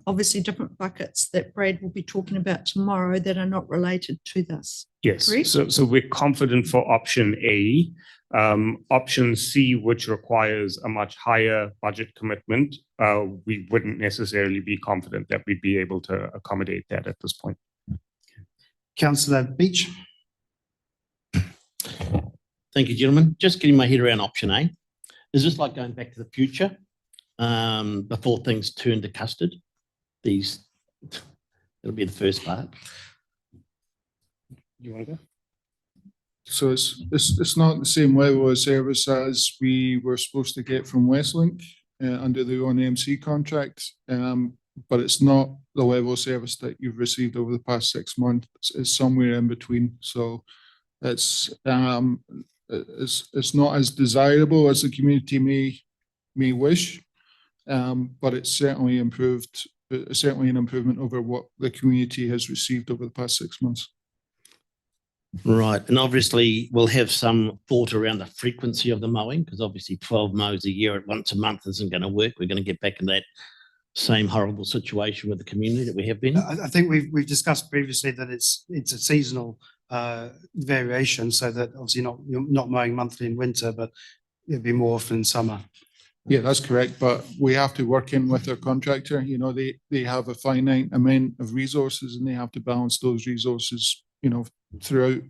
obviously different buckets that Brad will be talking about tomorrow that are not related to this. Yes, Correct? so we're confident for option A. Option C, which requires a much higher budget commitment, we wouldn't necessarily be confident that we'd be able to accommodate that at this point. Councillor Beach. Thank you, gentlemen. Just getting my head around option A. Is this like going back to the future before things turn to custard? It'll be the first part. You want to go? So it's not the same level of service as we were supposed to get from Westlink under the ONMC contract. But it's not the level of service that you've received over the past 6 months. It's somewhere in between. So it's not as desirable as the community may wish, but it's certainly improved. Certainly an improvement over what the community has received over the past 6 months. Right, and obviously we'll have some thought around the frequency of the mowing, because obviously 12 mows a year at once a month isn't going to work. We're going to get back in that same horrible situation with the community that we have been. I think we've discussed previously that it's a seasonal variation, so that obviously you're not mowing monthly in winter, but it'd be more often in summer. Yeah, that's correct. But we have to work in with our contractor. You know, they have a finite amount of resources and they have to balance those resources, you know, throughout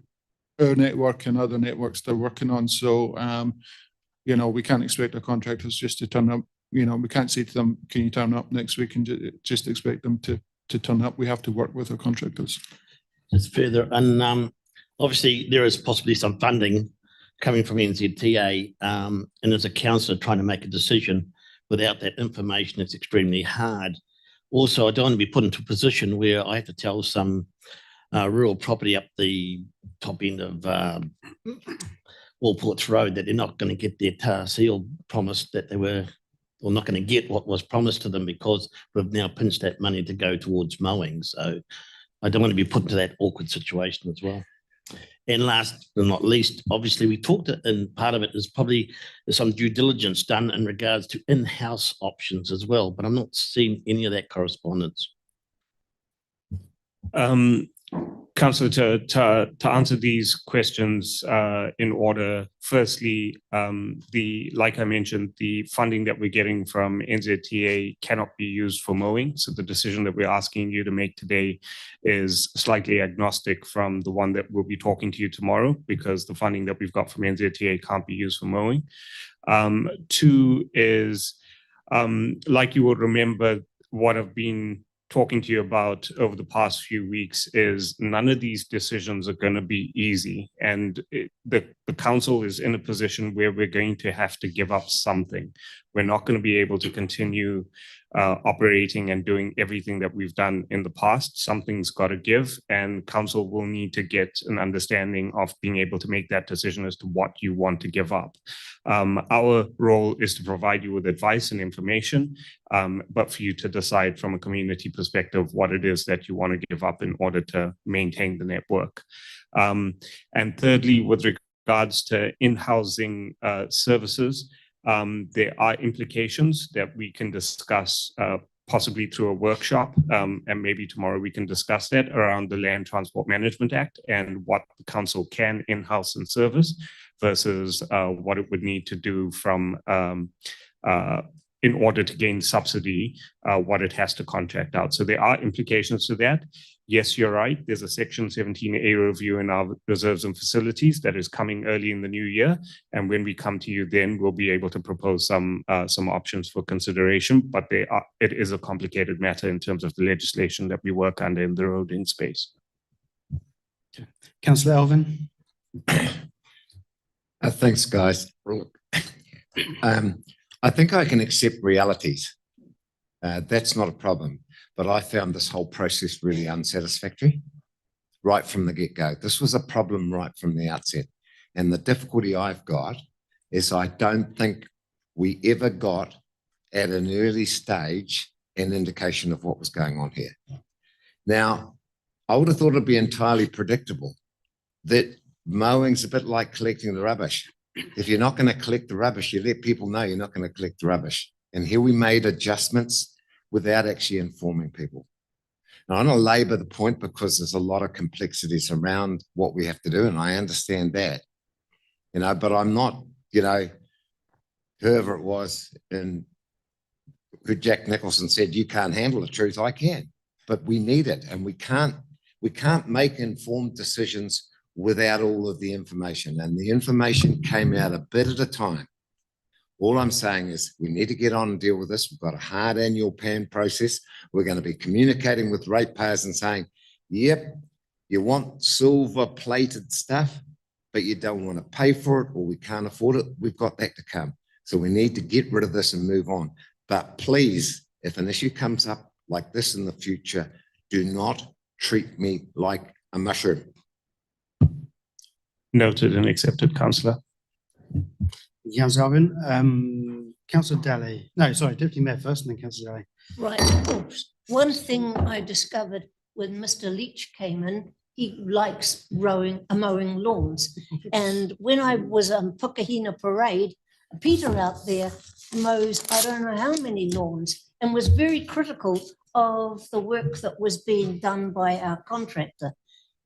our network and other networks they're working on. So, you know, we can't expect our contractors just to turn up. You know, we can't say to them, can you turn up next week, and just expect them to turn up. We have to work with our contractors. Just further, and obviously there is possibly some funding coming from NZTA, and as a councillor trying to make a decision without that information, it's extremely hard. Also, I don't want to be put into a position where I have to tell some rural property up the top end of Allports Road that they're not going to get their tar seal promised, that they were, or not going to get what was promised to them, because we've now pinched that money to go towards mowing. So I don't want to be put into that awkward situation as well. And last but not least, obviously we talked, and part of it is probably some due diligence done in regards to in-house options as well, but I'm not seeing any of that correspondence. Councillor, to answer these questions in order, firstly, like I mentioned, the funding that we're getting from NZTA cannot be used for mowing. So the decision that we're asking you to make today is slightly agnostic from the one that we'll be talking to you tomorrow, because the funding that we've got from NZTA can't be used for mowing. Two is, like you will remember, what I've been talking to you about over the past few weeks is none of these decisions are going to be easy. And the council is in a position where we're going to have to give up something. We're not going to be able to continue operating and doing everything that we've done in the past. Something's got to give, and council will need to get an understanding of being able to make that decision as to what you want to give up. Our role is to provide you with advice and information, but for you to decide from a community perspective what it is that you want to give up in order to maintain the network. And thirdly, with regards to in-housing services, there are implications that we can discuss possibly through a workshop, and maybe tomorrow we can discuss that around the Land Transport Management Act and what the council can in-house and service versus what it would need to do from in order to gain subsidy, what it has to contract out. So there are implications to that. Yes, you're right. There's a Section 17A review in our reserves and facilities that is coming early in the new year. And when we come to you, then we'll be able to propose some options for consideration. But it is a complicated matter in terms of the legislation that we work under in the roading space. Councillor Elvin. Thanks, guys. I think I can accept realities. That's not a problem. But I found this whole process really unsatisfactory right from the get-go. This was a problem right from the outset. And the difficulty I've got is I don't think we ever got at an early stage an indication of what was going on here. Now, I would have thought it'd be entirely predictable that mowing's a bit like collecting the rubbish. If you're not going to collect the rubbish, you let people know you're not going to collect the rubbish. And here we made adjustments without actually informing people. Now, I don't labour the point because there's a lot of complexities around what we have to do, and I understand that, but I'm not, whoever it was in who Jack Nicholson said, you can't handle the truth. I can, but we need it, and we can't make informed decisions without all of the information, and the information came out a bit at a time. All I'm saying is we need to get on and deal with this. We've got a hard annual plan process. We're going to be communicating with ratepayers and saying, yep, you want silver plated stuff, but you don't want to pay for it, or we can't afford it. We've got that to come. So we need to get rid of this and move on. But please, if an issue comes up like this in the future, do not treat me like a mushroom. Noted and accepted, councillor. Councillor Alvin, Councillor Daly. No, sorry, Deputy Mayor first, and then Councillor Daly. Right. One thing I discovered when Mr. Leach came in, he likes mowing lawns. And when I was on Pukahina Parade, Peter out there mows, I don't know how many lawns, and was very critical of the work that was being done by our contractor.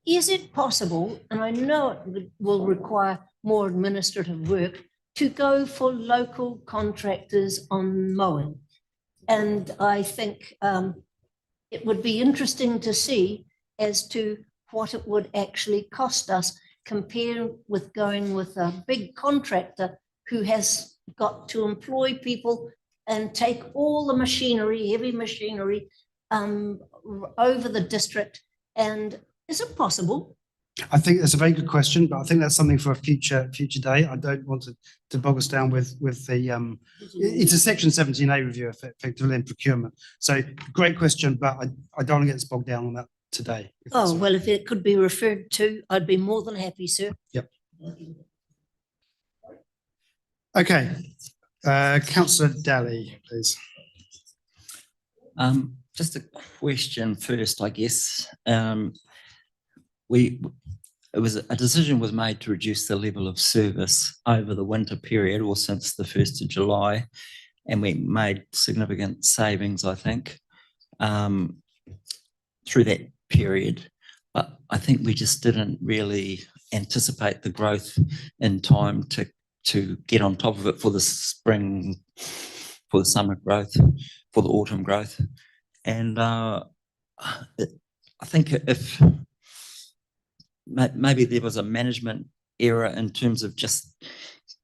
Is it possible, and I know it will require more administrative work, to go for local contractors on mowing? And I think it would be interesting to see as to what it would actually cost us compared with going with a big contractor who has got to employ people and take all the machinery, heavy machinery, over the district. And is it possible? I think that's a very good question, but I think that's something for a future day. I don't want to bog us down with the it's a Section 17A review effectively in procurement. So great question, but I don't want to get us bogged down on that today. Oh, well, if it could be referred to, I'd be more than happy, sir. Yep. Okay, Councillor Daly, please. Just a question first, I guess. A decision was made to reduce the level of service over the winter period, or since the 1st of July, and we made significant savings, I think, through that period. But I think we just didn't really anticipate the growth in time to get on top of it for the spring, for the summer growth, for the autumn growth. And I think if maybe there was a management error in terms of just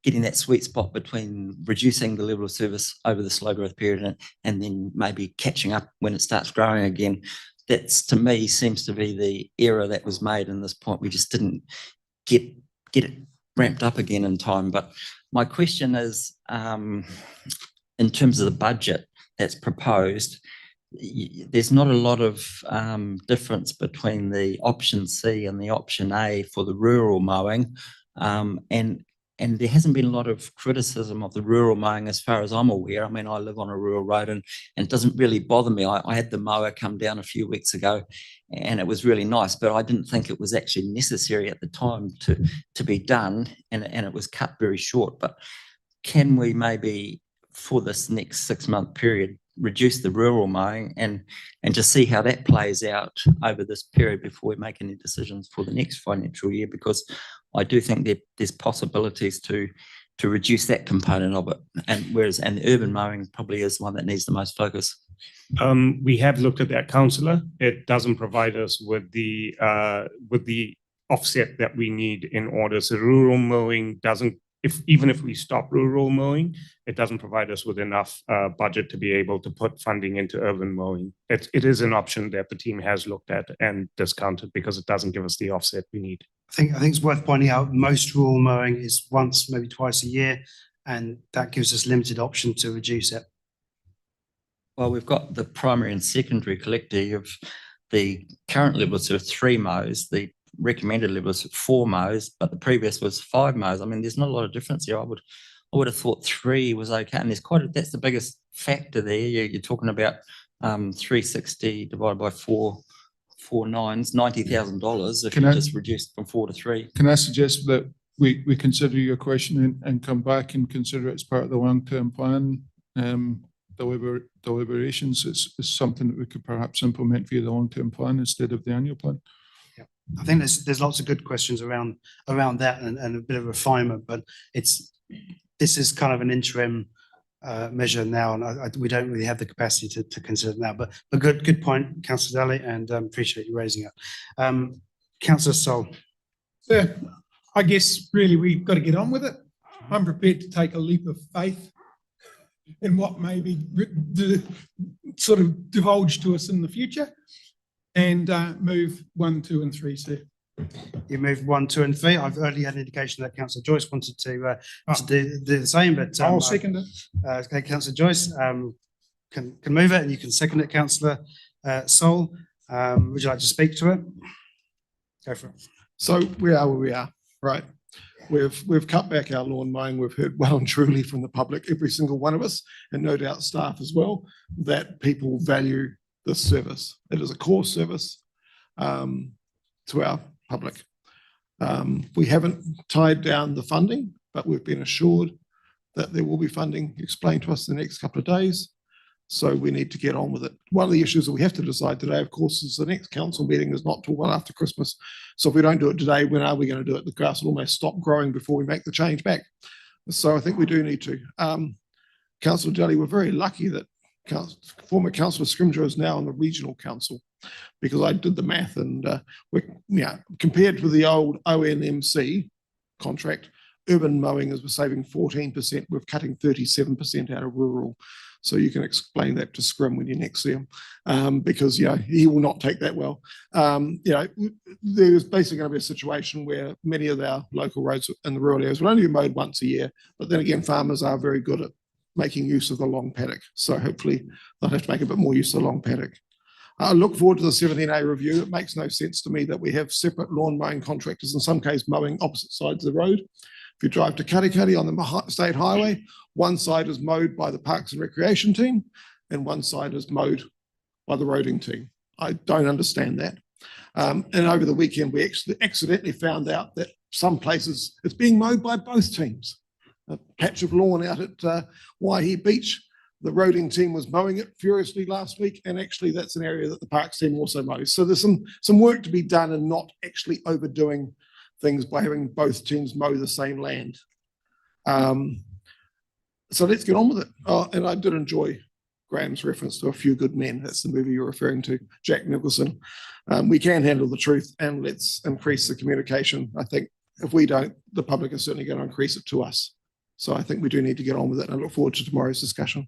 getting that sweet spot between reducing the level of service over the slow growth period and then maybe catching up when it starts growing again. That's, to me, seems to be the error that was made in this point. We just didn't get it ramped up again in time. But my question is, in terms of the budget that's proposed, there's not a lot of difference between the option C and the option A for the rural mowing, and there hasn't been a lot of criticism of the rural mowing as far as I'm aware. I mean, I live on a rural road and it doesn't really bother me. I had the mower come down a few weeks ago and it was really nice, but I didn't think it was actually necessary at the time to be done, and it was cut very short. But can we maybe, for this next 6-month period, reduce the rural mowing and just see how that plays out over this period before we make any decisions for the next financial year? Because I do think that there's possibilities to reduce that component of it, and the urban mowing probably is the one that needs the most focus. We have looked at that, councillor. It doesn't provide us with the offset that we need in order. So rural mowing doesn't, even if we stop rural mowing, it doesn't provide us with enough budget to be able to put funding into urban mowing. It is an option that the team has looked at and discounted because it doesn't give us the offset we need. I think it's worth pointing out most rural mowing is once, maybe twice a year, and that gives us limited option to reduce it. Well, we've got the primary and secondary collectively. The current level is sort of 3 mows. The recommended level is 4 mows, but the previous was 5 mows. I mean, there's not a lot of difference here. I would have thought 3 was okay, and that's the biggest factor there. You're talking about 360 divided by 4 nines, $90,000 if you just reduced from 4 to 3. Can I suggest that we consider your question and come back and consider it as part of the long-term plan deliberations is something that we could perhaps implement via the long-term plan instead of the annual plan. I think there's lots of good questions around that and a bit of refinement, but this is kind of an interim measure now, and we don't really have the capacity to consider it now. But a good point, Councillor Daly, and appreciate you raising it. Councillor Sol. Yeah, I guess really we've got to get on with it. I'm prepared to take a leap of faith in what may be sort of divulged to us in the future, and move 1, 2, and 3, sir. You moved 1, 2, and 3. I've already had an indication that Councillor Joyce wanted to do the same, but I'll second it. Okay, Councillor Joyce can move it, and you can second it, Councillor Sol. Would you like to speak to it? Go for it. So we are where we are, right? We've cut back our lawn mowing. We've heard well and truly from the public, every single one of us, and no doubt staff as well, that people value this service. It is a core service to our public. We haven't tied down the funding, but we've been assured that there will be funding explained to us in the next couple of days. So we need to get on with it. One of the issues that we have to decide today, of course, is the next council meeting is not till well after Christmas. So if we don't do it today, when are we going to do it? The grass will almost stop growing before we make the change back. So I think we do need to. Councillor Daly, we're very lucky that former Councillor Scrimgeour is now on the regional council, because I did the math, and compared with the old ONMC contract, urban mowing is we're saving 14%. We're cutting 37% out of rural. So you can explain that to Scrim when you next see him, because he will not take that well. There's basically going to be a situation where many of our local roads in the rural areas will only be mowed once a year. But then again, farmers are very good at making use of the long paddock. So hopefully they'll have to make a bit more use of the long paddock. I look forward to the 17A review. It makes no sense to me that we have separate lawn mowing contractors, in some cases mowing opposite sides of the road. If you drive to Katikati on the state highway, one side is mowed by the Parks and Recreation team and one side is mowed by the roading team. I don't understand that. And over the weekend, we actually accidentally found out that some places it's being mowed by both teams. A patch of lawn out at Waihi Beach, the roading team was mowing it furiously last week, and actually that's an area that the Parks team also mows. So there's some work to be done, and not actually overdoing things by having both teams mow the same land. So let's get on with it. And I did enjoy Graham's reference to A Few Good Men. That's the movie you're referring to, Jack Nicholson. We can handle the truth, and let's increase the communication. I think if we don't, the public is certainly going to increase it to us. So I think we do need to get on with it, and I look forward to tomorrow's discussion.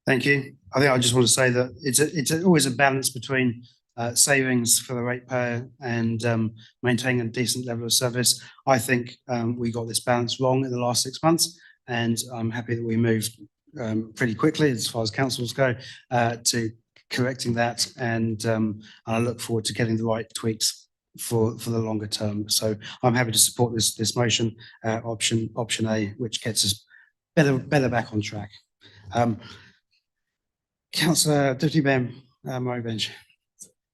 Thank you. I think I just want to say that it's always a balance between savings for the ratepayer and maintaining a decent level of service. I think we got this balance wrong in the last 6 months, and I'm happy that we moved pretty quickly as far as councils go to correcting that, and I look forward to getting the right tweaks for the longer term. So I'm happy to support this motion, option A, which gets us better back on track. Councillor Deputy Mayor Murray Bench.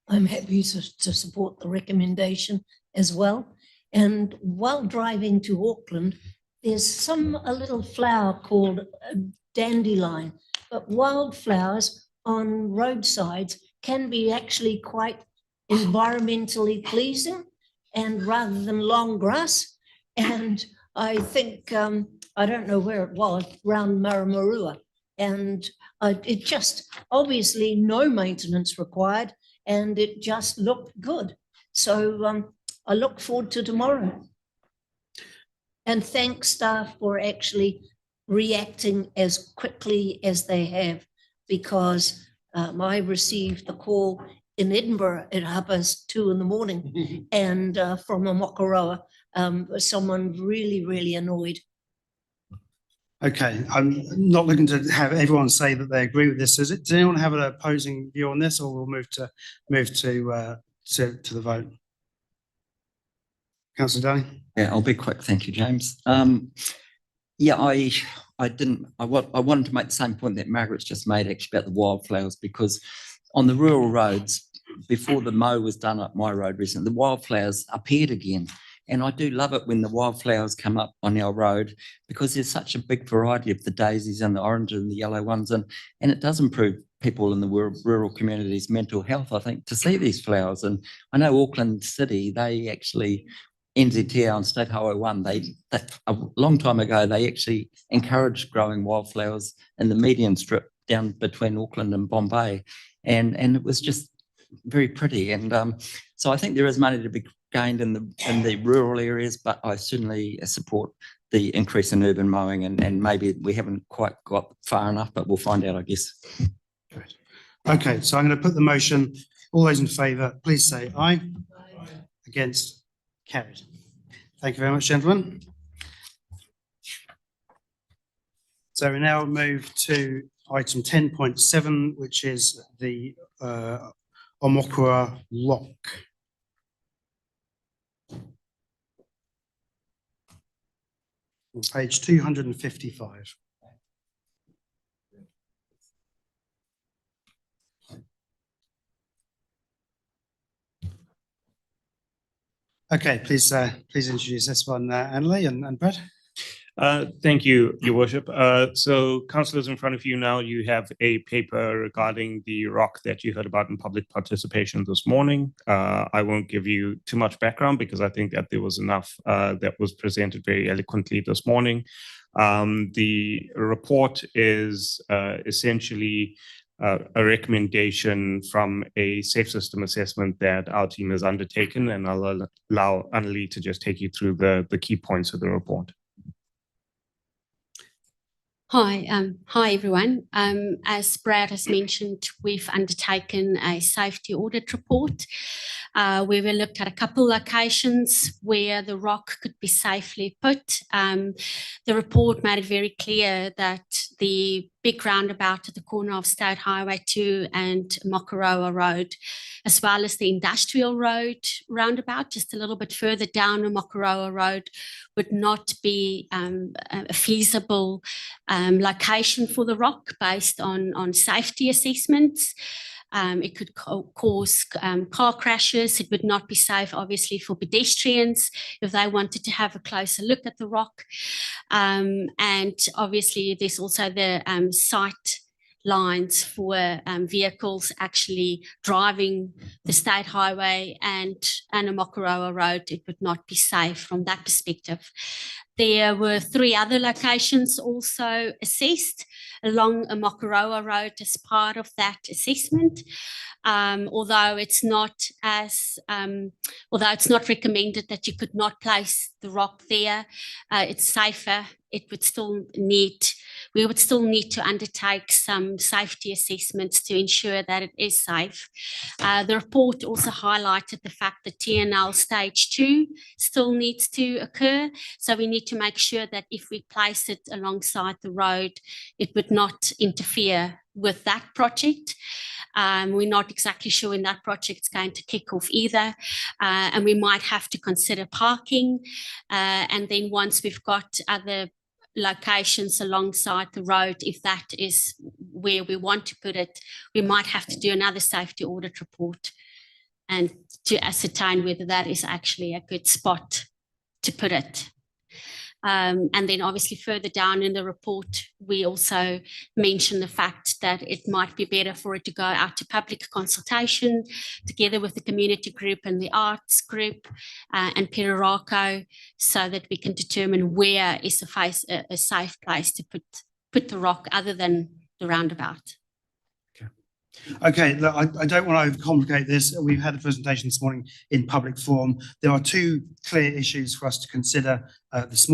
I'm happy to support the recommendation as well. And while driving to Auckland, there's a little flower called dandelion, but wildflowers on roadsides can be actually quite environmentally pleasing, and rather than long grass. And I think, I don't know where it was, around Maramarua. And it just, obviously no maintenance required, and it just looked good. So I look forward to tomorrow. And thanks staff for actually reacting as quickly as they have, because I received the call in Edinburgh at 2:30 in the morning, and from a Mokoroa, someone really annoyed. Okay, I'm not looking to have everyone say that they agree with this. Does anyone have an opposing view on this, or we'll move to the vote? Councillor Daly. Yeah, I'll be quick. Thank you, James. Yeah, I wanted to make the same point that Margaret's just made actually about the wildflowers, because on the rural roads, before the mow was done up my road recently, the wildflowers appeared again. And I do love it when the wildflowers come up on our road because there's such a big variety of the daisies and the orange and the yellow ones. And it does improve people in the rural communities' mental health, I think, to see these flowers. And I know Auckland City, they actually, NZTR on State Highway 1, that a long time ago, they actually encouraged growing wildflowers in the median strip down between Auckland and Bombay. And it was just very pretty. And so I think there is money to be gained in the rural areas, but I certainly support the increase in urban mowing, and maybe we haven't quite got far enough, but we'll find out, I guess. Great. Okay, so I'm going to put the motion. All those in favour, please say aye. Aye. Against? Carried. Thank you very much, gentlemen. So we now move to item 10.7, which is the Omokura Rock. On page 255. Okay, please introduce this one, Annalie and Brett. Thank you, Your Worship. So councillors, in front of you now, you have a paper regarding the rock that you heard about in public participation this morning. I won't give you too much background because I think that there was enough that was presented very eloquently this morning. The report is essentially a recommendation from a safe system assessment that our team has undertaken, and I'll allow Annalie to just take you through the key points of the report. Hi everyone. As Brad has mentioned, we've undertaken a safety audit report where we looked at a couple locations where the rock could be safely put. The report made it very clear that the big roundabout at the corner of State Highway 2 and Mokoroa Road, as well as the Industrial Road roundabout, just a little bit further down on Mokoroa Road, would not be a feasible location for the rock based on safety assessments. It could cause car crashes. It would not be safe, obviously, for pedestrians if they wanted to have a closer look at the rock. And obviously, there's also the sight lines for vehicles actually driving the state highway and a Mokoroa Road. It would not be safe from that perspective. There were 3 other locations also assessed along a Mokoroa Road as part of that assessment. Although it's not recommended that you could not place the rock there, it's safer. We would still need to undertake some safety assessments to ensure that it is safe. The report also highlighted the fact that TNL stage 2 still needs to occur. So we need to make sure that if we place it alongside the road, it would not interfere with that project. We're not exactly sure when that project's going to kick off either. And we might have to consider parking. And then once we've got other locations alongside the road, if that is where we want to put it, we might have to do another safety audit report and to ascertain whether that is actually a good spot to put it. And then obviously further down in the report, we also mention the fact that it might be better for it to go out to public consultation together with the community group and the arts group and Perarako, so that we can determine where is a safe place to put the rock other than the roundabout. Okay, look, I don't want to overcomplicate this. We've had a presentation this morning in public forum. There are 2 clear issues for us to consider this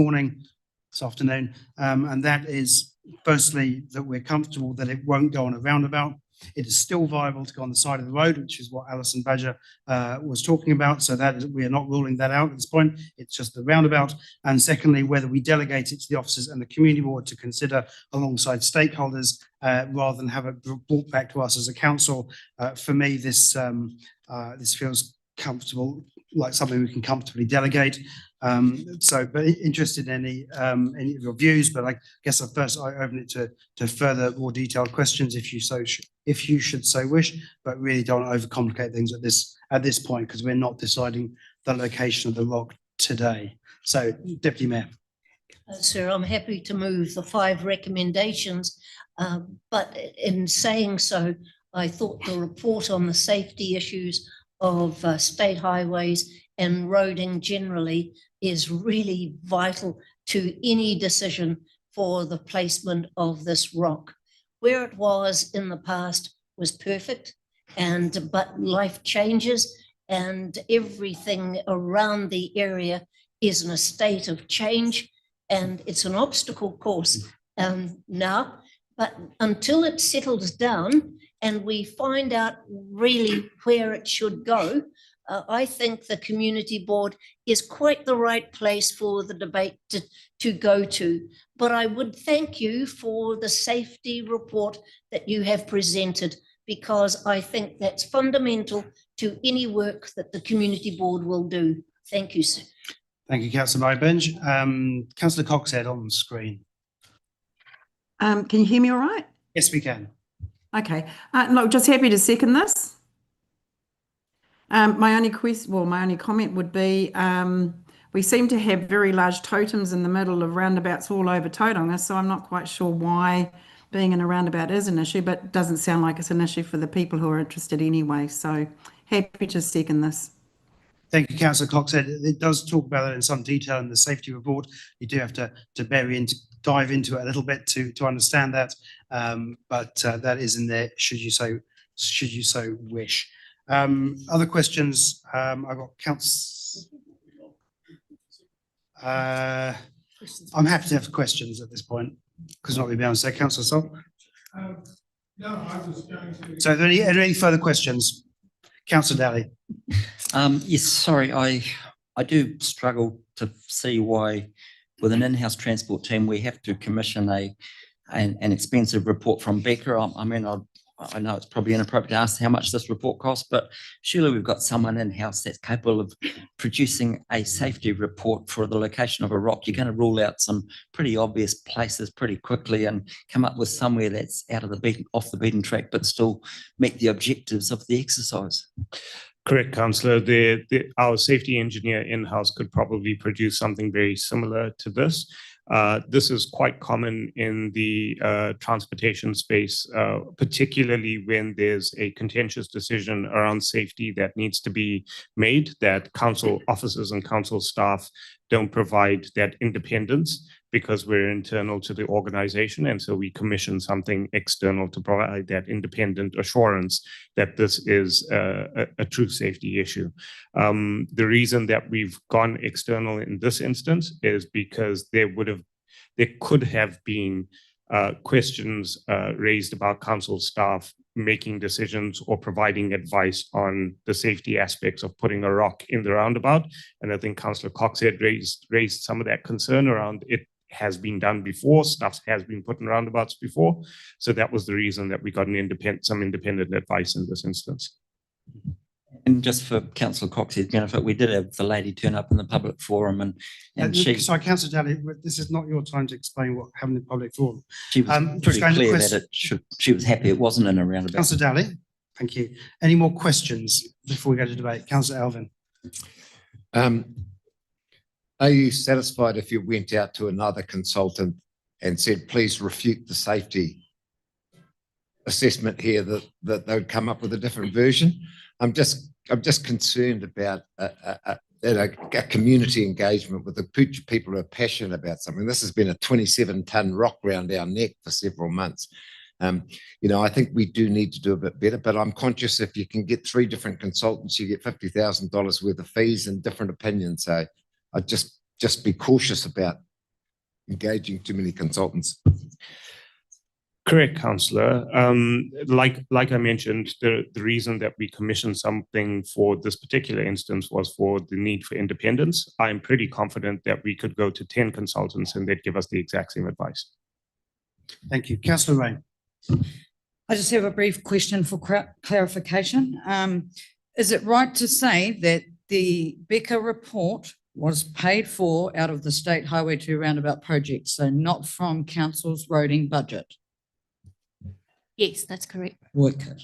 afternoon, and that is firstly that we're comfortable that it won't go on a roundabout. It is still viable to go on the side of the road, which is what Alison Badger was talking about. So that is, we are not ruling that out at this point. It's just the roundabout. And secondly, whether we delegate it to the officers and the community board to consider alongside stakeholders rather than have it brought back to us as a council. For me, this feels comfortable, like something we can comfortably delegate. But interested in any of your views, but I guess I open it to further more detailed questions if you should so wish, but really don't overcomplicate things at this point because we're not deciding the location of the rock today. So Deputy Mayor. Sir, I'm happy to move the 5 recommendations, but in saying so, I thought the report on the safety issues of state highways and roading generally is really vital to any decision for the placement of this rock. Where it was in the past was perfect, but life changes and everything around the area is in a state of change, and it's an obstacle course now. But until it settles down and we find out really where it should go, I think the community board is quite the right place for the debate to go to. But I would thank you for the safety report that you have presented, because I think that's fundamental to any work that the community board will do. Thank you, sir. Thank you, Councillor Murray-Benj. Councillor Coxhead on the screen. Can you hear me all right? Yes, we can. Okay. Look, just happy to second this. My only comment would be, we seem to have very large totems in the middle of roundabouts all over Tauranga, so I'm not quite sure why being in a roundabout is an issue, but it doesn't sound like it's an issue for the people who are interested anyway. So happy to second this. Thank you, Councillor Coxhead. It does talk about it in some detail in the safety report. You do have to dive into it a little bit to understand that, but that is in there. Should you so wish. Other questions? I've got I'm happy to have questions at this point because not be able to say, Councillor Sol. No, I was going to. So, are there any further questions? Councillor Daly. Yes, sorry, I do struggle to see why with an in-house transport team, we have to commission an expensive report from Becker. I know it's probably inappropriate to ask how much this report costs, but surely we've got someone in-house that's capable of producing a safety report for the location of a rock. You're going to rule out some pretty obvious places pretty quickly and come up with somewhere that's off the beaten track, but still meet the objectives of the exercise. Correct, Councillor. Our safety engineer in-house could probably produce something very similar to this. This is quite common in the transportation space, particularly when there's a contentious decision around safety that needs to be made, that council officers and council staff don't provide that independence because we're internal to the organization. And so we commission something external to provide that independent assurance that this is a true safety issue. The reason that we've gone external in this instance is because there could have been questions raised about council staff making decisions or providing advice on the safety aspects of putting a rock in the roundabout. And I think Councillor Coxhead raised some of that concern around it has been done before, stuff has been put in roundabouts before. So that was the reason that we got some independent advice in this instance. And just for Councillor Cox's benefit, we did have the lady turn up in the public forum and she... Sorry, Councillor Daly, this is not your time to explain what happened in the public forum. She was pretty clear that she was happy it wasn't in a roundabout. Councillor Daly, thank you. Any more questions before we go to debate? Councillor Alvin. Are you satisfied if you went out to another consultant and said, please refute the safety assessment here, that they would come up with a different version? I'm just concerned about a community engagement with the people who are passionate about something. This has been a 27-ton rock round our neck for several months. I think we do need to do a bit better, but I'm conscious if you can get 3 different consultants, you get $50,000 worth of fees and different opinions. So I'd just be cautious about engaging too many consultants. Correct, Councillor. Like I mentioned, the reason that we commissioned something for this particular instance was for the need for independence. I'm pretty confident that we could go to 10 consultants and they'd give us the exact same advice. Thank you. Councillor Rain. I just have a brief question for clarification. Is it right to say that the Becker report was paid for out of the State Highway 2 roundabout project, so not from council's roading budget? Yes, that's correct. Wicked.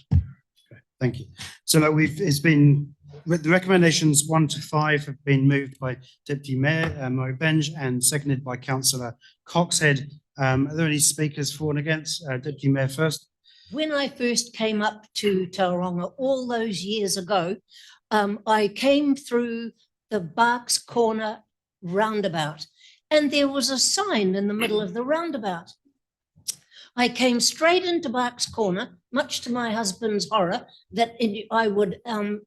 Thank you. So it's been The recommendations 1 to 5 have been moved by Deputy Mayor Murray Benge and seconded by Councillor Coxhead. Are there any speakers for and against? Deputy Mayor first. When I first came up to Tauranga all those years ago, I came through the Barks Corner roundabout and there was a sign in the middle of the roundabout. I came straight into Barks Corner, much to my husband's horror, that I would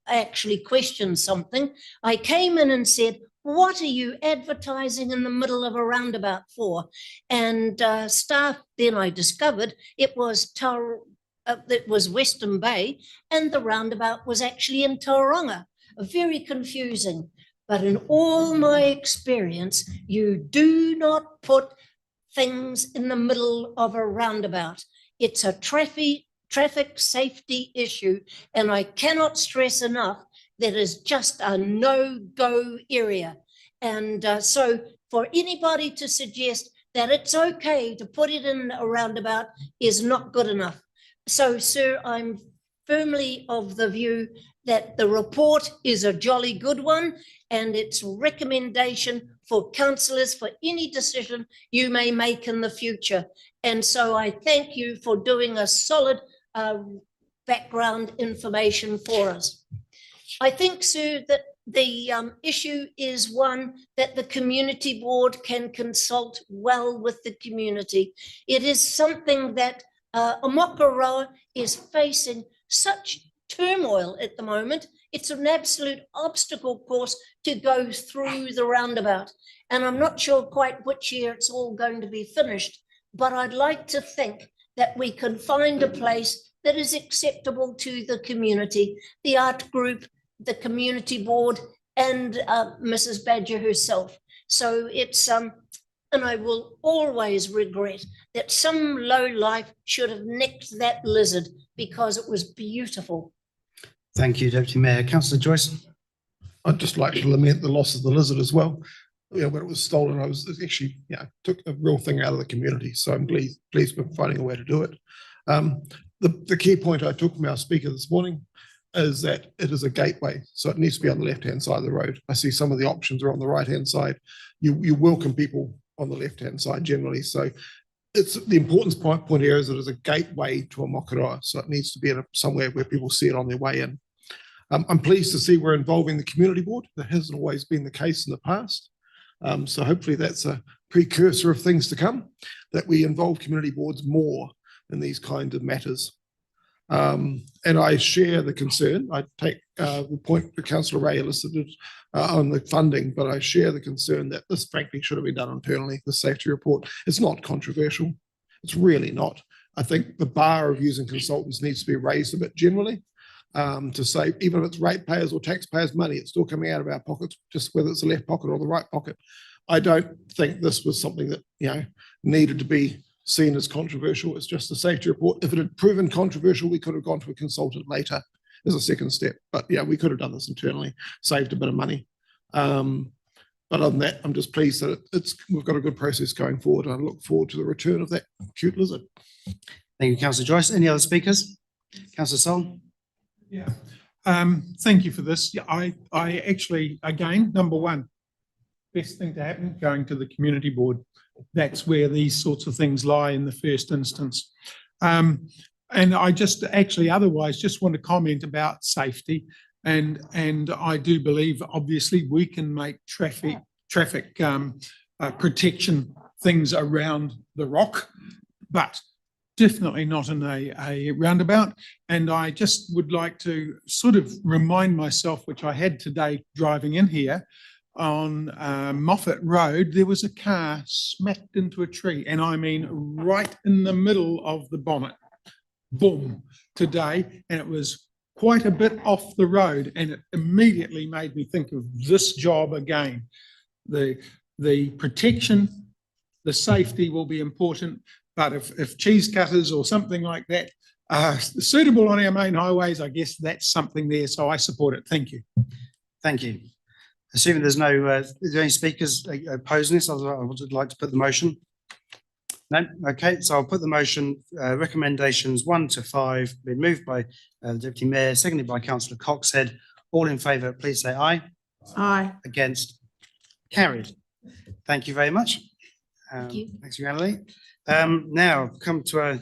actually question something. I came in and said, "What are you advertising in the middle of a roundabout for?" And staff, then I discovered it was Western Bay and the roundabout was actually in Tauranga. Very confusing. But in all my experience, you do not put things in the middle of a roundabout. It's a traffic safety issue, and I cannot stress enough that is just a no-go area. And so for anybody to suggest that it's okay to put it in a roundabout is not good enough. So, sir, I'm firmly of the view that the report is a jolly good one, and its recommendation for councillors for any decision you may make in the future. And so I thank you for doing a solid background information for us. I think, sir, that the issue is one that the community board can consult well with the community. It is something that Aotearoa is facing such turmoil at the moment. It's an absolute obstacle course to go through the roundabout. And I'm not sure quite which year it's all going to be finished, but I'd like to think that we can find a place that is acceptable to the community, the art group, the community board, and Mrs. Badger herself. So it's, and I will always regret that some low life should have nicked that lizard because it was beautiful. Thank you, Deputy Mayor. Councillor Joyce. I'd just like to lament the loss of the lizard as well. You know, when it was stolen, I was actually, took a real thing out of the community. So I'm pleased we're finding a way to do it. The key point I took from our speaker this morning is that it is a gateway. So it needs to be on the left-hand side of the road. I see some of the options are on the right-hand side. You welcome people on the left-hand side generally. So it's the importance point here is that it is a gateway to Aotearoa. So it needs to be somewhere where people see it on their way in. I'm pleased to see we're involving the community board. That hasn't always been the case in the past. So hopefully that's a precursor of things to come, that we involve community boards more in these kinds of matters. And I share the concern. I take the point that Councillor Ray elicited on the funding, but I share the concern that this frankly should have been done internally, the safety report. It's not controversial. It's really not. I think the bar of using consultants needs to be raised a bit generally. To say, even if it's ratepayers or taxpayers' money, it's still coming out of our pockets, just whether it's the left pocket or the right pocket. I don't think this was something that, needed to be seen as controversial. It's just a safety report. If it had proven controversial, we could have gone to a consultant later as a second step. But yeah, we could have done this internally, saved a bit of money. But other than that, I'm just pleased that we've got a good process going forward. I look forward to the return of that cute lizard. Thank you, Councillor Joyce. Any other speakers? Councillor Sol. Yeah. Thank you for this. Yeah, I actually, again, number one, best thing to happen, going to the community board. That's where these sorts of things lie in the first instance. And I just actually otherwise just want to comment about safety. And I do believe, obviously, we can make traffic protection things around the rock, but definitely not in a roundabout. And I just would like to sort of remind myself, which I had today driving in here, on Moffat Road, there was a car smacked into a tree, and I mean right in the middle of the bonnet. Boom, today, and it was quite a bit off the road, and it immediately made me think of this job again. The protection, the safety will be important, but if cheese cutters or something like that are suitable on our main highways, I guess that's something there, so I support it. Thank you. Thank you. Assuming there's no, is there any speakers opposing this? I would like to put the motion. No? Okay, so I'll put the motion, recommendations 1 to 5, been moved by the Deputy Mayor, seconded by Councillor Coxhead. All in favour, please say aye. Aye. Against? Carried. Thank you very much. you. Thanks, Annalie. Now come to our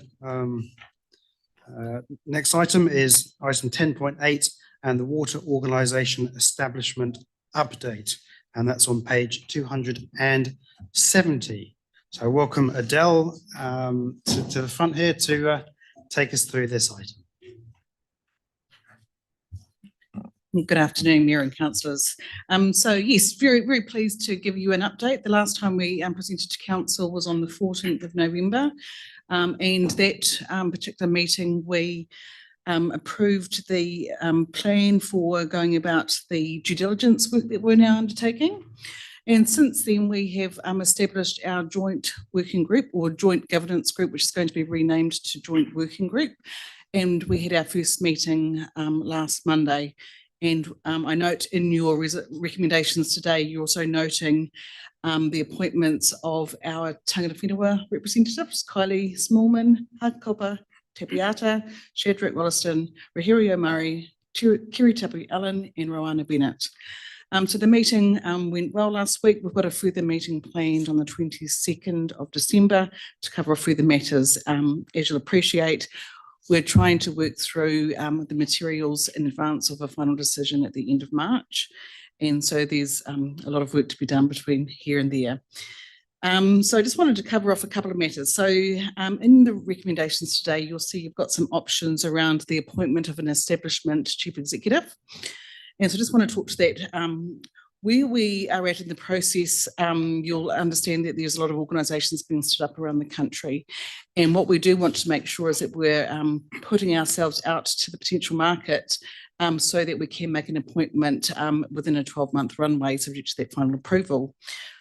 next item is item 10.8 and the Water Organisation Establishment Update. And that's on page 270. So welcome Adele to the front here to take us through this item. Good afternoon, Mayor and councillors. So yes, very pleased to give you an update. The last time we presented to council was on the 14th of November. And that particular meeting, we approved the plan for going about the due diligence work that we're now undertaking. And since then, we have established our joint working group or joint governance group, which is going to be renamed to joint working group. And we had our first meeting last Monday. And I note in your recommendations today, you're also noting the appointments of our tangata whenua representatives, Kylie Smallman, Hakakopa Tapiata, Shadrach Wollaston, Rogerio Murray, Kiri Tapu Allen, and Rowana Bennett. So the meeting went well last week. We've got a further meeting planned on the 22nd of December to cover further matters. As you'll appreciate, we're trying to work through the materials in advance of a final decision at the end of March. And so there's a lot of work to be done between here and there. So I just wanted to cover off a couple of matters. So in the recommendations today, you'll see you've got some options around the appointment of an establishment chief executive. And so I just want to talk to that. Where we are at in the process, you'll understand that there's a lot of organisations being stood up around the country. And what we do want to make sure is that we're putting ourselves out to the potential market so that we can make an appointment within a 12-month runway subject to that final approval.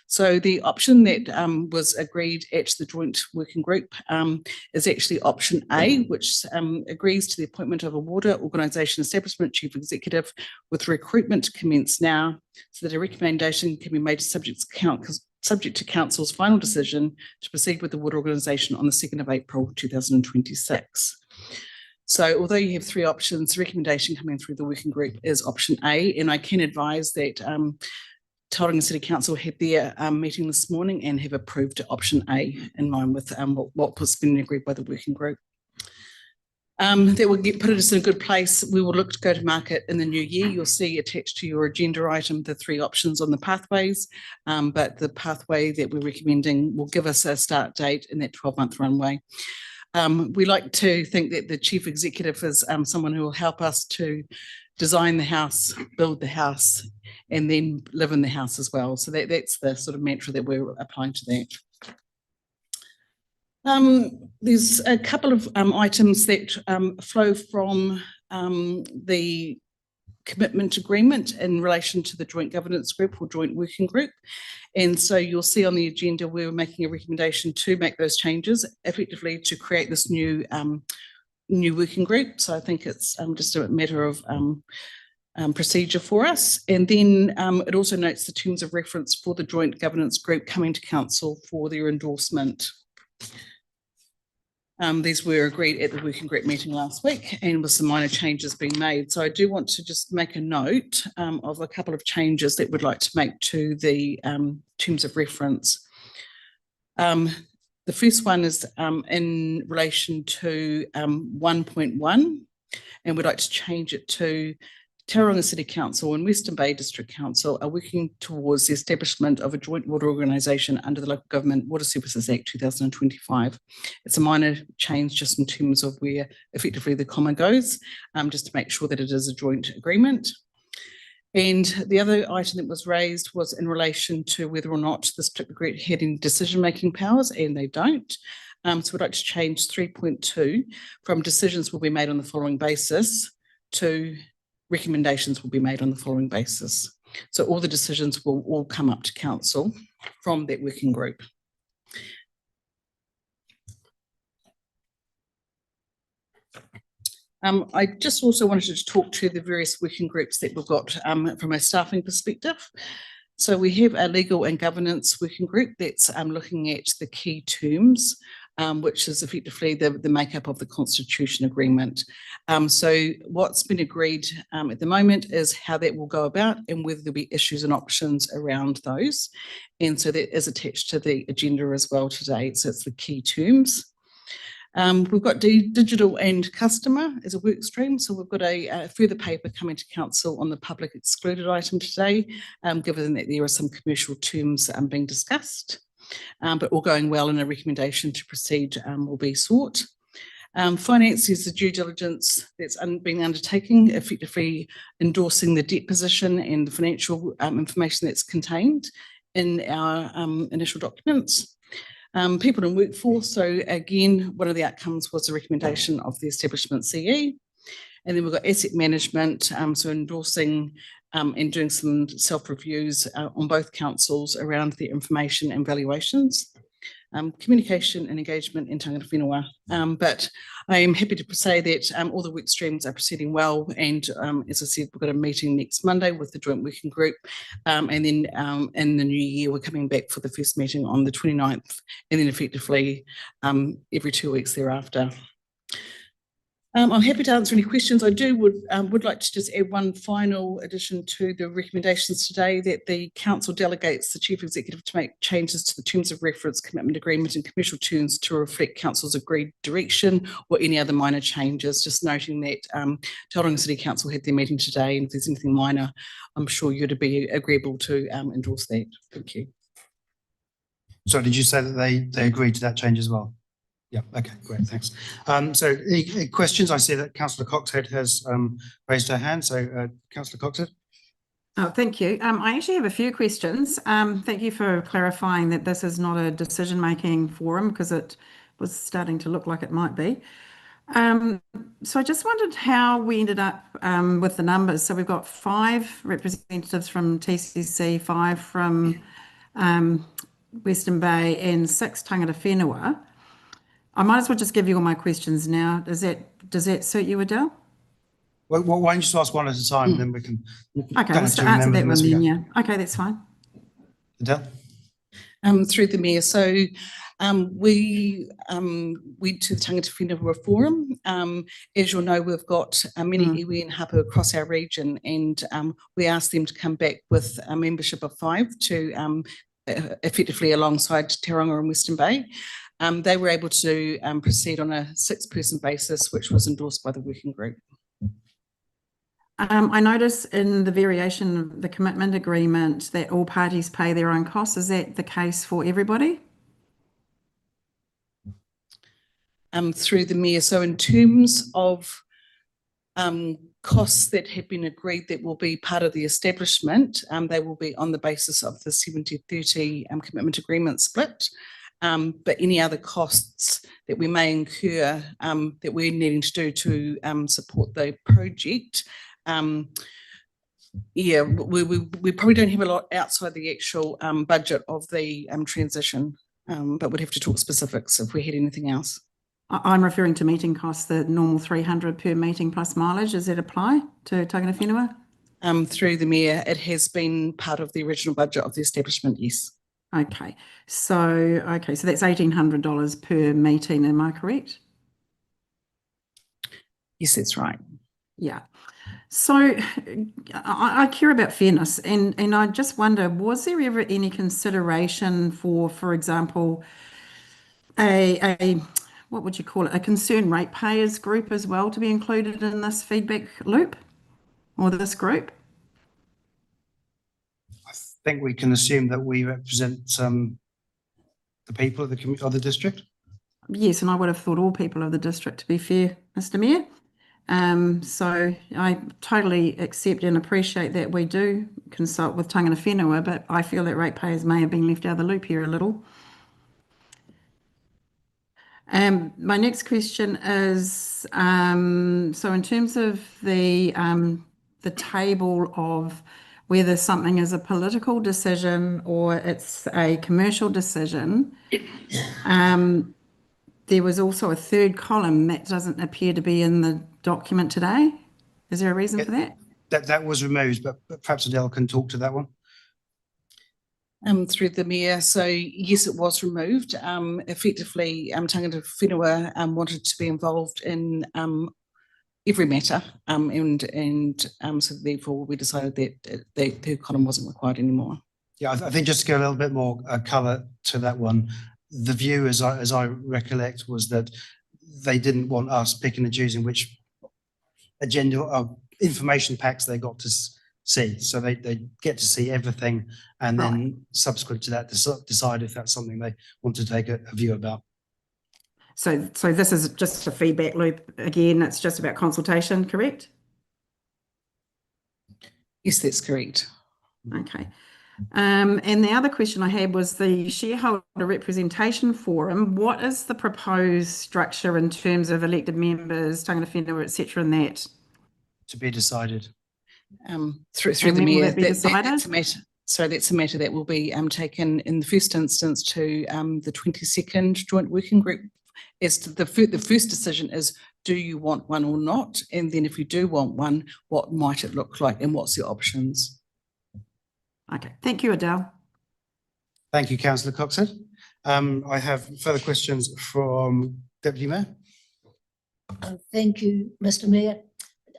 So the option that was agreed at the joint working group is actually option A, which agrees to the appointment of a water organisation establishment chief executive with recruitment to commence now, so that a recommendation can be made subject to council's final decision to proceed with the water organisation on the 2nd of April 2026. So although you have three options, the recommendation coming through the working group is option A, and I can advise that Tauranga City Council had their meeting this morning and have approved option A in line with what was been agreed by the working group. That will put us in a good place. We will look to go to market in the new year. You'll see attached to your agenda item the three options on the pathways, but the pathway that we're recommending will give us a start date in that 12-month runway. We like to think that the chief executive is someone who will help us to design the house, build the house, and then live in the house as well. So that's the sort of mantra that we're applying to that. There's a couple of items that flow from the commitment agreement in relation to the joint governance group or joint working group. And so you'll see on the agenda, we're making a recommendation to make those changes effectively to create this new working group. So I think it's just a matter of procedure for us. And then it also notes the terms of reference for the joint governance group coming to council for their endorsement. These were agreed at the working group meeting last week and with some minor changes being made. So I do want to just make a note of a couple of changes that we'd like to make to the terms of reference. The first one is in relation to 1.1, and we'd like to change it to Tauranga City Council and Western Bay District Council are working towards the establishment of a joint water organisation under the Local Government Water Services Act 2025. It's a minor change just in terms of where effectively the comma goes, just to make sure that it is a joint agreement. And the other item that was raised was in relation to whether or not this particular group had any decision-making powers, and they don't. So we'd like to change 3.2 from decisions will be made on the following basis to recommendations will be made on the following basis. So all the decisions will all come up to council from that working group. I just also wanted to talk to the various working groups that we've got from a staffing perspective. So we have a legal and governance working group that's looking at the key terms which is effectively the makeup of the constitution agreement. So what's been agreed at the moment is how that will go about and whether there'll be issues and options around those. And so that is attached to the agenda as well today. So it's the key terms. We've got digital and customer as a work stream. So we've got a further paper coming to council on the public excluded item today, given that there are some commercial terms being discussed, but all going well and a recommendation to proceed will be sought. Finance is the due diligence that's been undertaken, effectively endorsing the debt position and the financial information that's contained in our initial documents. People and workforce, so again, one of the outcomes was the recommendation of the establishment CE. And then we've got asset management, so endorsing and doing some self-reviews on both councils around the information and valuations. Communication and engagement in tangata whenua. But I am happy to say that all the work streams are proceeding well. And as I said, we've got a meeting next Monday with the joint working group. And then in the new year, we're coming back for the first meeting on the 29th, and then effectively every 2 weeks thereafter. I'm happy to answer any questions. I would like to just add one final addition to the recommendations today, that the council delegates the chief executive to make changes to the terms of reference, commitment agreement and commercial terms to reflect council's agreed direction or any other minor changes. Just noting that Tauranga City Council had their meeting today, and if there's anything minor, I'm sure you'd be agreeable to endorse that. Thank you. So did you say that they agreed to that change as well? Yeah, okay, great, thanks. So any questions? I see that Councillor Coxhead has raised her hand. So Councillor Coxhead. Oh, thank you. I actually have a few questions. Thank you for clarifying that this is not a decision-making forum, because it was starting to look like it might be. So I just wondered how we ended up with the numbers. So we've got 5 representatives from TCC, 5 from Western Bay and 6 tangata whenua. I might as well just give you all my questions now. Does that suit you, Adele? Well, why don't you just ask one at a time, then we can. Okay, let's answer that one then, yeah. Okay, that's fine. Adele? Through the Mayor. So we went to the Tangata Whenua Forum. As you'll know, we've got many iwi and hapu across our region, and we asked them to come back with a membership of 5 to effectively alongside Tauranga and Western Bay. They were able to proceed on a 6-person basis, which was endorsed by the working group. I notice in the variation of the commitment agreement that all parties pay their own costs. Is that the case for everybody? Through the Mayor. So in terms of costs that have been agreed that will be part of the establishment, they will be on the basis of the 70-30 commitment agreement split. But any other costs that we may incur that we're needing to do to support the project, yeah, we probably don't have a lot outside the actual budget of the transition, but we'd have to talk specifics if we had anything else. I'm referring to meeting costs, the normal 300 per meeting plus mileage. Does that apply to tangata whenua? Through the Mayor, it has been part of the original budget of the establishment, yes. Okay, so that's $1,800 per meeting, am I correct? Yes, that's right. Yeah. So I care about fairness, and I just wonder, was there ever any consideration for example, what would you call it, a concerned ratepayers group as well to be included in this feedback loop or this group? I think we can assume that we represent the people of the district. Yes, and I would have thought all people of the district, to be fair, Mr. Mayor. So I totally accept and appreciate that we do consult with tangata whenua, but I feel that ratepayers may have been left out of the loop here a little. My next question is, so in terms of the table of whether something is a political decision or it's a commercial decision, there was also a 3rd column that doesn't appear to be in the document today. Is there a reason for that? That was removed, but perhaps Adele can talk to that one. Through the mayor, so yes, it was removed. Effectively, Tangata Whenua wanted to be involved in every matter, so therefore we decided that the column wasn't required anymore. Yeah, I think just to give a little bit more colour to that one, the view, as I recollect, was that they didn't want us picking and choosing which agenda of information packs they got to see. So they get to see everything, and then subsequent to that, decide if that's something they want to take a view about. So this is just a feedback loop. Again, it's just about consultation, correct? Yes, that's correct. Okay. And the other question I had was the shareholder representation forum. What is the proposed structure in terms of elected members, tangata whenua, et cetera, and that? To be decided. Through And the when will mayor. that be decided? That's a matter. So that's a matter that will be taken in the first instance to the 22nd Joint Working Group. As to the first decision is, do you want one or not? And then if you do want one, what might it look like and what's the options? Okay, thank you, Adele. Thank you, Councillor Coxhead. I have further questions from Deputy Mayor. Thank you, Mr. Mayor.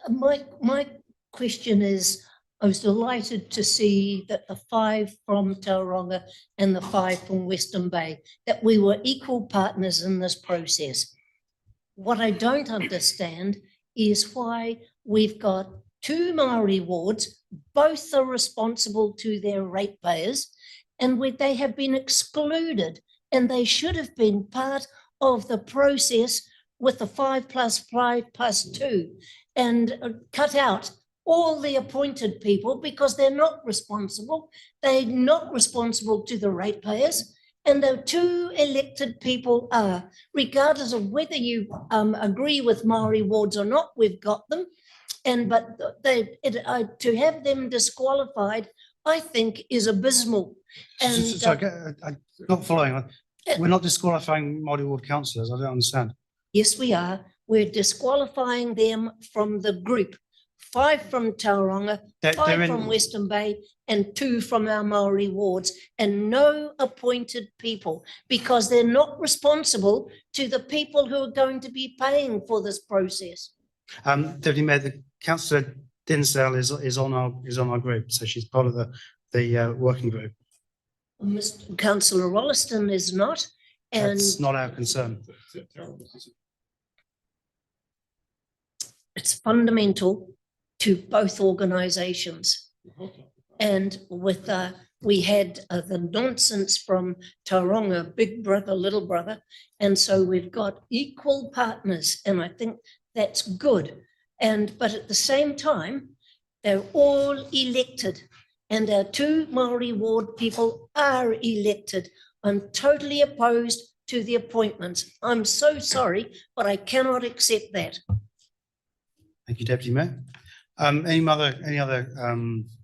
My question is, I was delighted to see that the 5 from Tauranga and the 5 from Western Bay, that we were equal partners in this process. What I don't understand is why we've got 2 Maori wards, both are responsible to their ratepayers, and where they have been excluded, and they should have been part of the process with the 5 + 5 + 2, and cut out all the appointed people because they're not responsible. They're not responsible to the ratepayers, and the 2 elected people are, regardless of whether you agree with Maori wards or not, we've got them. But to have them disqualified, I think, is abysmal. And Sorry, I'm not following on. We're not disqualifying Māori ward councillors. I don't understand. yes, we are. We're disqualifying them from the group. 5 from Tauranga, They're 5 in- from Western Bay, and 2 from our Maori wards, and no appointed people, because they're not responsible to the people who are going to be paying for this process. Deputy Mayor, the Councillor Dinsdale is on our group, so she's part of the working group. Mr. Councillor Rolliston is not, and That's not our concern. it's fundamental to both organisations. And with we had the nonsense from Tauranga, big brother, little brother, and so we've got equal partners, and I think that's good. But at the same time, they're all elected, and our 2 Maori ward people are elected. I'm totally opposed to the appointments. I'm so sorry, but I cannot accept that. Thank you, Deputy Mayor. Any other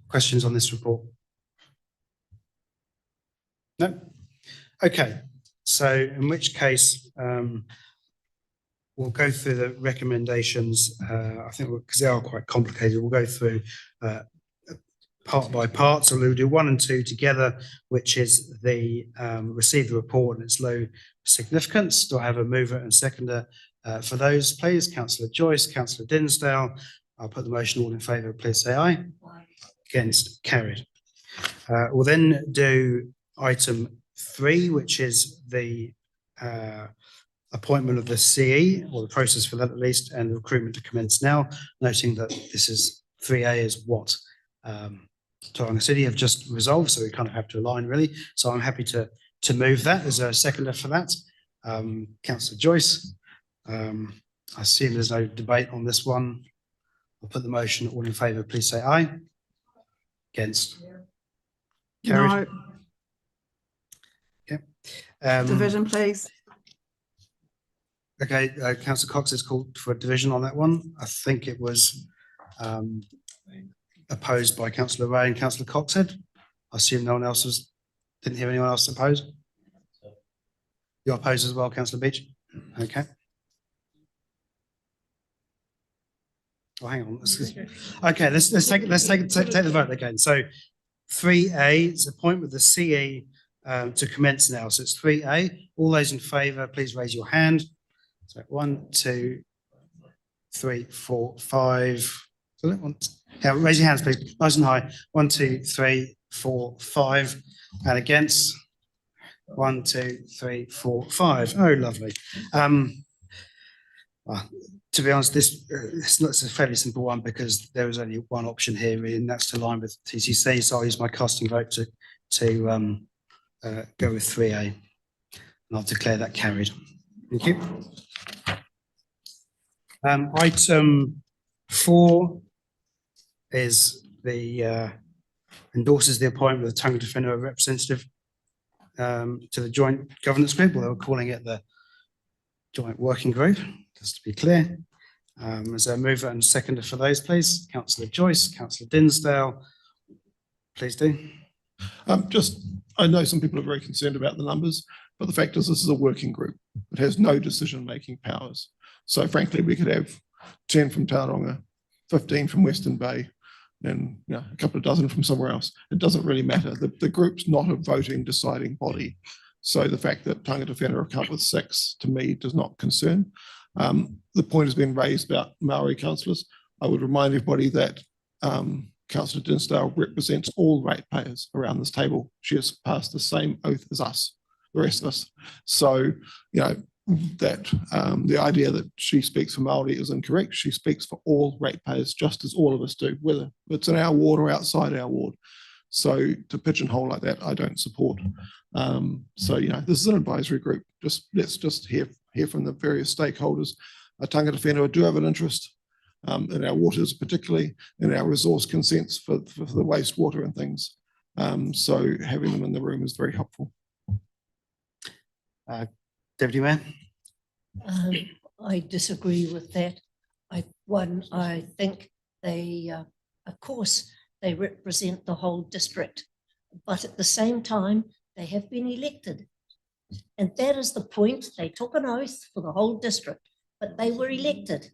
questions on this report? No? Okay, so in which case, we'll go through the recommendations. I think because they are quite complicated, we'll go through part by part. So we'll do 1 and 2 together, which is the receive the report and its low significance. Do I have a mover and seconder for those, please? Councillor Joyce, Councillor Dinsdale. I'll put the motion. All in favour, please say aye. Against, carried. We'll then do item 3, which is the appointment of the CE, or the process for that at least, and the recruitment to commence now, noting that this is 3A is what Tauranga City have just resolved, so we kind of have to align really. So I'm happy to move that. Is there a seconder for that? Councillor Joyce. I assume there's no debate on this one. I'll put the motion. All in favour, please say aye. Against? Carried. No. Okay. Division, please. Okay, Councillor Cox has called for a division on that one. I think it was opposed by Councillor Ray and Councillor Coxhead. I assume no one else was, didn't hear anyone else oppose? You're opposed as well, Councillor Beach? Okay. Oh, hang on. Okay, let's take the vote again. So 3A is appointment of the CE to commence now. So it's 3A. All those in favour, please raise your hand. So 1, 2, 3, 4, 5. So raise your hands, please. Nice and high. 1, 2, 3, 4, 5. And against? 1, 2, 3, 4, 5. Oh, lovely. Well, to be honest, it's a fairly simple one because there was only one option here, really, and that's to align with TCC. So I'll use my casting vote to go with 3A, and I'll declare that carried. Thank you. Item 4 is the endorses the appointment of the Tangata Whenua representative to the joint governance group, or they were calling it the joint working group, just to be clear. Is there a mover and seconder for those, please? Councillor Joyce, Councillor Dinsdale, please do. I know some people are very concerned about the numbers, but the fact is this is a working group. It has no decision-making powers. So frankly, we could have 10 from Tauranga, 15 from Western Bay, and a couple of dozen from somewhere else. It doesn't really matter. The group's not a voting, deciding body. So the fact that Tangata Whenua have come up with 6, to me, does not concern. The point has been raised about Maori councillors. I would remind everybody that Councillor Dinsdale represents all ratepayers around this table. She has passed the same oath as us, the rest of us. So, that the idea that she speaks for Maori is incorrect. She speaks for all ratepayers, just as all of us do, whether it's in our ward or outside our ward. So to pigeonhole like that, I don't support. This is an advisory group. Let's just hear from the various stakeholders. Tangata Whenua do have an interest in our waters, particularly in our resource consents for the wastewater and things. So having them in the room is very helpful. Deputy Mayor? I disagree with that. I think they, of course, they represent the whole district, but at the same time, they have been elected. And that is the point. They took an oath for the whole district, but they were elected.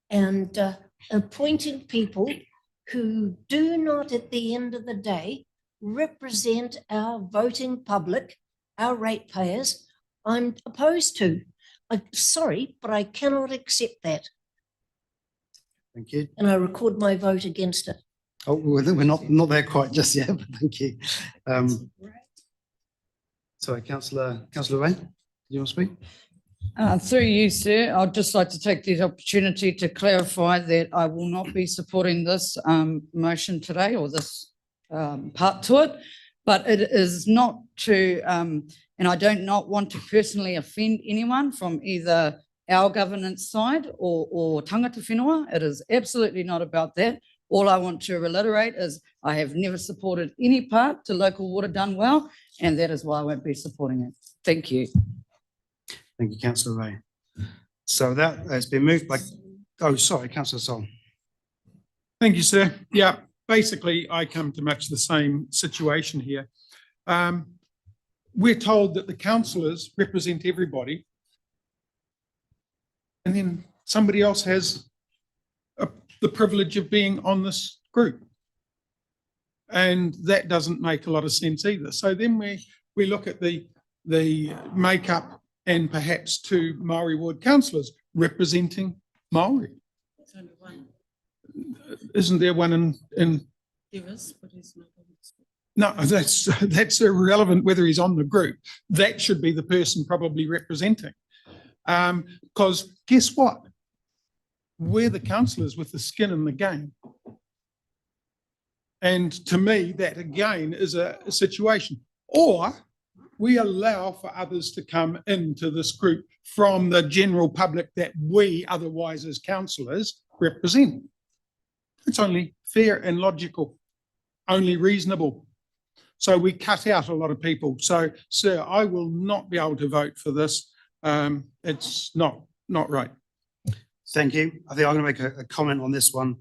And appointing people who do not, at the end of the day, represent our voting public, our ratepayers, I'm opposed to. I'm sorry, but I cannot accept that. Thank you. And I record my vote against it. Oh, we're not there quite just yet, but thank you. Sorry, Councillor Ray, do you want to speak? Through you, sir, I'd just like to take this opportunity to clarify that I will not be supporting this motion today, or this part to it, but it is not to, and I don't not want to personally offend anyone from either our governance side or Tangata Whenua. It is absolutely not about that. All I want to reiterate is I have never supported any part to local water done well, and that is why I won't be supporting it. Thank you. Thank you, Councillor Ray. So that has been moved by, Councillor Sol. Thank you, sir. Yeah, basically, I come to much the same situation here. We're told that the councillors represent everybody, and then somebody else has the privilege of being on this group. And that doesn't make a lot of sense either. So then we look at the makeup and perhaps 2 Maori ward councillors representing Maori. Isn't there one in? There is, but he's not. No, that's irrelevant whether he's on the group. That should be the person probably representing. Because guess what? We're the councillors with the skin in the game. And to me, that again is a situation. Or we allow for others to come into this group from the general public that we otherwise as councillors represent. It's only fair and logical, only reasonable. So we cut out a lot of people. So, sir, I will not be able to vote for this. It's not right. Thank you. I think I'm going to make a comment on this one.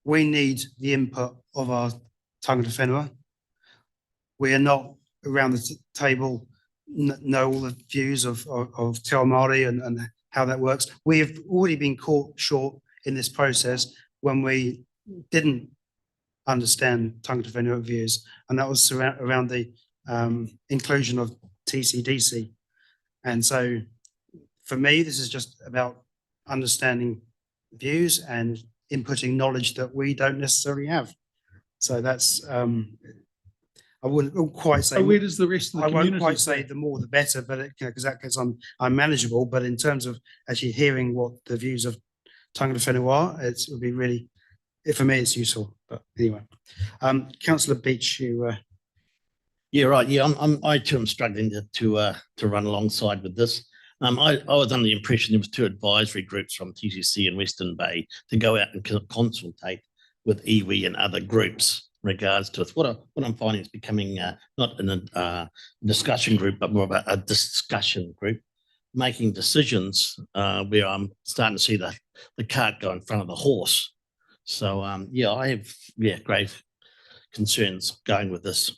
We need the input of our Tangata Whenua. We are not around the table, know all the views of Te Ao Māori and how that works. We have already been caught short in this process when we didn't understand tangata whenua views, and that was around the inclusion of TCDC. And so for me, this is just about understanding views and inputting knowledge that we don't necessarily have. So that's, I wouldn't quite say. So where does the rest of the I won't community quite say stand? the more the better, but because that gets I'm manageable. But in terms of actually hearing what the views of tangata whenua are, it would be really, for me, it's useful. But anyway, Councillor Beach, you. Yeah, right. Yeah, I too am struggling to run alongside with this. I was under the impression there was 2 advisory groups from TCC and Western Bay to go out and consultate with iwi and other groups in regards to it. What I'm finding is becoming not a discussion group, but more of a discussion group, making decisions where I'm starting to see the cart go in front of the horse. So yeah, I have grave concerns going with this.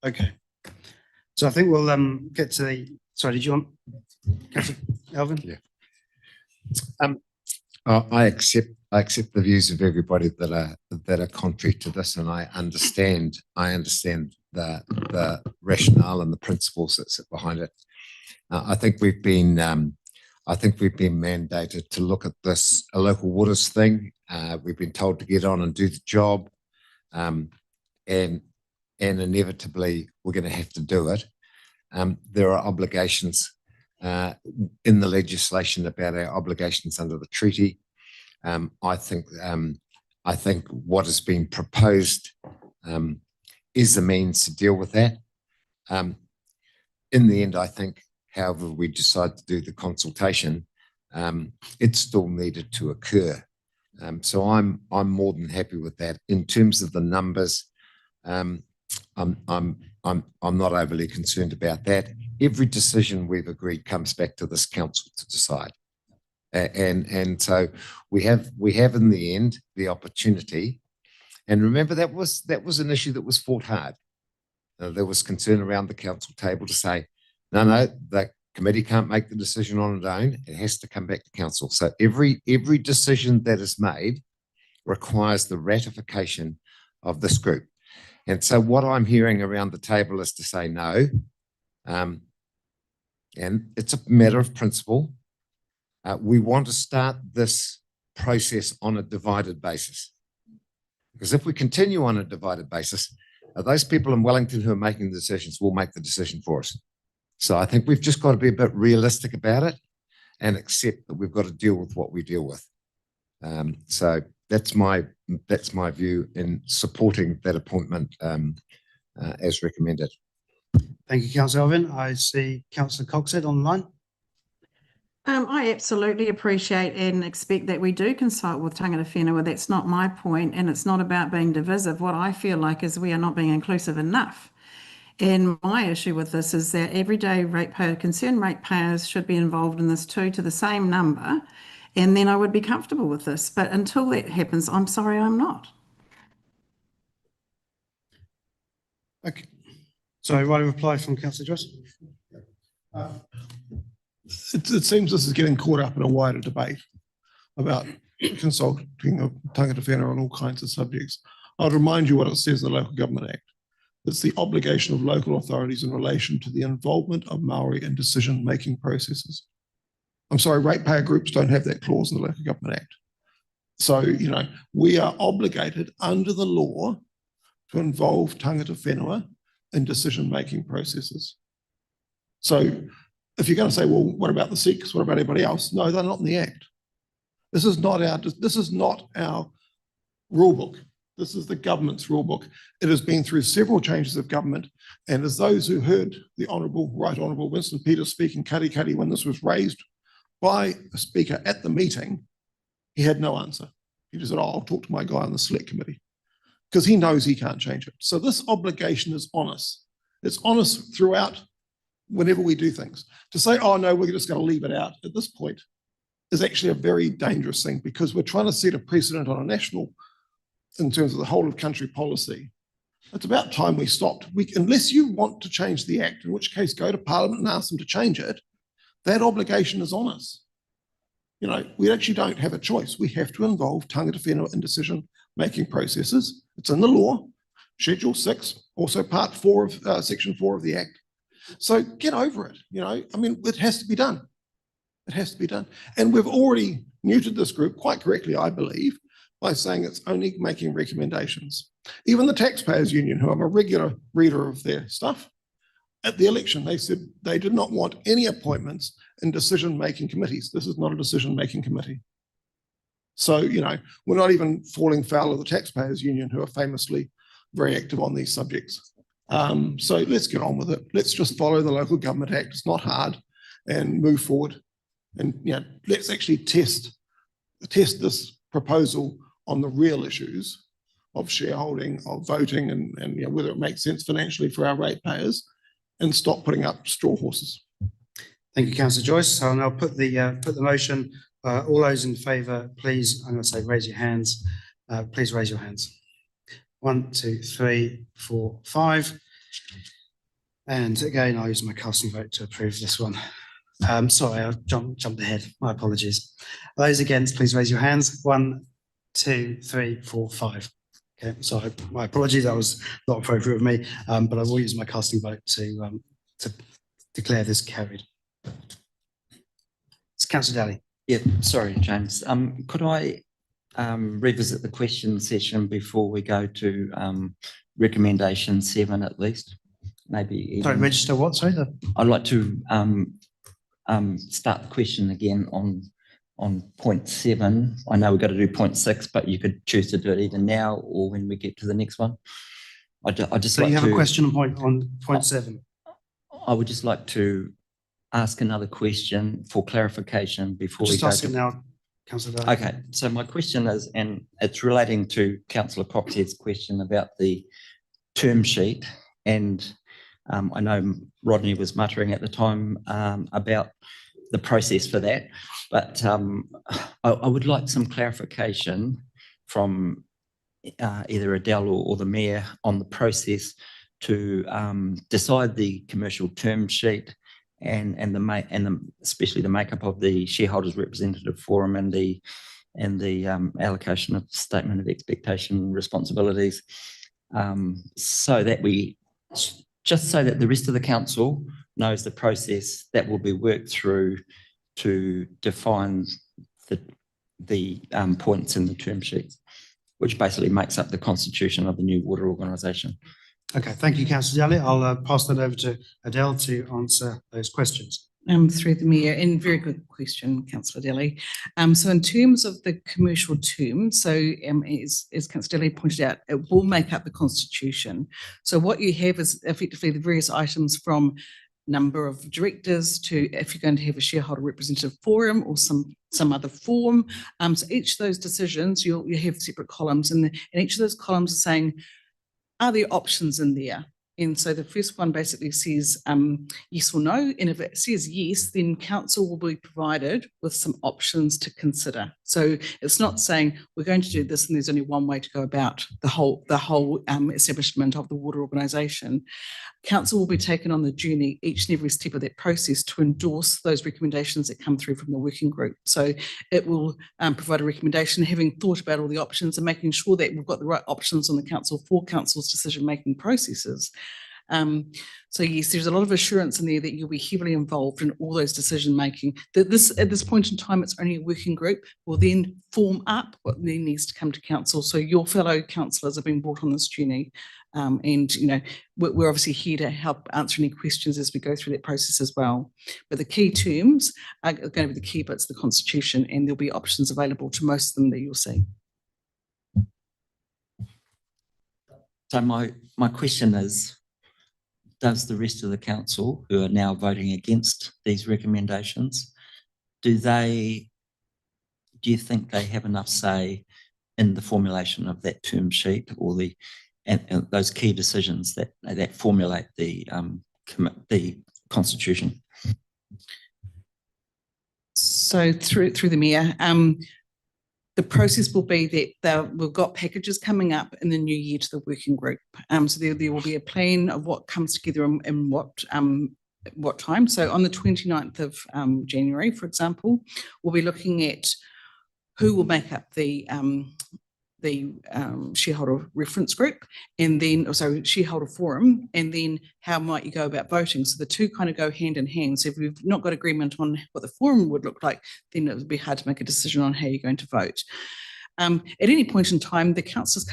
Okay. So I think we'll get to the, sorry, did you want, Councillor Alvin? Yeah. I accept the views of everybody that are contrary to this, and I understand the rationale and the principles that sit behind it. I think we've been mandated to look at this a local waters thing. We've been told to get on and do the job, and inevitably we're going to have to do it. There are obligations in the legislation about our obligations under the treaty. I think what has been proposed is the means to deal with that. In the end, I think, however we decide to do the consultation, it still needed to occur. So I'm more than happy with that. In terms of the numbers, I'm not overly concerned about that. Every decision we've agreed comes back to this council to decide. And so we have in the end the opportunity. And remember, that was an issue that was fought hard. There was concern around the council table to say, no, the committee can't make the decision on its own. It has to come back to council. So every decision that is made requires the ratification of this group. And so what I'm hearing around the table is to say no. And it's a matter of principle. We want to start this process on a divided basis. Because if we continue on a divided basis, those people in Wellington who are making the decisions will make the decision for us. So I think we've just got to be a bit realistic about it and accept that we've got to deal with what we deal with. So that's my view in supporting that appointment as recommended. Thank you, Councillor Alvin. I see Councillor Coxhead online. I absolutely appreciate and expect that we do consult with tangata whenua. That's not my point, and it's not about being divisive. What I feel like is we are not being inclusive enough. And my issue with this is that everyday concerned ratepayers should be involved in this too, to the same number, and then I would be comfortable with this. But until that happens, I'm sorry, I'm not. Okay. So, right, a reply from Councillor Joyce. It seems this is getting caught up in a wider debate about consulting of tangata whenua on all kinds of subjects. I'll remind you what it says in the Local Government Act. It's the obligation of local authorities in relation to the involvement of Maori in decision-making processes. I'm sorry, ratepayer groups don't have that clause in the Local Government Act. So, we are obligated under the law to involve tangata whenua in decision-making processes. So if you're going to say, well, what about the Sikhs? What about everybody else? No, they're not in the Act. This is not our rule book. This is the government's rule book. It has been through several changes of government. And as those who heard the Right Honourable Winston Peters speak in Karikari when this was raised by a speaker at the meeting, he had no answer. He just said, oh, I'll talk to my guy on the select committee, because he knows he can't change it. So this obligation is on us. It's on us throughout whenever we do things. To say, oh no, we're just going to leave it out at this point is actually a very dangerous thing, because we're trying to set a precedent on a national, in terms of the whole of country policy. It's about time we stopped. Unless you want to change the Act, in which case go to Parliament and ask them to change it, that obligation is on us. you know, we actually don't have a choice. We have to involve tangata whenua in decision-making processes. It's in the law, Schedule 6, also Part 4 of Section 4 of the Act. So get over it, you know, I mean, it has to be done. It has to be done. And we've already neutered this group quite correctly, I believe, by saying it's only making recommendations. Even the Taxpayers Union, who I'm a regular reader of their stuff, at the election, they said they did not want any appointments in decision-making committees. This is not a decision-making committee. So, you know, we're not even falling foul of the Taxpayers Union, who are famously very active on these subjects. So let's get on with it. Let's just follow the Local Government Act. It's not hard, and move forward. And, you know, let's actually test this proposal on the real issues of shareholding, of voting, and you know, whether it makes sense financially for our ratepayers, and stop putting up straw horses. Thank you, Councillor Joyce. I'll now put the motion. All those in favour, please, I'm going to say raise your hands. Please raise your hands. 1, 2, 3, 4, 5. And again, I'll use my casting vote to approve this one. Sorry, I jumped ahead. My apologies. Those against, please raise your hands. 1, 2, 3, 4, 5. Okay, sorry, my apologies. That was not appropriate of me, but I will use my casting vote to declare this carried. It's Councillor Daly. Yeah, sorry, James. Could I revisit the question session before we go to recommendation 7 at least? Maybe. Sorry, register what? Sorry. I'd like to start the question again on point 7. I know we've got to do point 6, but you could choose to do it either now or when we get to the next one. I just So like you have to, a question on point 7. I would just like to ask another question for clarification before we Just go ask to. it now, Councillor Daly. Okay, so my question is, and it's relating to Councillor Coxhead's question about the term sheet, and I know Rodney was muttering at the time about the process for that, but I would like some clarification from either Adele or the Mayor on the process to decide the commercial term sheet and especially the makeup of the shareholders representative forum and the allocation of statement of expectation and responsibilities, so that the rest of the council knows the process that will be worked through to define the points in the term sheets, which basically makes up the constitution of the new water organisation. Okay, thank you, Councillor Daly. I'll pass that over to Adele to answer those questions. Through the Mayor, and very good question, Councillor Daly. So in terms of the commercial term, so as Councillor Daly pointed out, it will make up the constitution. So what you have is effectively the various items from number of directors to if you're going to have a shareholder representative forum or some other form. So each of those decisions, you have separate columns, and each of those columns are saying, are there options in there? And so the first one basically says yes or no. And if it says yes, then council will be provided with some options to consider. So it's not saying we're going to do this and there's only one way to go about the whole establishment of the water organisation. Council will be taken on the journey each and every step of that process to endorse those recommendations that come through from the working group. So it will provide a recommendation, having thought about all the options and making sure that we've got the right options on the council for council's decision-making processes. So yes, there's a lot of assurance in there that you'll be heavily involved in all those decision-making. At this point in time, it's only a working group. Will then form up what then needs to come to council. So your fellow councillors have been brought on this journey. And, you know, we're obviously here to help answer any questions as we go through that process as well. But the key terms are going to be the key bits of the constitution, and there'll be options available to most of them that you'll see. So my question is, does the rest of the council who are now voting against these recommendations, do you think they have enough say in the formulation of that term sheet or and those key decisions that formulate the constitution? So through the Mayor, the process will be that we've got packages coming up in the new year to the working group. So there will be a plan of what comes together and what what time. So on the 29th of January, for example, we'll be looking at who will make up the shareholder reference group, and then, shareholder forum, and then how might you go about voting? So the two kind of go hand in hand. So if we've not got agreement on what the forum would look like, then it would be hard to make a decision on how you're going to vote. At any point in time, the councillors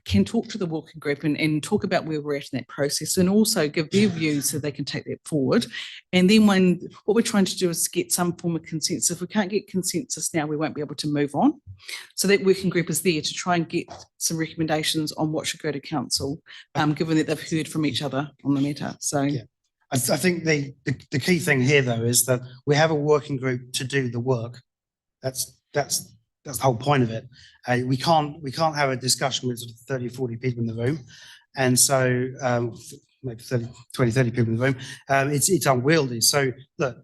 can talk to the working group and talk about where we're at in that process, and also give their views so they can take that forward. And then what we're trying to do is get some form of consensus. If we can't get consensus now, we won't be able to move on. So that working group is there to try and get some recommendations on what should go to council, given that they've heard from each other on the matter. So yeah. I think the key thing here, though, is that we have a working group to do the work. That's the whole point of it. We can't have a discussion with sort of 30 or 40 people in the room. And so maybe 20, 30 people in the room, it's unwieldy. So look,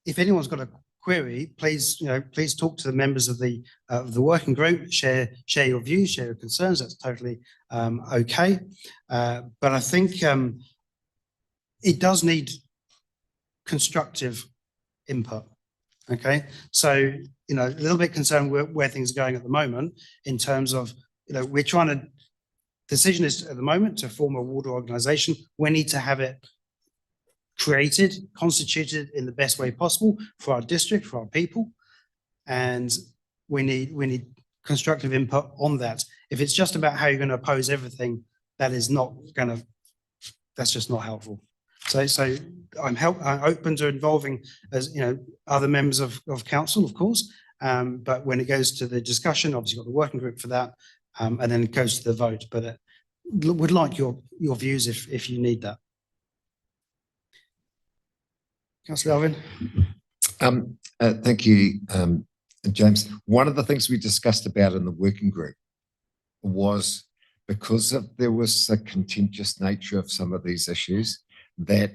if anyone's got a query, please talk to the members of the working group, share your views, share your concerns. That's totally okay. But I think it does need constructive input. Okay, so a little bit concerned where things are going at the moment in terms of we're trying to. Decision is at the moment to form a water organisation. We need to have it created, constituted in the best way possible for our district, for our people, and we need constructive input on that. If it's just about how you're going to oppose everything, that's just not helpful. So I'm open to involving other members of council, of course, but when it goes to the discussion, obviously got the working group for that, and then it goes to the vote. But would like your views if you need that. Councillor Alvin. Thank you, James. One of the things we discussed about in the working group was because there was a contentious nature of some of these issues, that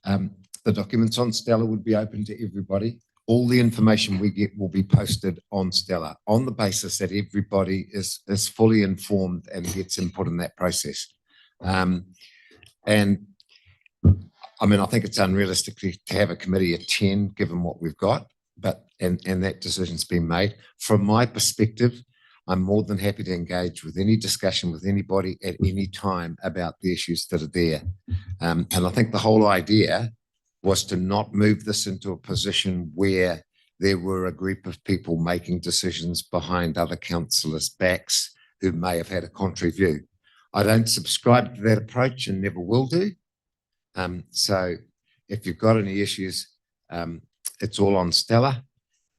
the documents on Stella would be open to everybody. All the information we get will be posted on Stella on the basis that everybody is fully informed and gets input in that process. And I mean, I think it's unrealistic to have a committee of 10 given what we've got, but and that decision's been made. From my perspective, I'm more than happy to engage with any discussion with anybody at any time about the issues that are there. And I think the whole idea was to not move this into a position where there were a group of people making decisions behind other councillors' backs who may have had a contrary view. I don't subscribe to that approach and never will do. So if you've got any issues, it's all on Stella.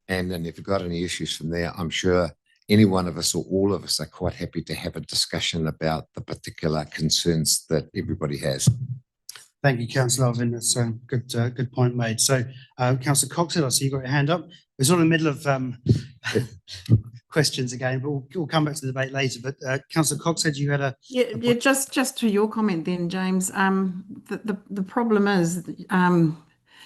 And then if you've got any issues from there, I'm sure any one of us or all of us are quite happy to have a discussion about the particular concerns that everybody has. Thank you, Councillor Alvin. That's a good point made. So, Councillor Coxhead, I see you got your hand up. We're sort of in the middle of questions again, but we'll come back to the debate later. But Councillor Coxhead, you had a just to your comment then, James. The problem is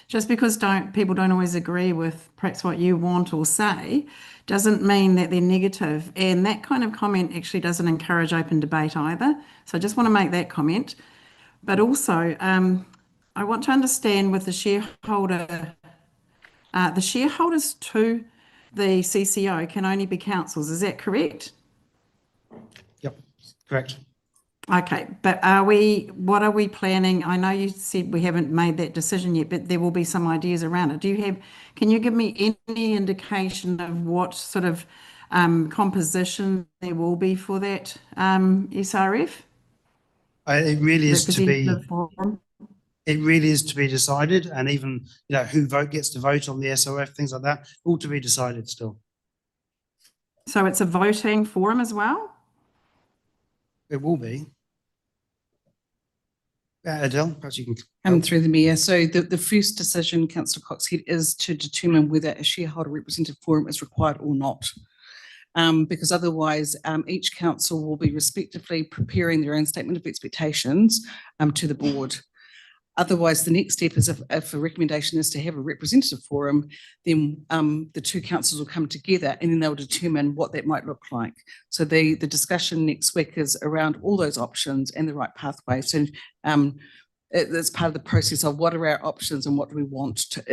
just because people don't always agree with perhaps what you want or say, doesn't mean that they're negative. And that kind of comment actually doesn't encourage open debate either. So I just want to make that comment. But also, I want to understand with the shareholders to the CCO can only be councils. Is that correct? Yep, correct. Okay, but what are we planning? I know you said we haven't made that decision yet, but there will be some ideas around it. Can you give me any indication of what sort of composition there will be for that SRF? It really is to be decided, and even who gets to vote on the SRF, things like that, all to be decided still. So it's a voting forum as well? It will be. Adele, perhaps you can. Through the Mayor. So the first decision, Councillor Coxhead, is to determine whether a shareholder representative forum is required or not. Because otherwise each council will be respectively preparing their own statement of expectations to the board. Otherwise, the next step is if a recommendation is to have a representative forum, then the two councils will come together and then they'll determine what that might look like. So the discussion next week is around all those options and the right pathway. So It's part of the process of what are our options and what do we want to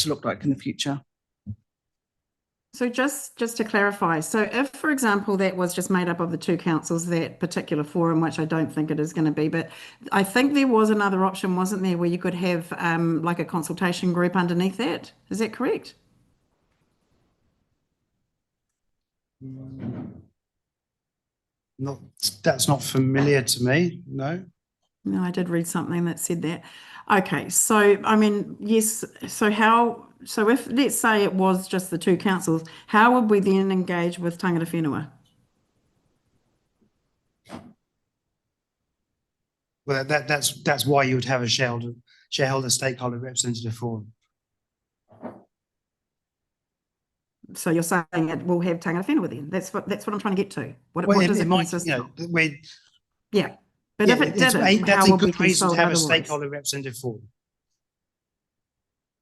look like in the future. So just to clarify, so if, for example, that was just made up of the two councils, that particular forum, which I don't think it is going to be, but I think there was another option, wasn't there, where you could have like a consultation group underneath that? Is that correct? That's not familiar to me, no. No, I did read something that said that. Okay, so I mean, yes, so if, let's say it was just the two councils, how would we then engage with Tangata Whenua? Well, that's why you would have a shareholder stakeholder representative forum. So you're saying it will have Tangata Whenua then? That's what I'm trying to get to. What Well, does it it might, consist of? Yeah, But if it it's didn't, that's how a would we good reason consult to have a otherwise? stakeholder representative forum.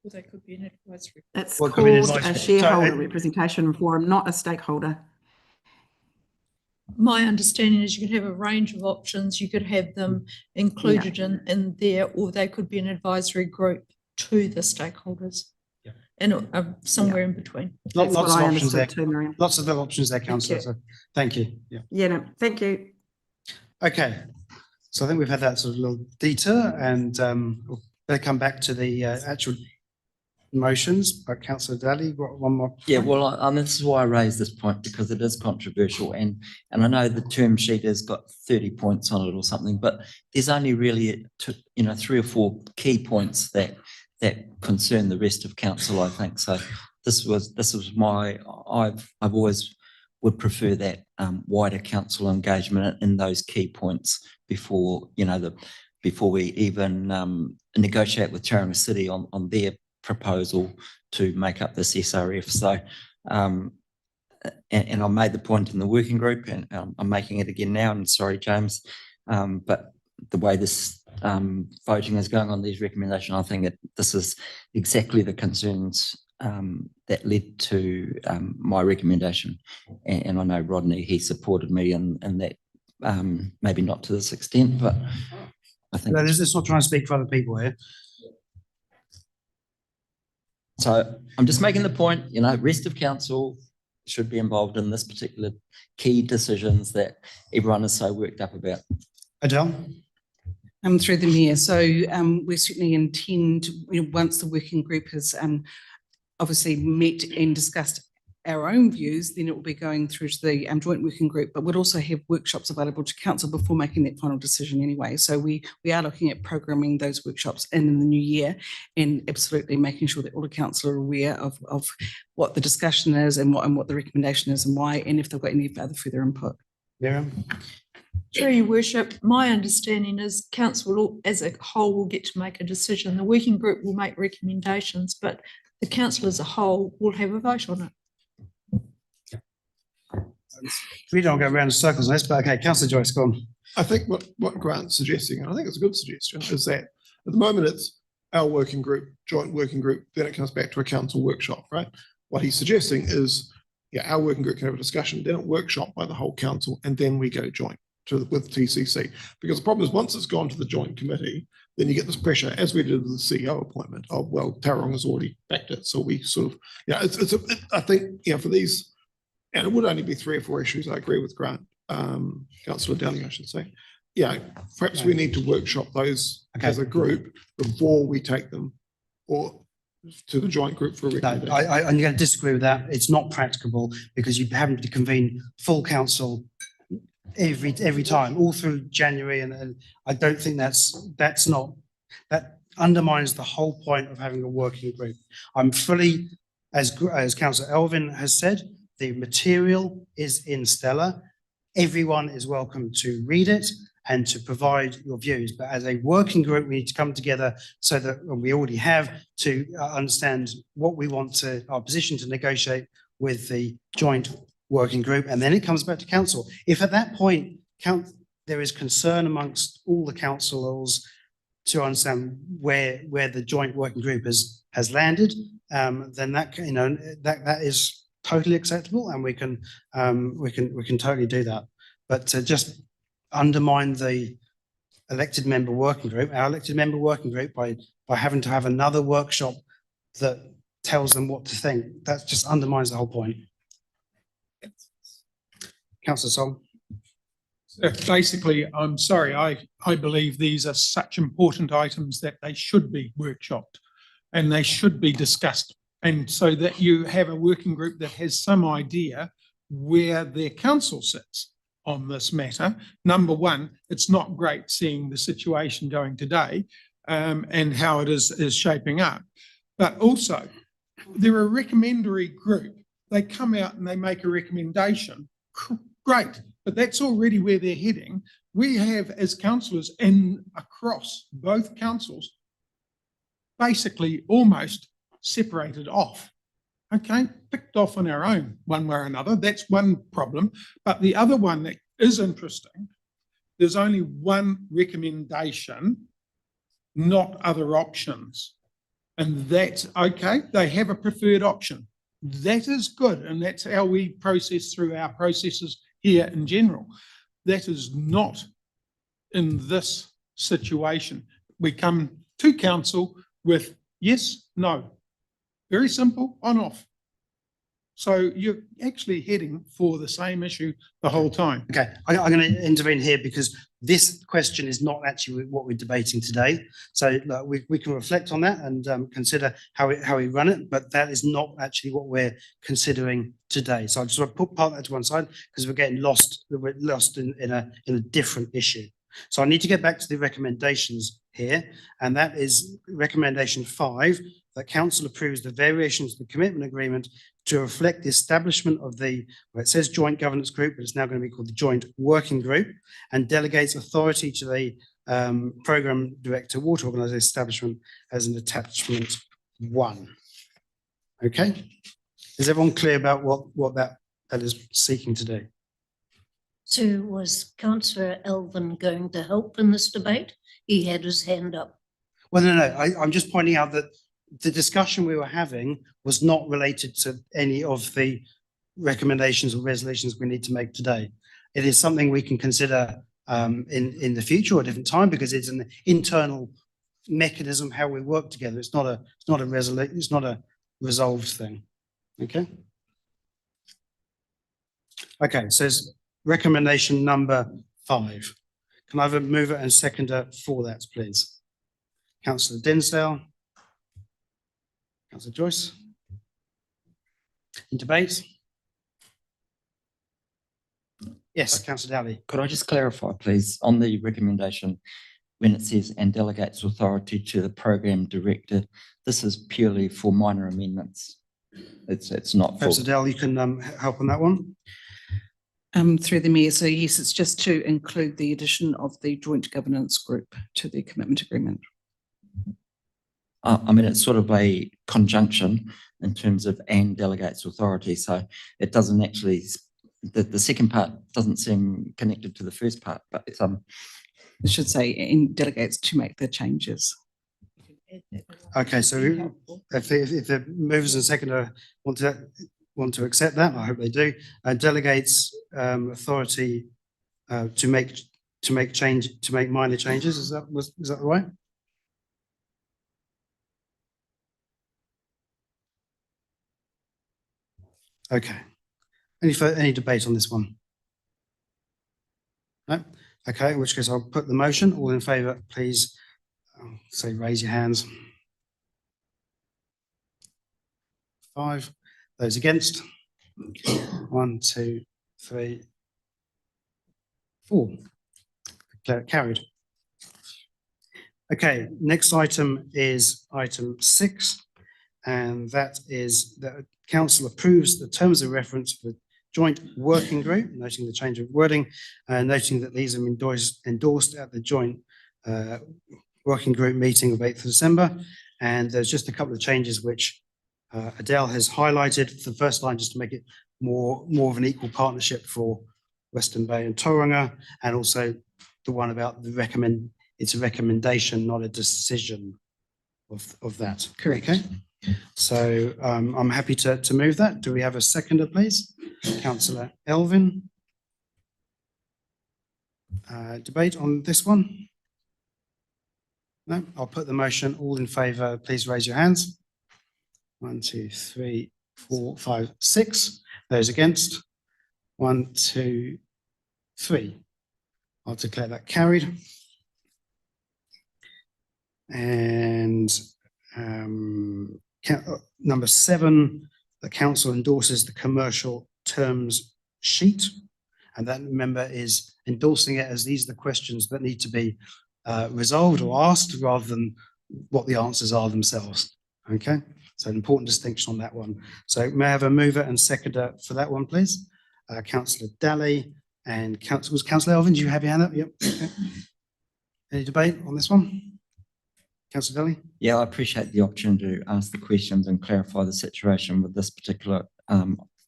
Well, they could be an advisory. It's Well, it could be an called a advisory. shareholder So, representation forum, not a stakeholder. My understanding is you could have a range of options. You could have them included in there, or they could be an advisory group to the stakeholders. Yeah. And somewhere in between. Lots of what I options there. understood too, Miriam. Lots of other options there, councillor. you. So thank you. Yeah. Yeah, no, thank you. Okay. So I think we've had that sort of little detour, and we'll better come back to the actual motions. But councillor Daly, one more. Yeah, well, this is why I raised this point, because it is controversial, and I know the term sheet has got 30 points on it or something, but there's only really 3 or 4 key points that concern the rest of council, I think. So this was my I've always would prefer that wider council engagement in those key points before before we even negotiate with Tauranga City on their proposal to make up this SRF. So and I made the point in the working group, and I'm making it again now, and sorry, James, but the way this voting is going on these recommendations, I think this is exactly the concerns that led to my recommendation. And I know Rodney, he supported me in that, maybe not to this extent, but I think. No, let's not try and speak for other people here. So I'm just making the point, rest of council should be involved in this particular key decisions that everyone is so worked up about. Adele? Through the mayor. So we certainly intend, once the working group has obviously met and discussed our own views, then it will be going through to the joint working group, but we'd also have workshops available to council before making that final decision anyway. So we are looking at programming those workshops in the new year, and absolutely making sure that all the council are aware of what the discussion is and what the recommendation is and why, and if they've got any other further input. Miriam? Through your worship, my understanding is council as a whole will get to make a decision. The working group will make recommendations, but the council as a whole will have a vote on it. We don't go around in circles on this, but okay, councillor Joyce, go on. I think what Grant's suggesting, and I think it's a good suggestion, is that at the moment it's our working group, joint working group, then it comes back to a council workshop, right? What he's suggesting is, our working group can have a discussion, then a workshop by the whole council, and then we go joint with TCC. Because the problem is once it's gone to the joint committee, then you get this pressure, as we did with the CEO appointment, of, well, Tauranga already backed it. So we sort of, I think, for these, and it would only be 3 or 4 issues, I agree with Grant, Councillor Daly, I should say. Perhaps we need to workshop those as a group before we take them or to the joint group for a recommendation. I'm going to disagree with that. It's not practicable because you having to convene full council every time, all through January, and I don't think that undermines the whole point of having a working group. I'm fully, as Councillor Elvin has said, the material is in Stella. Everyone is welcome to read it and to provide your views. But as a working group, we need to come together so that we already have to understand what we want our position to negotiate with the joint working group. And then it comes back to council. If at that point there is concern amongst all the councillors to understand where the joint working group has landed, then that is totally acceptable, and we can totally do that. But to just undermine the elected member working group, our elected member working group, by having to have another workshop that tells them what to think. That just undermines the whole point. Councillor Sol. Basically, I'm sorry, I believe these are such important items that they should be workshopped and they should be discussed. And so that you have a working group that has some idea where their council sits on this matter. Number one, it's not great seeing the situation going today and how it is shaping up. But also, they're a recommendatory group. They come out and they make a recommendation. Great, but that's already where they're heading. We have, as councillors across both councils, basically almost separated off. Okay, picked off on our own one way or another. That's one problem. But the other one that is interesting, there's only one recommendation, not other options. And that's okay. They have a preferred option. That is good. And that's how we process through our processes here in general. That is not in this situation. We come to council with yes, no. Very simple, on, off. So you're actually heading for the same issue the whole time. Okay, I'm going to intervene here because this question is not actually what we're debating today. So we can reflect on that and consider how we run it, but that is not actually what we're considering today. So I just want to put part of that to one side because we're getting lost. We're lost in a different issue. So I need to get back to the recommendations here, and that is recommendation 5, that council approves the variations of the commitment agreement to reflect the establishment of the, well, it says joint governance group, but it's now going to be called the joint working group, and delegates authority to the programme director, water organisation establishment, as an attachment 1. Okay, is everyone clear about what that is seeking to do? So was Councillor Elvin going to help in this debate? He had his hand up. Well, no, I'm just pointing out that the discussion we were having was not related to any of the recommendations or resolutions we need to make today. It is something we can consider in the future or a different time because it's an internal mechanism how we work together. It's not a resolved thing. Okay. Okay, so it's recommendation number 5. Can I have a mover and seconder for that, please? Councillor Dinsdale. Councillor Joyce. In debate? Yes, Councillor Dowley. Could I just clarify, please, on the recommendation, when it says and delegates authority to the program director, this is purely for minor amendments. It's not for. Councillor Dowley, you can help on that one. Through the mayor, so yes, it's just to include the addition of the joint governance group to the commitment agreement. I mean, it's sort of a conjunction in terms of and delegates authority, so it doesn't actually, the second part doesn't seem connected to the first part, but it's it should say and delegates to make the changes. Okay, so if the movers and seconder want to accept that, I hope they do. Delegates authority to make minor changes. Is that right? Okay. Any debate on this one? No. Okay. In which case, I'll put the motion. All in favour, please say raise your hands. 5. Those against? 1, 2, 3, 4. Carried. Okay, next item is item 6, and that is that council approves the terms of reference for the joint working group, noting the change of wording, noting that these are endorsed at the joint working group meeting of 8th of December, and there's just a couple of changes which Adele has highlighted. For the first line, just to make it more of an equal partnership for Western Bay and Tauranga, and also the one about it's a recommendation, not a decision of that. Correct. Okay. So I'm happy to move that. Do we have a seconder, please? Councillor Elvin. Debate on this one? No, I'll put the motion. All in favour, please raise your hands. 1, 2, 3, 4, 5, 6. Those against? 1, 2, 3. I'll declare that carried. And number 7, the council endorses the commercial terms sheet. And that member is endorsing it as these are the questions that need to be resolved or asked rather than what the answers are themselves. Okay, so an important distinction on that one. So may I have a mover and seconder for that one, please? Councillor Daly and Councillor Elvin, do you have your hand up? Yep. Okay. Any debate on this one? Councillor Daly? Yeah, I appreciate the opportunity to ask the questions and clarify the situation with this particular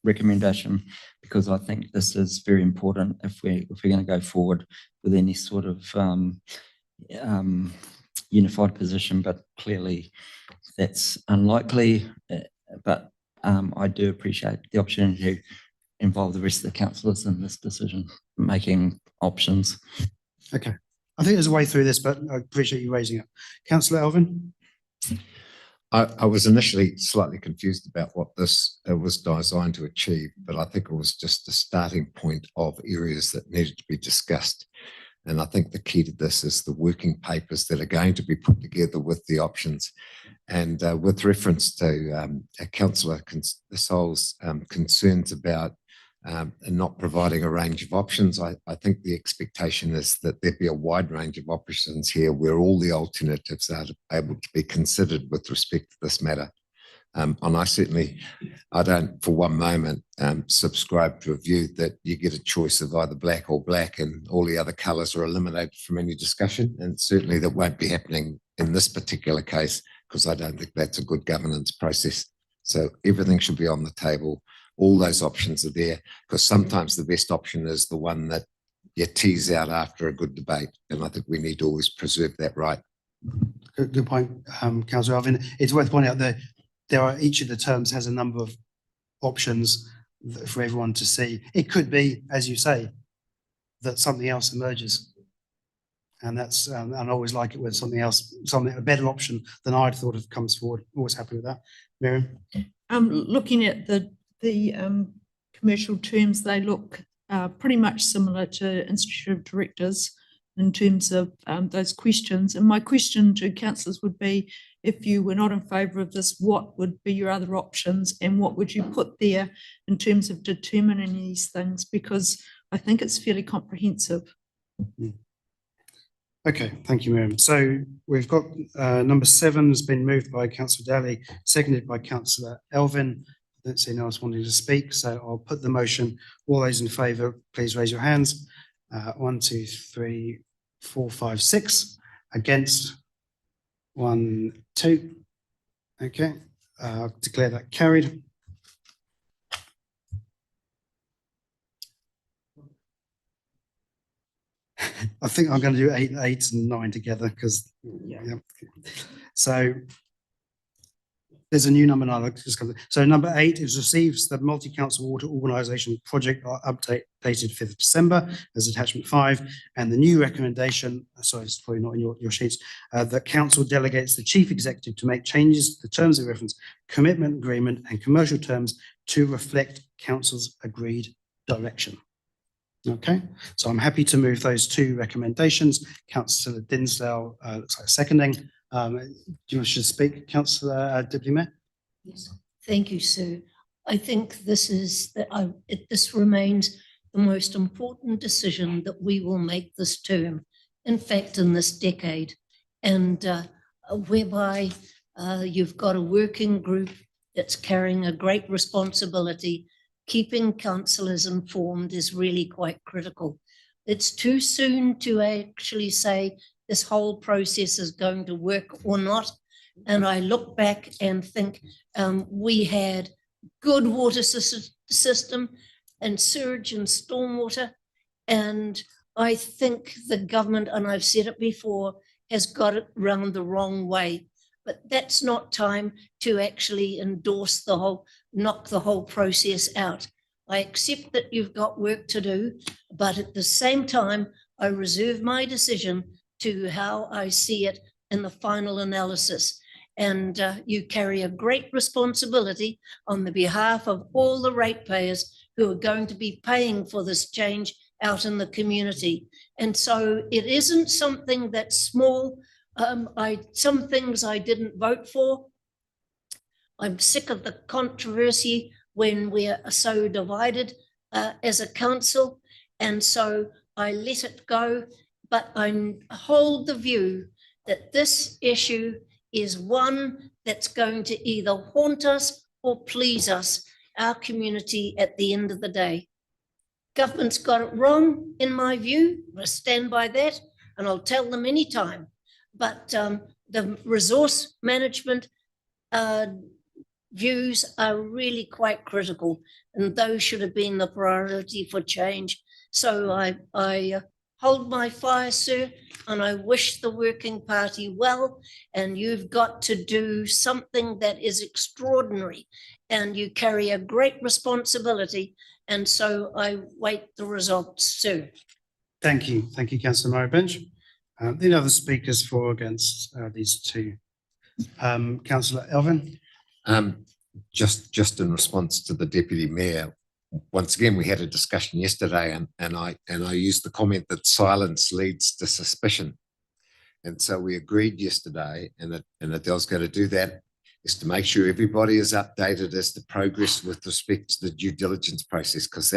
recommendation, because I think this is very important if we're going to go forward with any sort of unified position, but clearly that's unlikely. But I do appreciate the opportunity to involve the rest of the councillors in this decision making options. Okay, I think there's a way through this, but I appreciate you raising it. Councillor Elvin? I was initially slightly confused about what this was designed to achieve, but I think it was just a starting point of areas that needed to be discussed. And I think the key to this is the working papers that are going to be put together with the options. And with reference to Councillor Sol's concerns about not providing a range of options, I think the expectation is that there be a wide range of options here where all the alternatives are able to be considered with respect to this matter. And I don't for one moment subscribe to a view that you get a choice of either black or black and all the other colours are eliminated from any discussion. And certainly that won't be happening in this particular case, because I don't think that's a good governance process. So everything should be on the table. All those options are there, because sometimes the best option is the one that you tease out after a good debate. And I think we need to always preserve that right. Good point, Councillor Elvin. It's worth pointing out that each of the terms has a number of options for everyone to see. It could be, as you say, that something else emerges. And that's, and I always like it when something else, a better option than I'd thought of comes forward. Always happy with that. Miriam? Looking at the commercial terms, they look pretty much similar to Institute of Directors in terms of those questions. And my question to councillors would be, if you were not in favour of this, what would be your other options and what would you put there in terms of determining these things? Because I think it's fairly comprehensive. Okay, thank you, Miriam. So we've got number 7 has been moved by Councillor Daly, seconded by Councillor Elvin. I don't see anyone else wanting to speak, so I'll put the motion. All those in favour, please raise your hands. 1, 2, 3, 4, 5, 6. Against? 1, 2. Okay, I'll declare that carried. I think I'm going to do 8, 8 and 9 together because, yeah. So there's a new number now. So number 8 is receives the Multi-Council Water Organisation project update dated 5th of December as attachment 5, and the new recommendation, sorry, it's probably not in your sheets, that council delegates the chief executive to make changes to the terms of reference, commitment agreement and commercial terms to reflect council's agreed direction. Okay, so I'm happy to move those 2 recommendations. Councillor Dinsdale looks like seconding. Do you wish to speak, Councillor Deputy Mayor? Yes, thank you, Sue. I think this remains the most important decision that we will make this term, in fact, in this decade, and whereby you've got a working group that's carrying a great responsibility. Keeping councillors informed is really quite critical. It's too soon to actually say this whole process is going to work or not. And I look back and think we had good water system and sewage and stormwater. And I think the government, and I've said it before, has got it round the wrong way. But that's not time to actually endorse the whole, knock the whole process out. I accept that you've got work to do, but at the same time, I reserve my decision to how I see it in the final analysis. And you carry a great responsibility on the behalf of all the ratepayers who are going to be paying for this change out in the community. And so it isn't something that's small. Some things I didn't vote for. I'm sick of the controversy when we are so divided as a council. And so I let it go, but I hold the view that this issue is one that's going to either haunt us or please us, our community, at the end of the day. Government's got it wrong, in my view. I stand by that, and I'll tell them anytime. But the resource management views are really quite critical, and those should have been the priority for change. So I hold my fire, sir, and I wish the working party well. And you've got to do something that is extraordinary, and you carry a great responsibility. And so I wait the results, sir. Thank you. Thank you, Councillor Murray Bench. The other speakers for or against these two. Councillor Elvin. Just in response to the Deputy Mayor, once again, we had a discussion yesterday and I used the comment that silence leads to suspicion. And so we agreed yesterday, and Adele's going to do that, is to make sure everybody is updated as to progress with respect to the due diligence process, because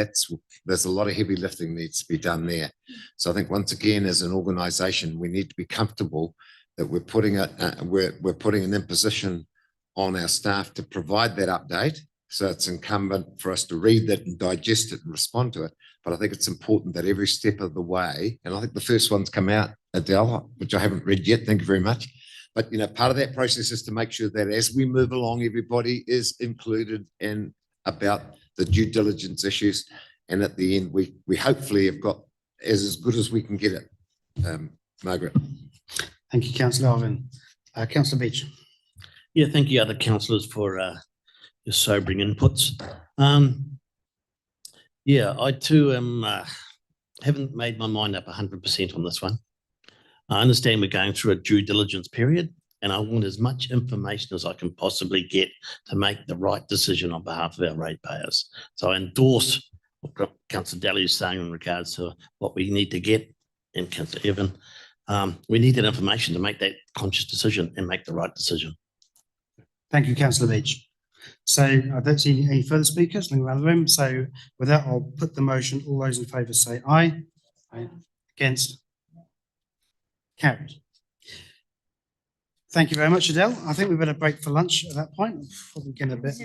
there's a lot of heavy lifting needs to be done there. So I think once again, as an organisation, we need to be comfortable that we're putting an imposition on our staff to provide that update. So it's incumbent for us to read that and digest it and respond to it. But I think it's important that every step of the way, and I think the first one's come out, Adele, which I haven't read yet, thank you very much. But, you know, part of that process is to make sure that as we move along, everybody is included in about the due diligence issues. And at the end, we hopefully have got as good as we can get it. Margaret. Thank you, Councillor Elvin. Councillor Beach. Yeah, thank you, other councillors, for your sobering inputs. Yeah, I too haven't made my mind up 100% on this one. I understand we're going through a due diligence period, and I want as much information as I can possibly get to make the right decision on behalf of our ratepayers. So I endorse what Councillor Daly is saying in regards to what we need to get, and Councillor Evan. We need that information to make that conscious decision and make the right decision. Thank you, Councillor Beach. So I don't see any further speakers looking around the room. So with that, I'll put the motion. All those in favour say aye. Aye. Against? Carried. Thank you very much, Adele. I think we better break for lunch at that point. Probably get a bit.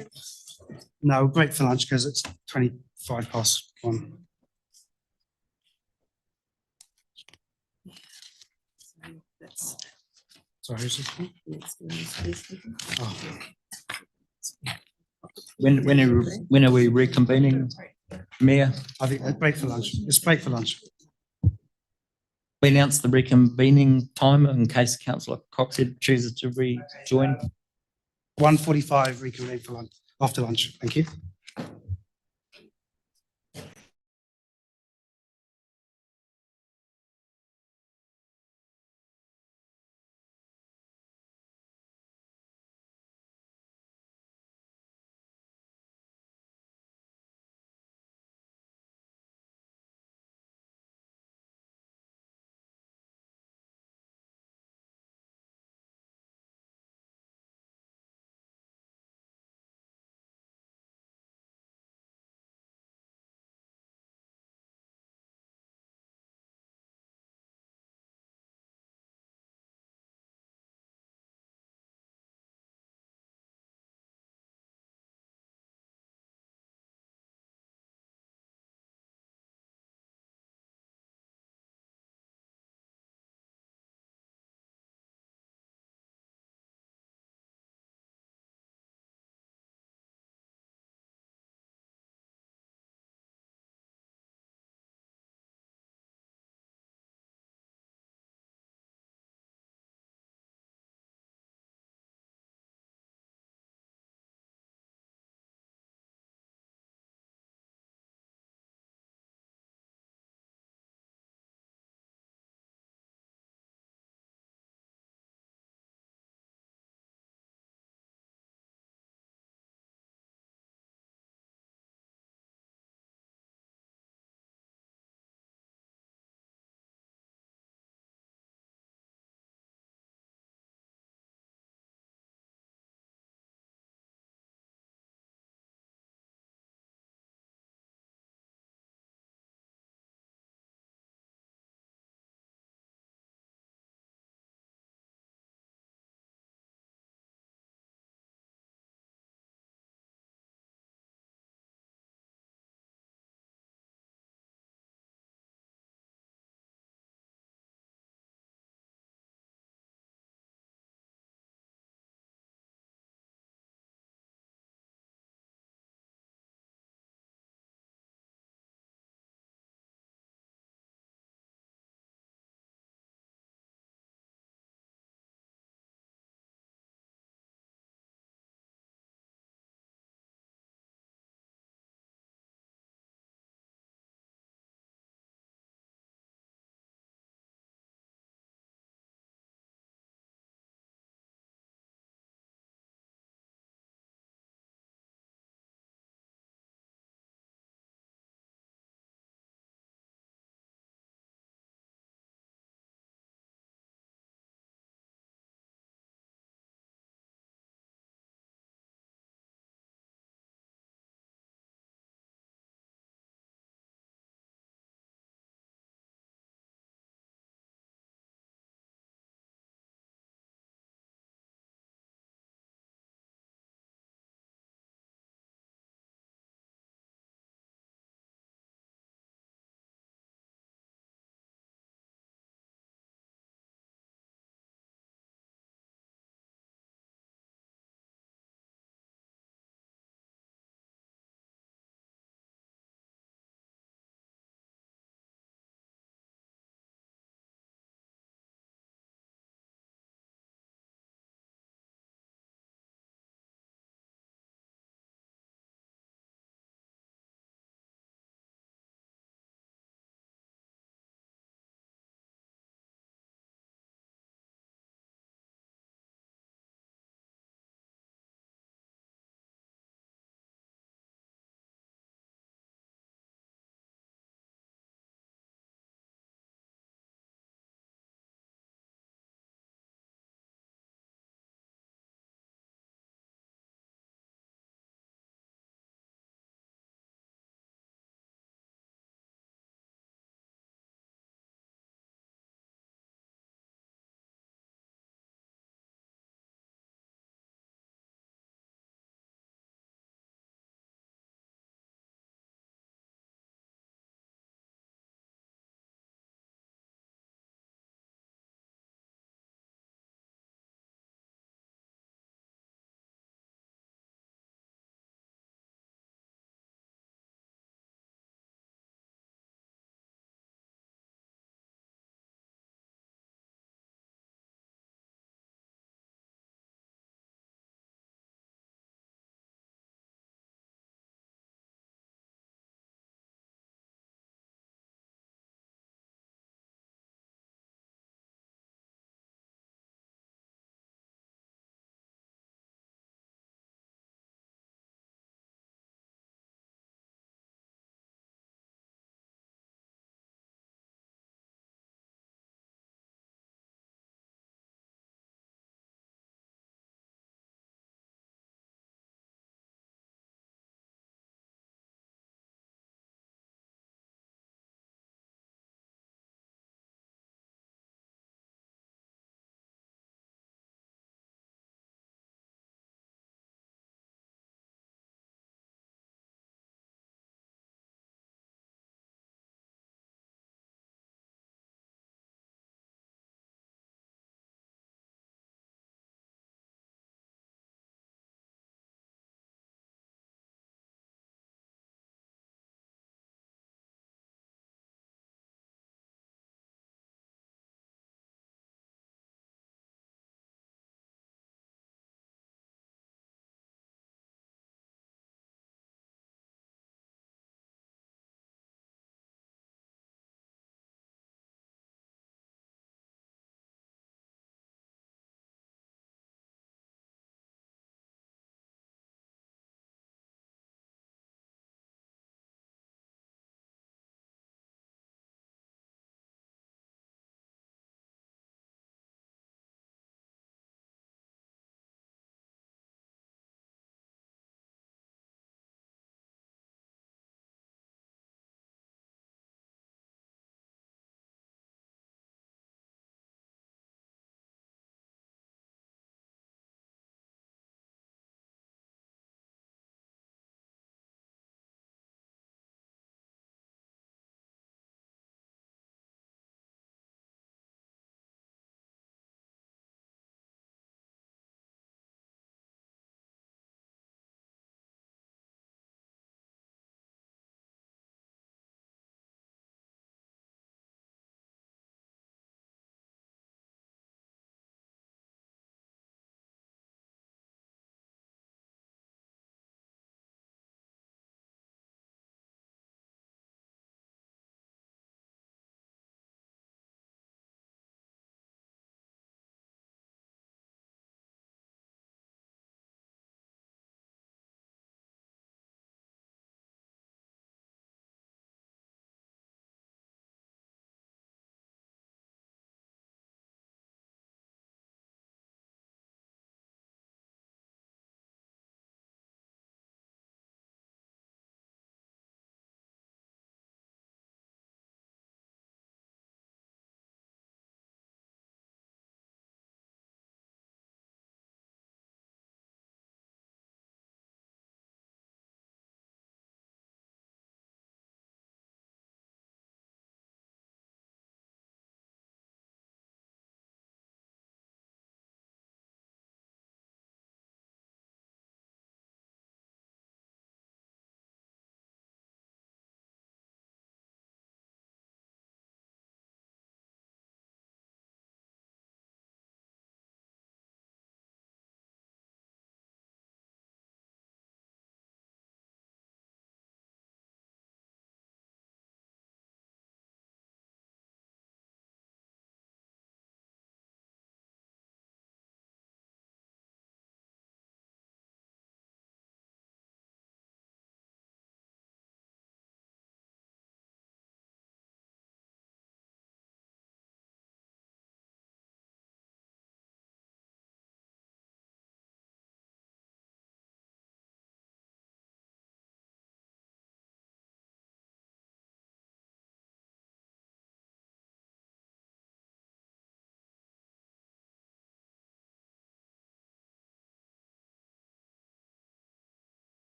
No, we'll break for lunch because it's 1:25. Sorry, who's this one? Oh. When are we reconvening, Mayor? I think break for lunch. Let's break for lunch. We announce the reconvening time in case Councillor Coxhead chooses to rejoin. 1:45 reconvene for lunch, after lunch. Thank you.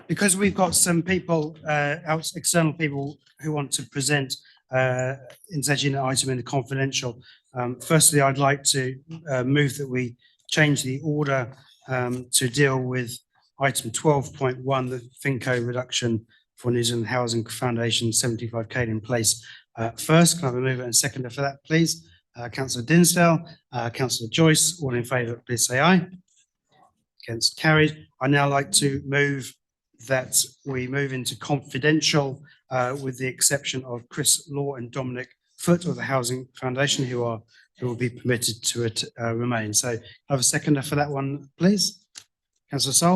Because we've got some people, external people who want to present in such an item in the confidential. Firstly, I'd like to move that we change the order to deal with item 12.1, the FinCo reduction for New Zealand Housing Foundation 75 Caden Place. First, can I have a mover and seconder for that, please? Councillor Dinsdale, Councillor Joyce, all in favour, please say aye. Against, carried. I now like to move that we move into confidential with the exception of Chris Law and Dominic Foote of the Housing Foundation who will be permitted to remain. So I have a seconder for that one, please. Councillor Sol.